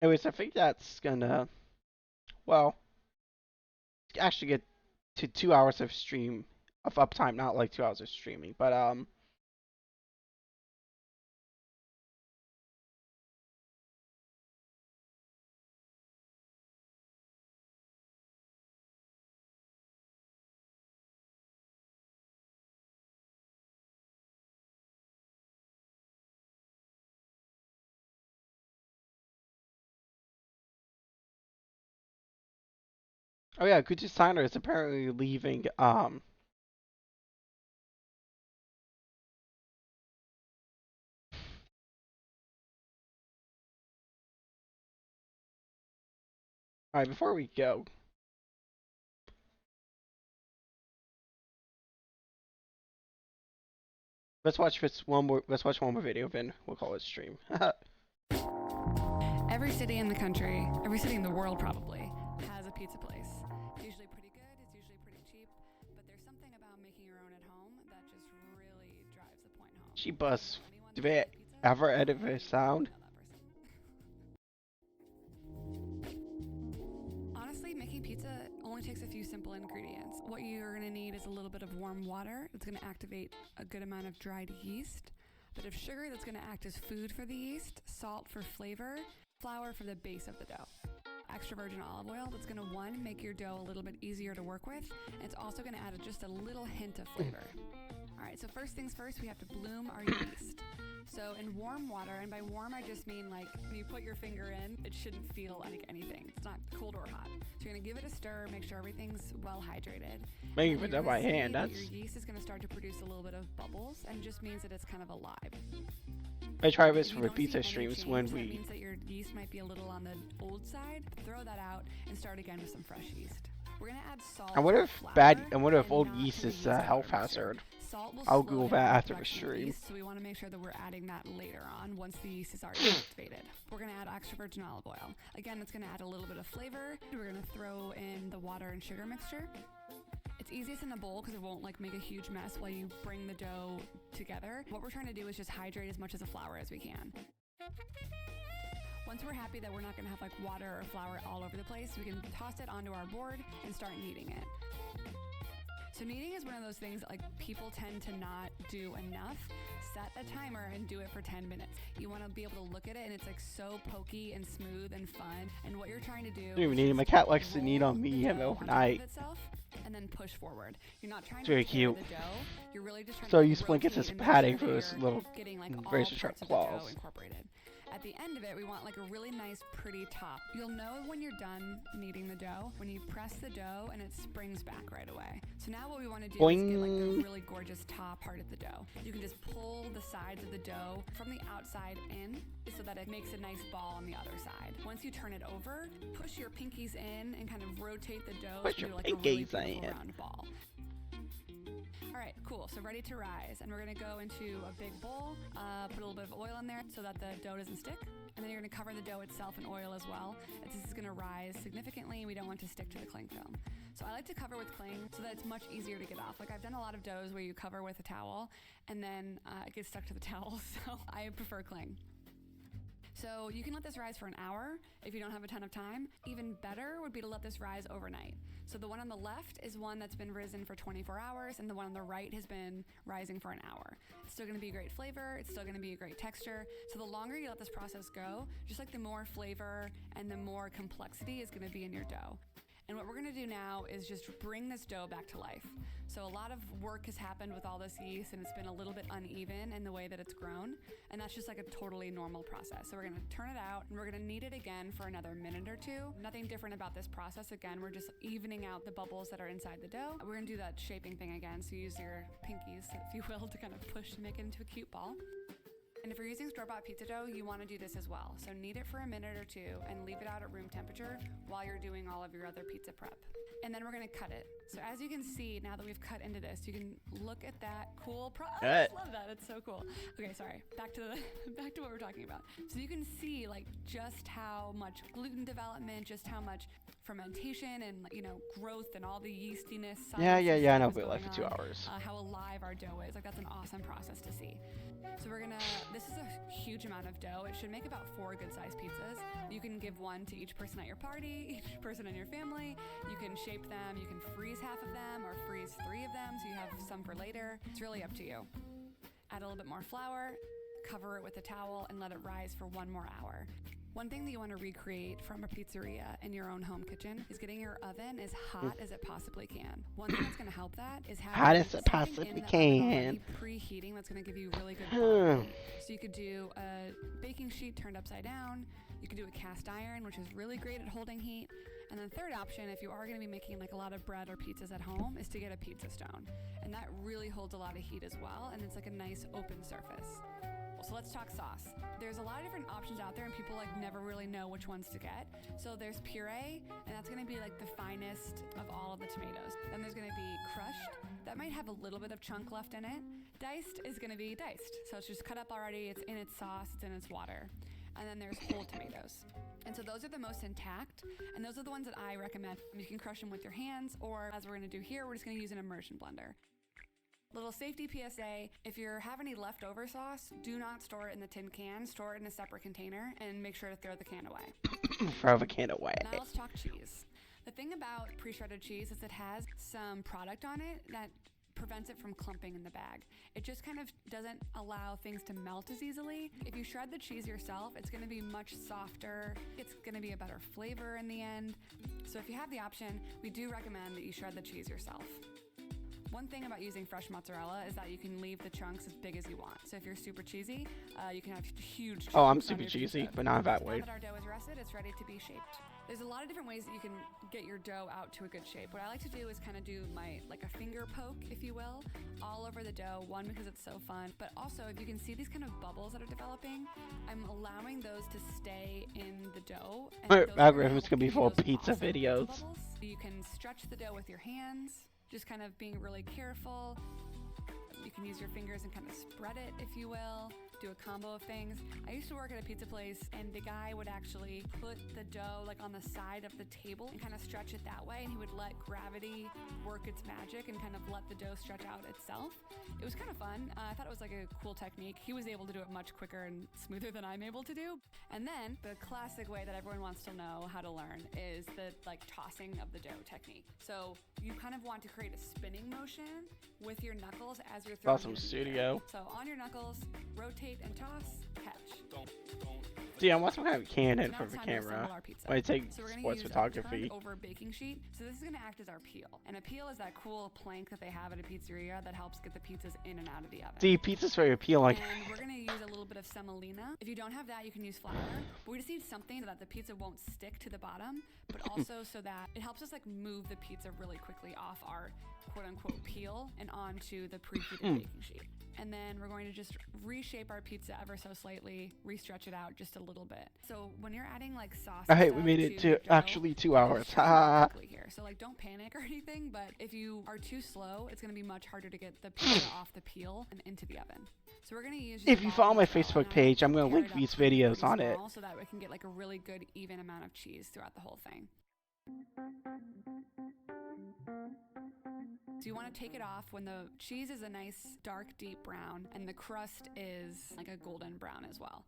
Anyways, I think that's gonna, well, actually get to 2 hours of uptime, not like 2 hours of streaming, but oh yeah, Good Designer is apparently leaving Alright, before we go, let's watch one more video, then we'll call it stream. Every city in the country, every city in the world probably, has a pizza place. It's usually pretty good, it's usually pretty cheap, but there's something about making your own at home that just really drives the point home. She busts. Do they ever edit the sound? Honestly, making pizza only takes a few simple ingredients. What you're gonna need is a little bit of warm water that's gonna activate a good amount of dried yeast, a bit of sugar that's gonna act as food for the yeast, salt for flavor, flour for the base of the dough. Extra virgin olive oil that's gonna, one, make your dough a little bit easier to work with, and it's also gonna add just a little hint of flavor. All right, so first things first, we have to bloom our yeast. So in warm water, and by warm I just mean like when you put your finger in, it shouldn't feel like anything. It's not cold or hot. So you're gonna give it a stir, make sure everything's well hydrated. Making it up by hand, that's... Your yeast is gonna start to produce a little bit of bubbles, and just means that it's kind of alive. I try this for the pizza streams when that we... means that your yeast might be a little on the old side. Throw that out and start again with some fresh yeast. We're gonna add salt. I wonder if old yeast is a health hazard. I'll Google that after the stream. So we want to make sure that we're adding that later on once the yeast is already activated. We're gonna add extra virgin olive oil. Again, it's gonna add a little bit of flavor. We're gonna throw in the water and sugar mixture. It's easiest in a bowl because it won't like make a huge mess while you bring the dough together. What we're trying to do is just hydrate as much of the flour as we can. Once we're happy that we're not going to have like water or flour all over the place, we can toss it onto our board and start kneading it. So kneading is one of those things that like people tend to not do enough. Set a timer and do it for 10 minutes. You want to be able to look at it and it's like so pokey and smooth and fun. And what you're trying to do is my cat likes to knead on me overnight. And then push forward. You're not trying it's very to cute. The dough. You're really just trying so to you Splink gets this padding for his little razor sharp claws. Incorporated. At the end of it, we want like a really nice, pretty top. You'll know when you're done kneading the dough when you press the dough and it springs back right away. So now what we want to do is get like the really gorgeous top part of the dough. You can just pull the sides of the dough from the outside in so that it makes a nice ball on the other side. Once you turn it over, push your pinkies in and kind of rotate the dough to like a really beautiful round ball. All right, cool. So ready to rise. And we're going to go into a big bowl, put a little bit of oil in there so that the dough doesn't stick. And then you're going to cover the dough itself in oil as well. As this is going to rise significantly, we don't want to stick to the cling film. So I like to cover with cling so that it's much easier to get off. Like I've done a lot of doughs where you cover with a towel and then it gets stuck to the towel. So I prefer cling. So you can let this rise for an hour if you don't have a ton of time. Even better would be to let this rise overnight. So the one on the left is one that's been risen for 24 hours and the one on the right has been rising for an hour. It's still gonna be a great flavor, it's still gonna be a great texture. So the longer you let this process go, just like the more flavor and the more complexity is gonna be in your dough. And what we're gonna do now is just bring this dough back to life. So a lot of work has happened with all this yeast and it's been a little bit uneven in the way that it's grown. And that's just like a totally normal process. So we're gonna turn it out and we're gonna knead it again for another minute or two. Nothing different about this process. Again, we're just evening out the bubbles that are inside the dough. We're gonna do that shaping thing again. So use your pinkies, if you will, to kind of push and make it into a cute ball. And if you're using store-bought pizza dough, you want to do this as well. So knead it for a minute or two and leave it out at room temperature while you're doing all of your other pizza prep. And then we're going to cut it. So as you can see, now that we've cut into this, you can look at that cool I love that. It's so cool. Okay, sorry. Back to what we're talking about. So you can see like just how much gluten development, just how much fermentation and, you know, growth and all the yeastiness. Yeah, I know stuff is Boot Life going for 2 on, hours. how alive our dough is. Like, that's an awesome process to see. So this is a huge amount of dough. It should make about 4 good-sized pizzas. You can give one to each person at your party, each person in your family. You can shape them, you can freeze half of them or freeze 3 of them so you have some for later. It's really up to you. Add a little bit more flour, cover it with a towel, and let it rise for 1 more hour. One thing that you want to recreate from a pizzeria in your own home kitchen is getting your oven as hot as it possibly can. One thing that's going to help that is having Hot as it something possibly in the oven can. already preheating that's going to give you really good body heat. So you could do a baking sheet turned upside down. You could do a cast iron, which is really great at holding heat. And then third option, if you are going to be making like a lot of bread or pizzas at home, is to get a pizza stone. And that really holds a lot of heat as well, and it's like a nice open surface. So let's talk sauce. There's a lot of different options out there and people like never really know which ones to get. So there's puree, and that's gonna be like the finest of all of the tomatoes. Then there's gonna be crushed. That might have a little bit of chunk left in it. Diced is gonna be diced. So it's just cut up already, it's in its sauce, it's in its water. And then there's whole tomatoes. And so those are the most intact, and those are the ones that I recommend. You can crush them with your hands, or as we're gonna do here, we're just gonna use an immersion blender. Little safety PSA, if you have any leftover sauce, do not store it in the tin can, store it in a separate container, and make sure to throw the can away. Throw the can away. Now let's talk cheese. The thing about pre-shredded cheese is it has some product on it that prevents it from clumping in the bag. It just kind of doesn't allow things to melt as easily. If you shred the cheese yourself, it's gonna be much softer. It's gonna be a better flavor in the end. So if you have the option, we do recommend that you shred the cheese yourself. One thing about using fresh mozzarella is that you can leave the chunks as big as you want. So if you're super cheesy, you can have huge chunks. Oh, I'm on super your cheesy, pizza. but not that So way. now that our dough is rested, it's ready to be shaped. There's a lot of different ways that you can get your dough out to a good shape. What I like to do is kind of do like a finger poke, if you will, all over the dough. One, because it's so fun, but also if you can see these kind of bubbles that are developing, I'm allowing those to stay in the dough. And My those are algorithm's gonna be give full of those pizza awesome videos. bubbles. You can stretch the dough with your hands, just kind of being really careful. You can use your fingers and kind of spread it, if you will. Do a combo of things. I used to work at a pizza place, and the guy would actually put the dough like on the side of the table and kind of stretch it that way, and he would let gravity work its magic and kind of let the dough stretch out itself. It was kind of fun. I thought it was like a cool technique. He was able to do it much quicker and smoother than I'm able to do. And then the classic way that everyone wants to know how to learn is the like tossing of the dough technique. So you kind of want to create a spinning motion with your knuckles as you're throwing Awesome it in the studio. air. So on your knuckles, rotate and toss, catch. See, I want some kind of candid Now for it's the time to camera assemble our pizza. when I take So we're gonna sports use a photography. turned over baking sheet. So this is gonna act as our peel. And a peel is that cool plank that they have at a pizzeria that helps get the pizzas in and out of the oven. See, pizza's very appealing. And we're gonna use a little bit of semolina. If you don't have that, you can use flour. But we just need something so that the pizza won't stick to the bottom, but also so that it helps us like move the pizza really quickly off our quote unquote peel and onto the preheated baking sheet. And then we're going to just reshape our pizza ever so slightly, re-stretch it out just a little bit. So when you're adding like sauce, Alright, we made it to actually 2 hours. Ha! here. So like don't panic or anything, but if you are too slow, it's gonna be much harder to get the pizza off the peel and into the oven. So we're gonna use. If you follow my Facebook page, I'm gonna link these videos on it. So that we can get like a really good even amount of cheese throughout the whole thing. So you want to take it off when the cheese is a nice dark deep brown and the crust is like a golden brown as well.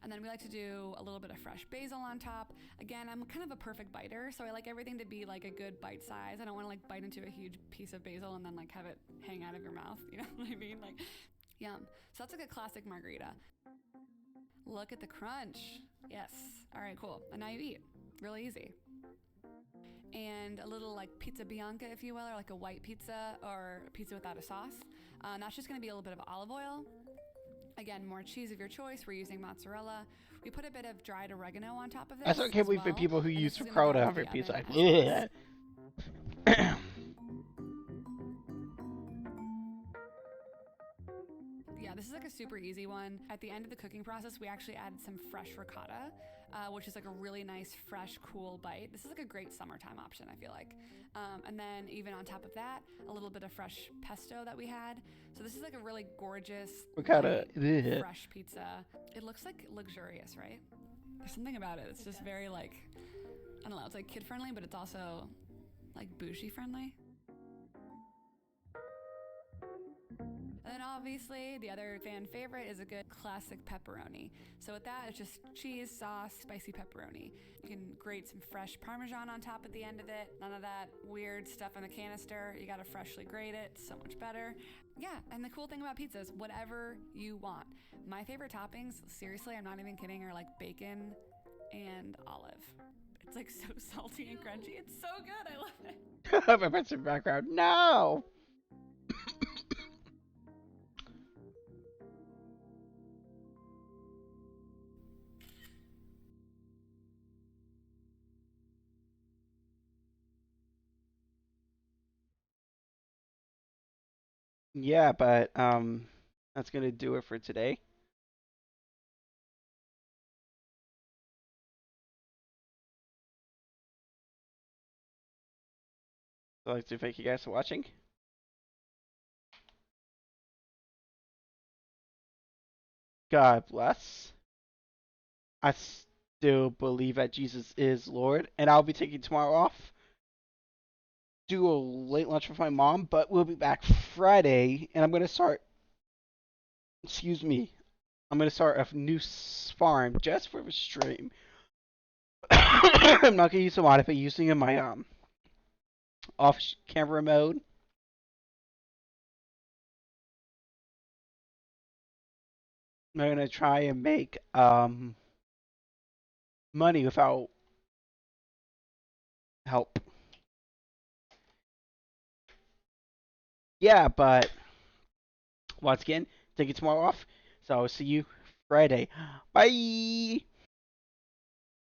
And then we like to do a little bit of fresh basil on top. Again, I'm kind of a perfect biter, so I like everything to be like a good bite size. I don't want to like bite into a huge piece of basil and then like have it hang out of your mouth. You know what I mean? Like, yum. So that's like a classic margarita. Look at the crunch. Yes. All right, cool. And now you eat. Really easy. And a little like pizza bianca, if you will, or like a white pizza or a pizza without a sauce. That's just gonna be a little bit of olive oil. Again, more cheese of your choice. We're using mozzarella. We put a bit of dried oregano on top of this. I still can't believe the people who use ricotta on their pizza. Yeah, this is like a super easy one. At the end of the cooking process, we actually added some fresh ricotta, which is like a really nice, fresh, cool bite. This is like a great summertime option, I feel like. And then even on top of that, a little bit of fresh pesto that we had. So this is like a really gorgeous, Ricotta, light, fresh pizza. It looks like luxurious, right? There's something about it. It's just very like, I don't know, it's like kid friendly, but it's also like bougie friendly. And then obviously the other fan favorite is a good classic pepperoni. So with that, it's just cheese, sauce, spicy pepperoni. You can grate some fresh Parmesan on top at the end of it. None of that weird stuff in the canister. You gotta freshly grate it, it's so much better. Yeah, and the cool thing about pizza is whatever you want. My favorite toppings, seriously, I'm not even kidding, are like bacon and olive. It's like so salty and crunchy. It's so good, I love it. My friends in the background, no! Yeah, but that's gonna do it for today. So I'd like to thank you guys for watching. God bless. I still believe that Jesus is Lord, and I'll be taking tomorrow off. Do a late lunch with my mom, but we'll be back Friday, and I'm gonna start. Excuse me. I'm gonna start a new farm just for the stream. I'm not gonna use the mod, but using in my off camera mode. I'm gonna try and make money without help. Yeah, but once again, taking tomorrow off. So I'll see you Friday. Bye.